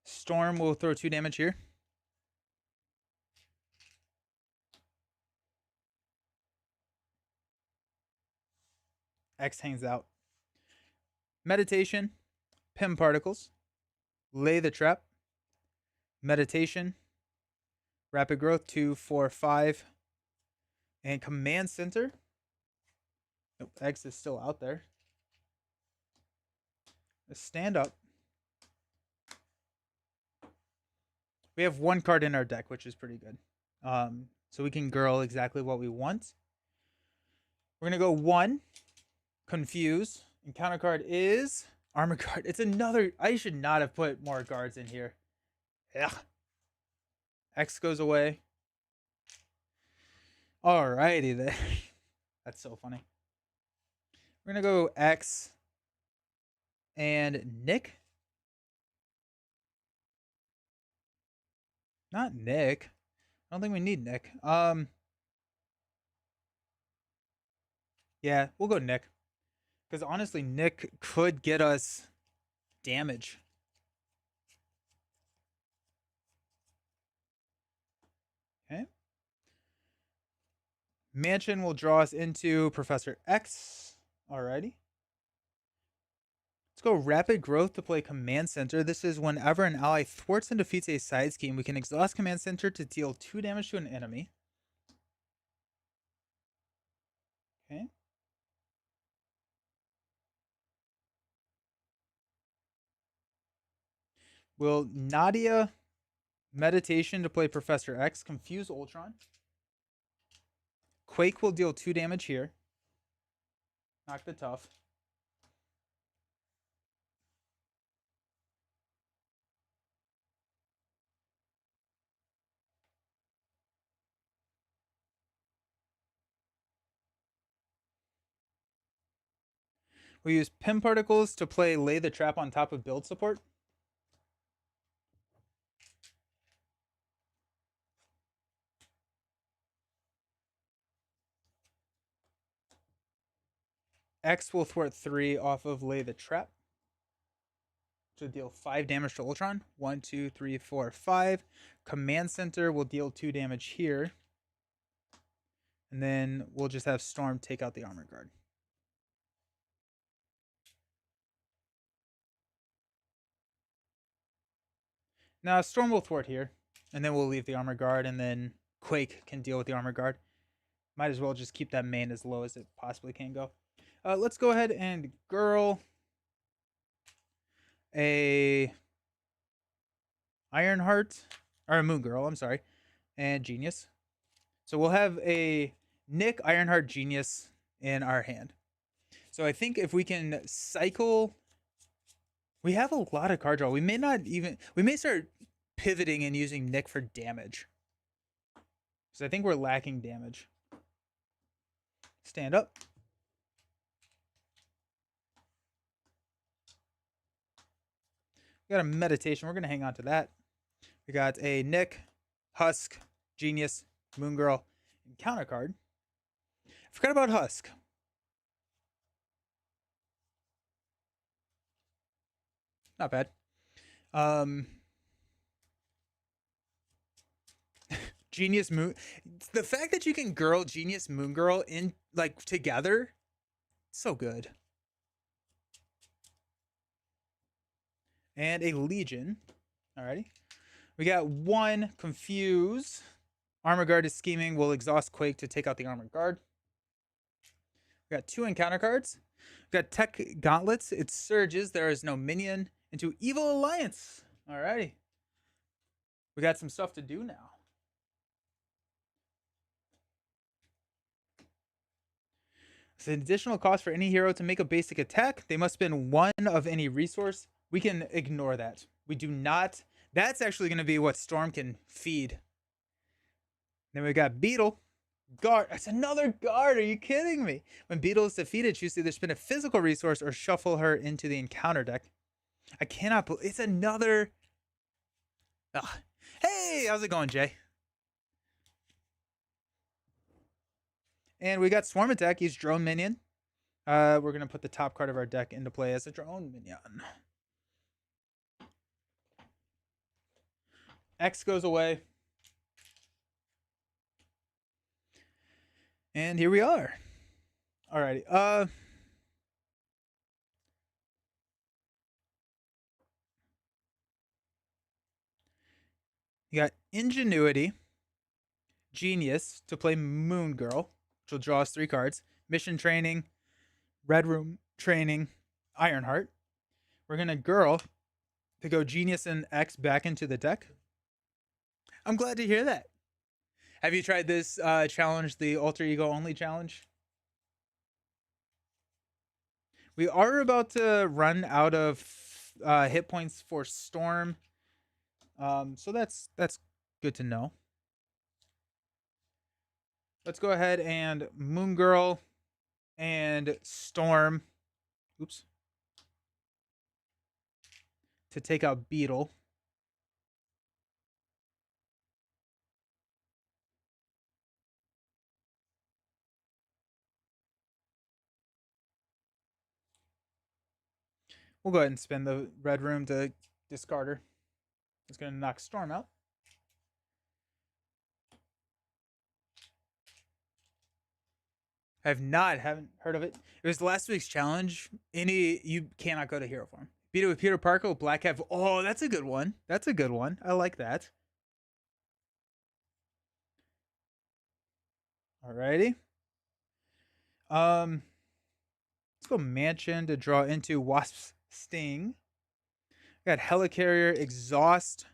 Storm will throw 2 damage here. X hangs out. Meditation, Pim Particles, Lay the Trap, Meditation, Rapid Growth 2, 4, 5, and Command Center. Nope, X is still out there. Stand up. We have one card in our deck, which is pretty good. So we can girl exactly what we want. We're going to go 1, Confuse. Encounter card is Armor Guard. It's another. I should not have put more guards in here. Yeah. X goes away. Alrighty then. That's so funny. We're going to go X and Nick. Not Nick. I don't think we need Nick. Yeah, we'll go Nick. Because honestly, Nick could get us damage. Okay. Mansion will draw us into Professor X. Alrighty. Let's go Rapid Growth to play Command Center. This is whenever an ally thwarts and defeats a side scheme, we can exhaust Command Center to deal 2 damage to an enemy. Okay. Will Nadia Meditation to play Professor X, Confuse Ultron. Quake will deal 2 damage here. Knock the tough. We use Pim Particles to play Lay the Trap on top of build support. X will thwart 3 off of Lay the Trap to deal 5 damage to Ultron. 1, 2, 3, 4, 5. Command Center will deal 2 damage here. And then we'll just have Storm take out the Armor Guard. Now Storm will thwart here. And then we'll leave the Armor Guard. And then Quake can deal with the Armor Guard. Might as well just keep that main as low as it possibly can go. Let's go ahead and girl a Ironheart, or a Moon Girl, I'm sorry, and Genius. So we'll have a Nick Ironheart Genius in our hand. So I think if we can cycle, we have a lot of card draw. We may start pivoting and using Nick for damage. Because I think we're lacking damage. Stand up. We got a Meditation. We're going to hang on to that. We got a Nick, Husk, Genius, Moon Girl, and counter card. I forgot about Husk. Not bad. Genius Moon. The fact that you can girl Genius Moon Girl in like together, so good. And a Legion. Alrighty. We got 1 Confuse. Armor Guard is scheming. We'll exhaust Quake to take out the Armor Guard. We got 2 encounter cards. We got Tech Gauntlets. It surges. There is no minion. Into Evil Alliance. Alrighty. We got some stuff to do now. It's an additional cost for any hero to make a basic attack. They must spend 1 of any resource. We can ignore that. We do not. That's actually going to be what Storm can feed. Then we got Beetle. Guard. That's another guard. Are you kidding me? When Beetle is defeated, choose to either spend a physical resource or shuffle her into the encounter deck. I cannot believe it's another. Ugh. Hey, how's it going, Jay? And we got Swarm Attack. He's Drone Minion. We're going to put the top card of our deck into play as a Drone Minion. X goes away. And here we are. Alrighty. Ingenuity, Genius to play Moon Girl, which will draw us 3 cards. Mission Training, Red Room Training, Ironheart. We're going to Girl to go Genius and X back into the deck. I'm glad to hear that. Have you tried this challenge, the Alter Ego Only challenge? We are about to run out of hit points for Storm, so that's good to know. Let's go ahead and Moon Girl and Storm. Oops. To take out Beetle. We'll go ahead and spin the red room to discard her. It's going to knock Storm out. Haven't heard of it. It was last week's challenge. You cannot go to Hero Form. Beat it with Peter Parker with Black Cat. Oh, that's a good one. That's a good one. I like that. Alrighty. Let's go Mansion to draw into Wasp's Sting. Got Helicarrier, Exhaust,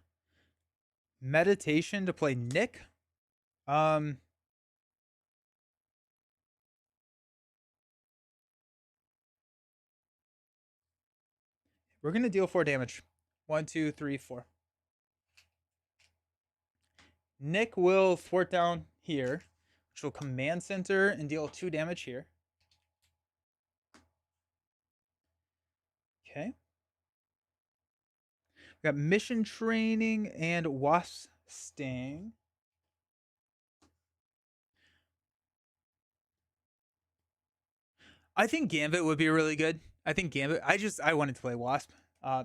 Meditation to play Nick. We're gonna deal 4 damage. 1, 2, 3, 4. Nick will thwart down here, which will command center and deal 2 damage here. Okay. We got Mission Training and Wasp Sting. I think Gambit would be really good. I think Gambit. I wanted to play Wasp.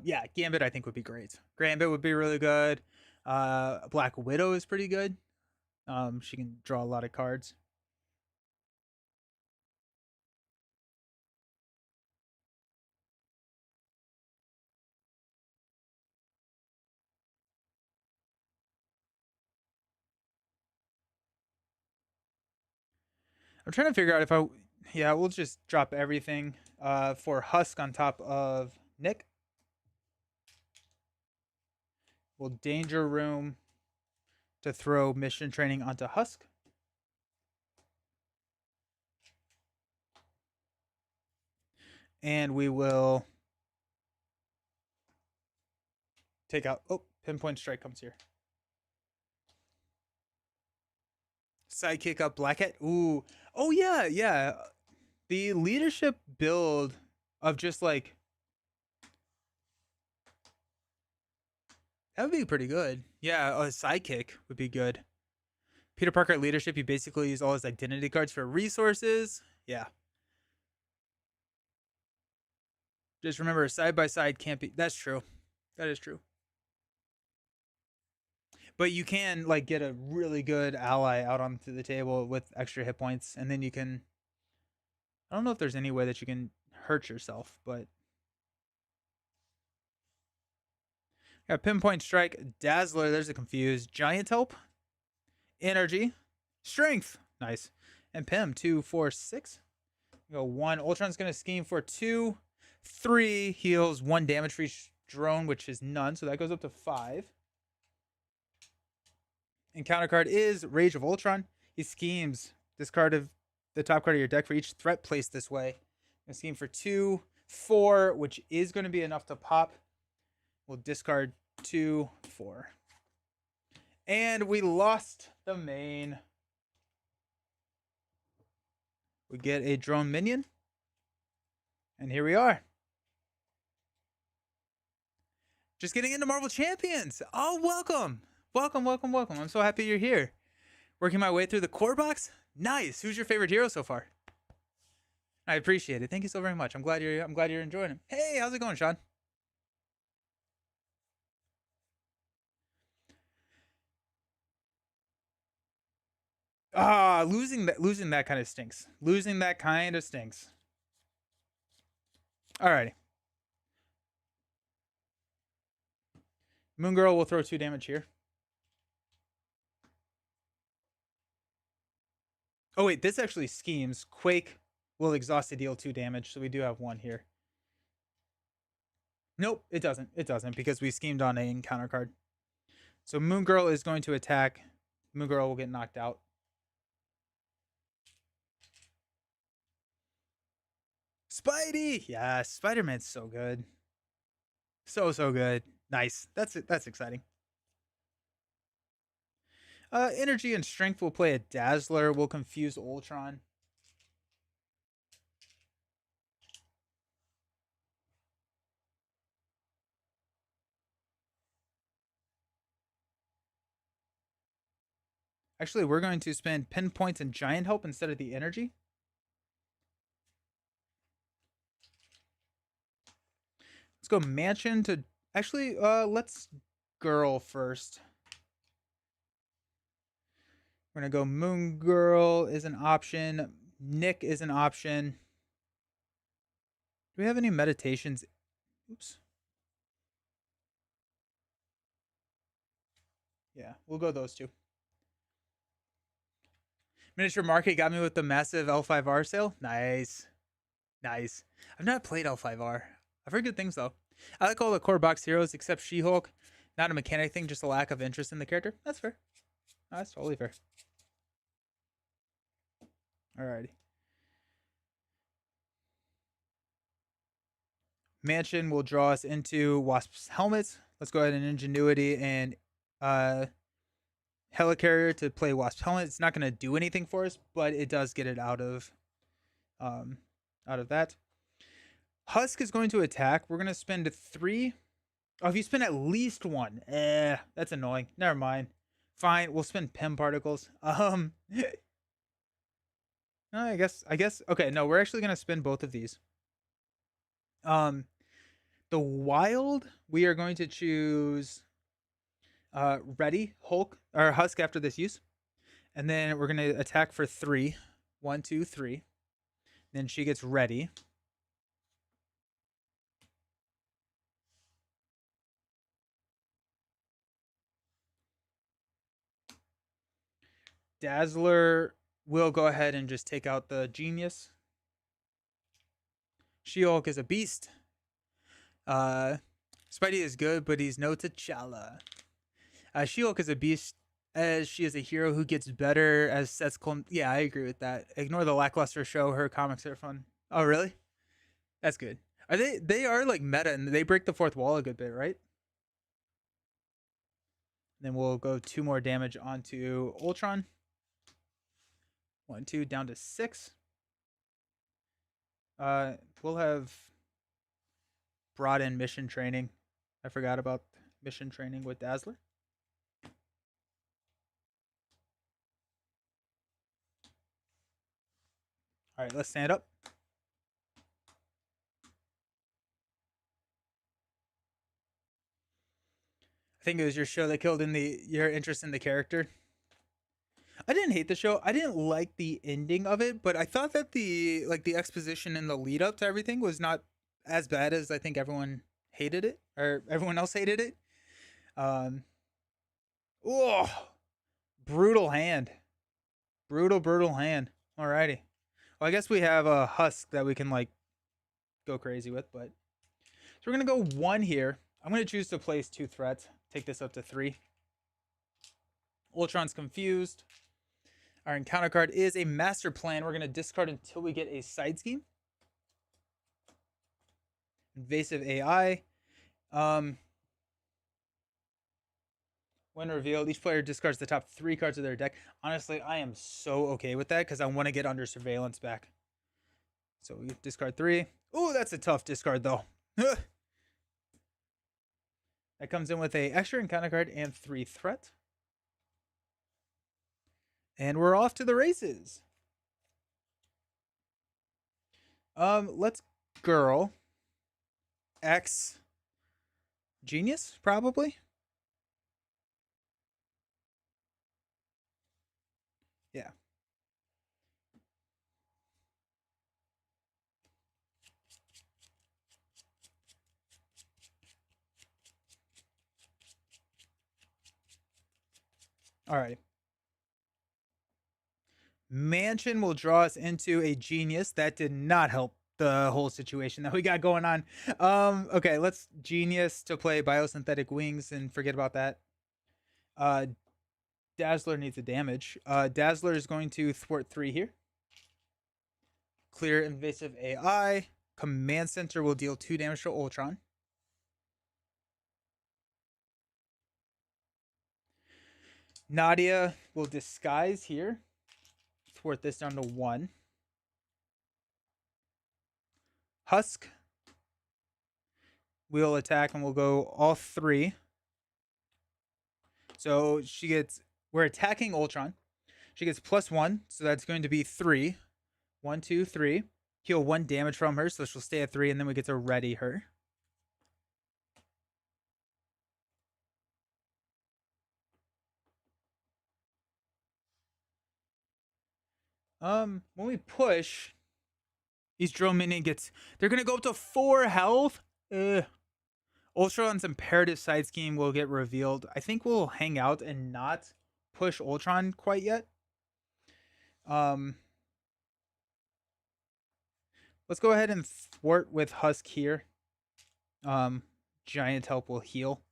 Yeah, Gambit I think would be great. Gambit would be really good. Black Widow is pretty good. She can draw a lot of cards. I'm trying to figure out if yeah, we'll just drop everything for Husk on top of Nick. We'll Danger Room to throw Mission Training onto Husk. And we will take out, Pinpoint Strike comes here. Sidekick up Black Hat. Ooh. Oh, yeah. The leadership build of just like, that would be pretty good. Yeah, a sidekick would be good. Peter Parker at leadership, you basically use all his identity cards for resources. Yeah. Just remember, side by side can't be. That's true. That is true. But you can like get a really good ally out onto the table with extra hit points, and then you can. I don't know if there's any way that you can hurt yourself, but yeah, Pinpoint Strike, Dazzler. There's a confused Giant Help, Energy, Strength, nice, and Pim 2, 4, 6. Go 1. Ultron's gonna scheme for 2, 3 heals 1 damage for each drone, which is none, so that goes up to 5. And counter card is Rage of Ultron. He schemes. Discard the top card of your deck for each threat placed this way. Gonna scheme for 2, 4, which is going to be enough to pop. We'll discard 2, 4. And we lost the main. We get a drone minion. And here we are. Just getting into Marvel Champions. Oh, welcome. Welcome. I'm so happy you're here. Working my way through the core box. Nice. Who's your favorite hero so far? I appreciate it. Thank you so very much. I'm glad you're enjoying him. Hey, how's it going, Sean? Losing that kind of stinks. Losing that kind of stinks. Alrighty. Moon Girl will throw 2 damage here. Oh wait, this actually schemes. Quake will exhaust to deal 2 damage, so we do have 1 here. Nope, it doesn't. It doesn't because we schemed on a encounter card. So Moon Girl is going to attack. Moon Girl will get knocked out. Spidey! Yeah, Spider-Man's so good. So good. Nice. That's exciting. Energy and Strength will play a Dazzler. Will confuse Ultron. Actually, we're going to spend Pinpoints and Giant Help instead of the energy. Let's go Mansion to... Actually, let's Girl first. We're going to go Moon Girl is an option. Nick is an option. Do we have any meditations? Oops. Yeah, we'll go those two. Miniature Market got me with the massive L5R sale. Nice. Nice. I've not played L5R. I've heard good things, though. I like all the core box heroes except She-Hulk. Not a mechanic thing, just a lack of interest in the character. That's fair. No, that's totally fair. Alrighty. Mansion will draw us into Wasp's helmets. Let's go ahead and Ingenuity and Helicarrier to play Wasp's helmet. It's not going to do anything for us, but it does get it out of that. Husk is going to attack. We're going to spend 3. Oh, if you spend at least 1, that's annoying. Never mind. Fine, we'll spend Pym particles. No, I guess. Okay, no, we're actually going to spend both of these. The wild, we are going to choose Ready, Hulk, or Husk after this use. And then we're going to attack for 3. 1, 2, 3. Then she gets ready. Dazzler will go ahead and just take out the Genius. She-Hulk is a beast. Spidey is good, but he's no T'Challa. She-Hulk is a beast as she is a hero who gets better as sets. Yeah, I agree with that. Ignore the lackluster show. Her comics are fun. Oh, really? That's good. Are they? They are like meta, and they break the fourth wall a good bit, right? Then we'll go 2 more damage onto Ultron. 1, 2, down to 6. We'll have brought in mission training. I forgot about mission training with Dazzler. All right, let's stand up. I think it was your show that killed in your interest in the character. I didn't hate the show. I didn't like the ending of it, but I thought that the exposition and the lead up to everything was not as bad as I think everyone hated it or everyone else hated it. Oh, brutal hand. Brutal hand. Alrighty. Well, I guess we have a Husk that we can like go crazy with, but so we're gonna go 1 here. I'm gonna choose to place 2 threats. Take this up to 3. Ultron's confused. Our encounter card is a Master Plan. We're gonna discard until we get a side scheme. Invasive AI. When revealed, each player discards the top 3 cards of their deck. Honestly, I am so okay with that because I want to get under surveillance back. So we discard 3. Oh, that's a tough discard though. That comes in with a extra encounter card and 3 threat. And we're off to the races. Let's Girl. X. Genius, probably. Yeah. All right. Mansion will draw us into a Genius. That did not help the whole situation that we got going on. Okay, let's Genius to play Biosynthetic Wings and forget about that. Dazzler needs a damage. Dazzler is going to thwart 3 here. Clear Invasive AI. Command Center will deal 2 damage to Ultron. Nadia will Disguise here. Thwart this down to 1. Husk will attack and we'll go all 3. So we're attacking Ultron. She gets +1, so that's going to be 3. 1, 2, 3. Heal 1 damage from her, so she'll stay at 3, and then we get to ready her. When we push, each drone minion they're gonna go up to 4 health. Ultron's Imperative Side Scheme will get revealed. I think we'll hang out and not push Ultron quite yet. Let's go ahead and thwart with Husk here. Giant Help will heal,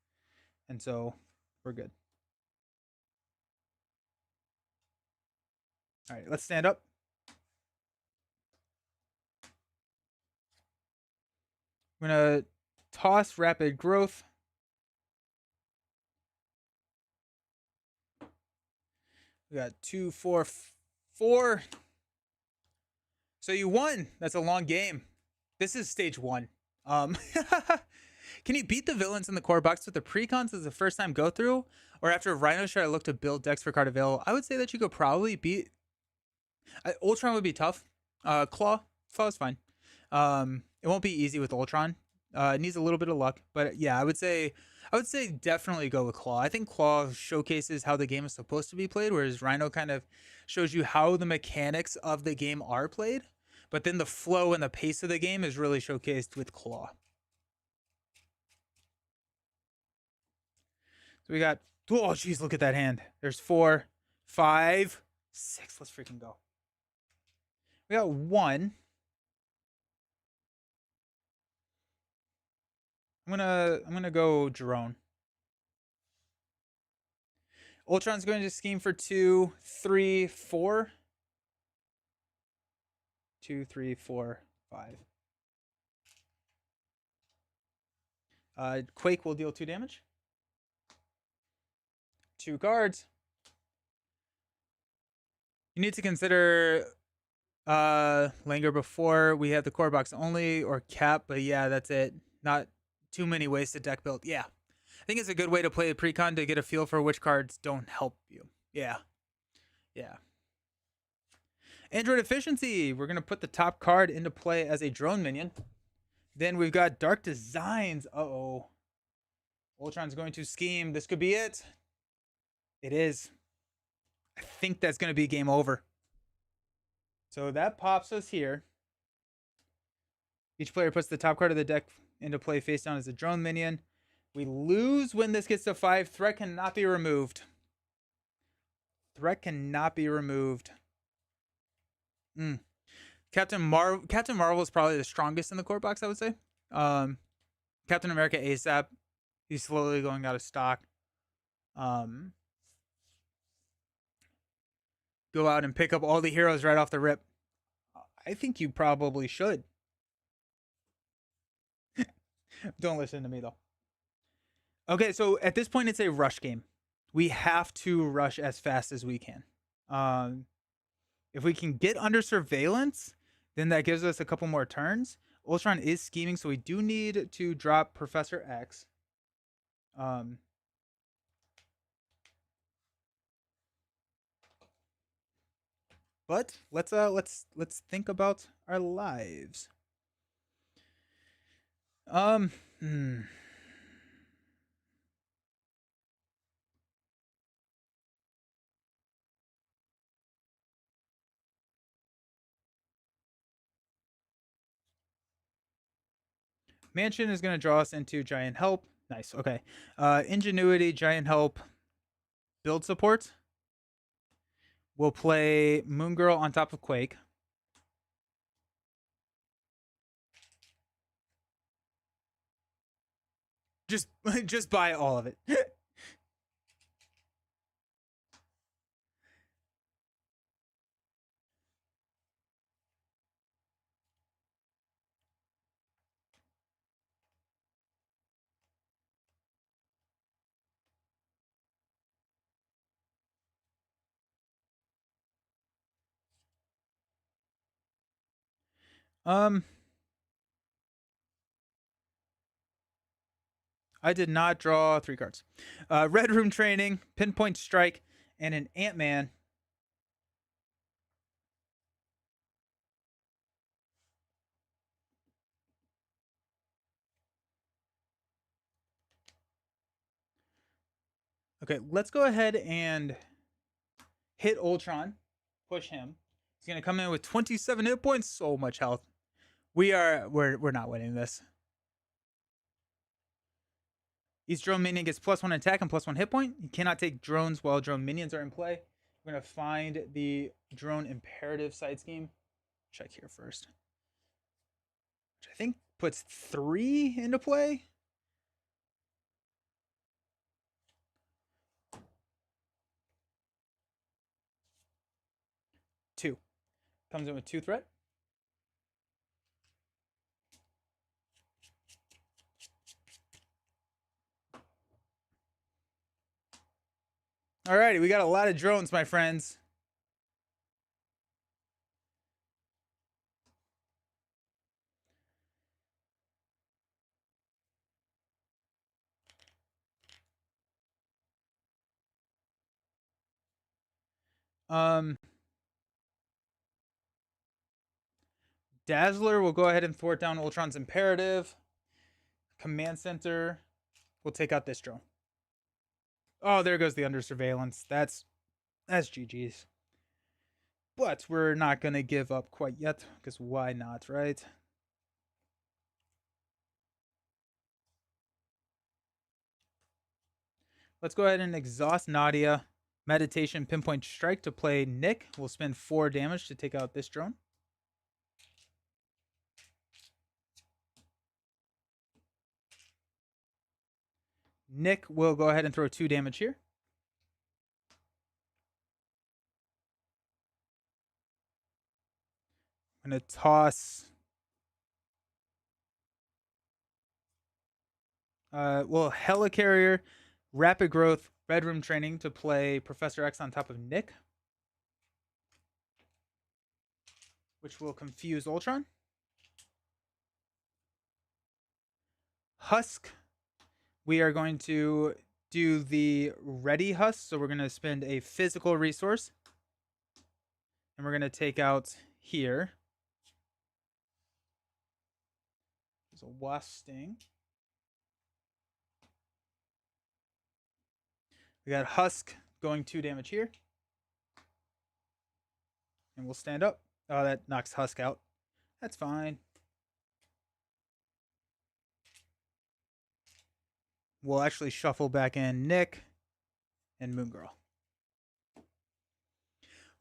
and so we're good. All right, let's stand up. I'm gonna toss Rapid Growth. We got 2, 4, 4. So you won. That's a long game. This is stage 1. Can you beat the villains in the core box with the precons as a first time go through? Or after Rhino Shard, I look to build decks for card available? I would say that you could probably beat. Ultron would be tough. Claw is fine. It won't be easy with Ultron. It needs a little bit of luck, but yeah, I would say definitely go with Claw. I think Claw showcases how the game is supposed to be played, whereas Rhino kind of shows you how the mechanics of the game are played, but then the flow and the pace of the game is really showcased with Claw. So we got, oh geez, look at that hand. There's 4, 5, 6. Let's freaking go. We got 1. I'm gonna go drone. Ultron's going to scheme for 2, 3, 4. 2, 3, 4, 5. Quake will deal 2 damage. 2 cards. You need to consider Linger before. We have the core box only or cap, but yeah, that's it. Not too many ways to deck build. Yeah. I think it's a good way to play a precon to get a feel for which cards don't help you. Yeah. Yeah. Android Efficiency. We're going to put the top card into play as a drone minion. Then we've got Dark Designs. Uh-oh. Ultron's going to scheme. This could be it. It is. I think that's going to be game over. So that pops us here. Each player puts the top card of the deck into play face down as a drone minion. We lose when this gets to 5. Threat cannot be removed. Threat cannot be removed. Captain Marvel is probably the strongest in the core box, I would say. Captain America ASAP. He's slowly going out of stock. Go out and pick up all the heroes right off the rip. I think you probably should. Don't listen to me, though. Okay, so at this point, it's a rush game. We have to rush as fast as we can. If we can get under surveillance, then that gives us a couple more turns. Ultron is scheming, so we do need to drop Professor X. But let's think about our lives. Mansion is going to draw us into Giant Help. Nice. Okay. Ingenuity, Giant Help, build support. We'll play Moon Girl on top of Quake. Just buy all of it. um, I did not draw 3 cards. Red Room Training, Pinpoint Strike, and an Ant-Man. Okay, let's go ahead and hit Ultron. Push him. He's gonna come in with 27 hit points. So much health. We're not winning this. Each drone minion gets +1 attack and +1 hit point. You cannot take drones while drone minions are in play. We're gonna find the drone imperative side scheme. Check here first. Which I think puts 3 into play. Two. Comes in with 2 threat. Alrighty, we got a lot of drones, my friends. Dazzler will go ahead and thwart down Ultron's imperative. Command center will take out this drone. Oh, there goes the under surveillance. That's GG's. But we're not gonna give up quite yet, because why not, right? Let's go ahead and exhaust Nadia. Meditation, Pinpoint Strike to play Nick. We'll spend 4 damage to take out this drone. Nick will go ahead and throw 2 damage here. I'm going to toss... Helicarrier, Rapid Growth, Red Room Training to play Professor X on top of Nick, which will confuse Ultron. Husk, we are going to do the Ready Husk, so we're going to spend a physical resource, and we're going to take out here. There's a Wasp Sting. We got Husk going 2 damage here. And we'll stand up. Oh, that knocks Husk out. That's fine. We'll actually shuffle back in Nick and Moon Girl.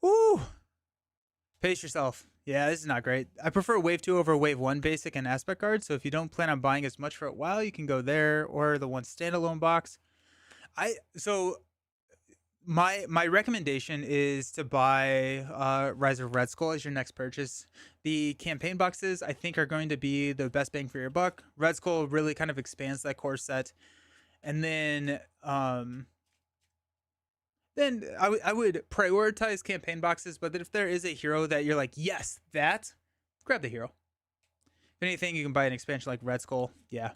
Ooh! Pace yourself. Yeah, this is not great. I prefer Wave 2 over Wave 1 basic and aspect cards, so if you don't plan on buying as much for a while, you can go there or the one standalone box. My recommendation is to buy Rise of Red Skull as your next purchase. The campaign boxes, I think, are going to be the best bang for your buck. Red Skull really kind of expands that core set. And then I would prioritize campaign boxes, but if there is a hero that you're like, yes, that, grab the hero. If anything, you can buy an expansion like Red Skull. Yeah.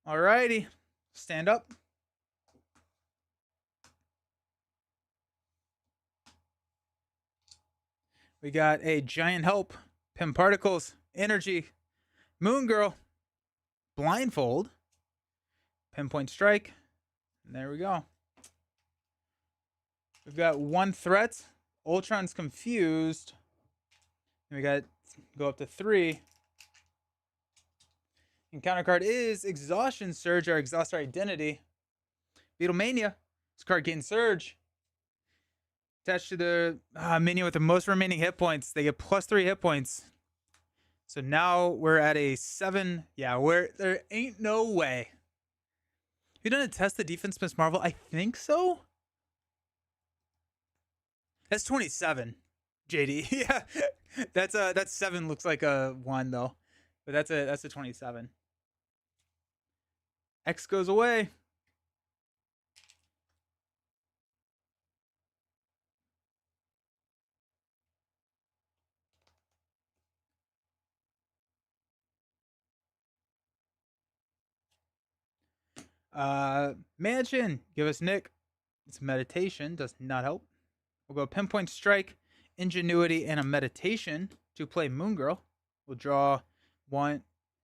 Alrighty. Stand up. We got a Giant Help, Pim Particles, Energy, Moon Girl, Blindfold, Pinpoint Strike, and there we go. We've got 1 threat. Ultron's confused. And we got go up to 3. And counter card is Exhaustion Surge, or Exhaust Our Identity. Beetlemania. This card gains Surge. Attached to the minion with the most remaining hit points. They get +3 hit points. So now we're at a 7. Yeah, there ain't no way. You done a test the defense, Miss Marvel? I think so. That's 27, JD. Yeah, that's 7 looks like a 1 though, but that's a 27. X goes away. Mansion, give us Nick. It's meditation, does not help. We'll go Pinpoint Strike, Ingenuity, and a meditation to play Moon Girl. We'll draw 1.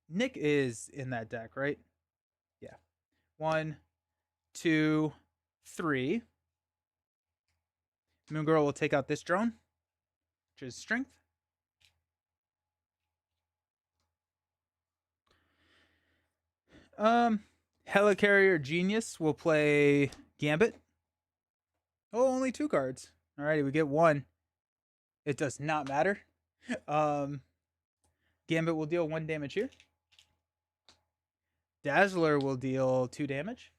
Nick is in that deck, right? Yeah. 1, 2, 3. Moon Girl will take out this drone, which is Strength. Helicarrier Genius will play Gambit. Oh, only 2 cards. Alrighty, we get 1. It does not matter. Gambit will deal 1 damage here. Dazzler will deal 2 damage.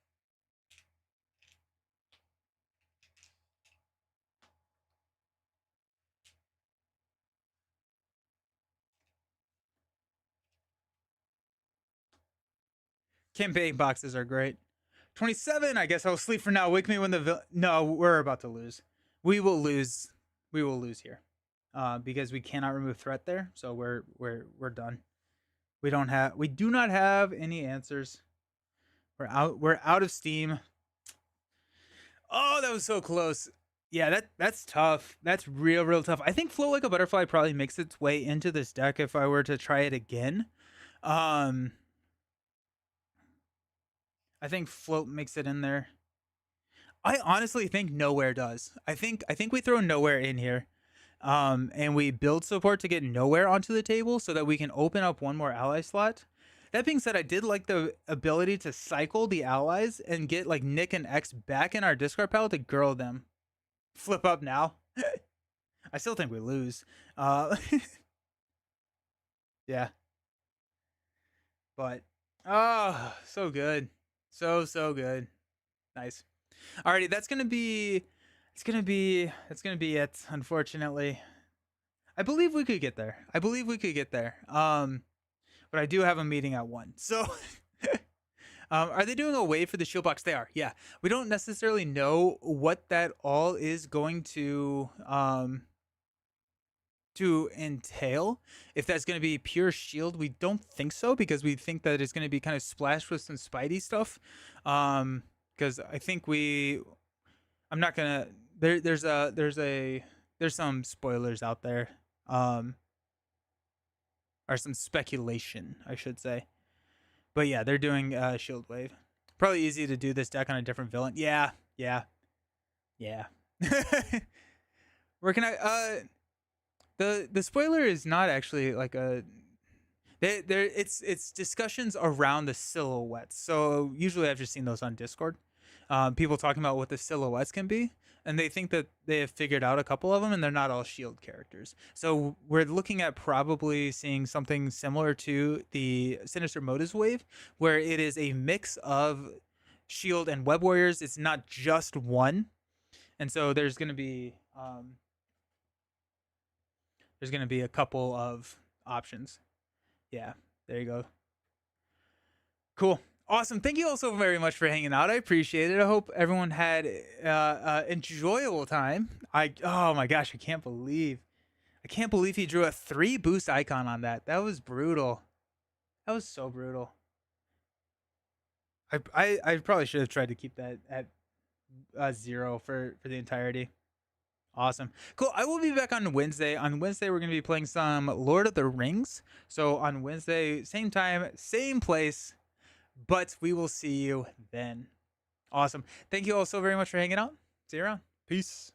Campaign boxes are great. 27, I guess I'll sleep for now. Wake me when the no, we're about to lose. We will lose. We will lose here. Because we cannot remove threat there, so we're done. We do not have any answers. We're out of steam. Oh, that was so close. Yeah, that's tough. That's real tough. I think Float Like a Butterfly probably makes its way into this deck if I were to try it again. I think Float makes it in there. I honestly think Nowhere does. I think we throw Nowhere in here. And we build support to get Nowhere onto the table so that we can open up 1 more ally slot. That being said, I did like the ability to cycle the allies and get like Nick and X back in our discard pile to girl them. Flip up now. I still think we lose. Yeah. But so good. So good. Nice. Alrighty, that's gonna be it, unfortunately. I believe we could get there. But I do have a meeting at 1. So are they doing a wave for the shield box? They are. Yeah. We don't necessarily know what that all is going to entail. If that's going to be pure shield, we don't think so, because we think that it's going to be kind of splashed with some Spidey stuff. Because I think I'm not gonna. There's some spoilers out there. Or some speculation, I should say. But yeah, they're doing Shield Wave. Probably easy to do this deck on a different villain. Yeah. Where can I? The spoiler is not actually like a. It's discussions around the silhouettes. So usually I've just seen those on Discord. People talking about what the silhouettes can be, and they think that they have figured out a couple of them, and they're not all shield characters. So we're looking at probably seeing something similar to the Sinister Motives wave, where it is a mix of shield and web warriors. It's not just one, and so there's going to be a couple of options. Yeah, there you go. Cool. Awesome. Thank you all so very much for hanging out. I appreciate it. I hope everyone had enjoyable time. Oh my gosh, I can't believe he drew a 3 boost icon on that. That was brutal. That was so brutal. I probably should have tried to keep that at 0 for the entirety. Awesome. Cool. I will be back on Wednesday. On Wednesday, we're going to be playing some Lord of the Rings. So on Wednesday, same time, same place, but we will see you then. Awesome. Thank you all so very much for hanging out. See you around. Peace.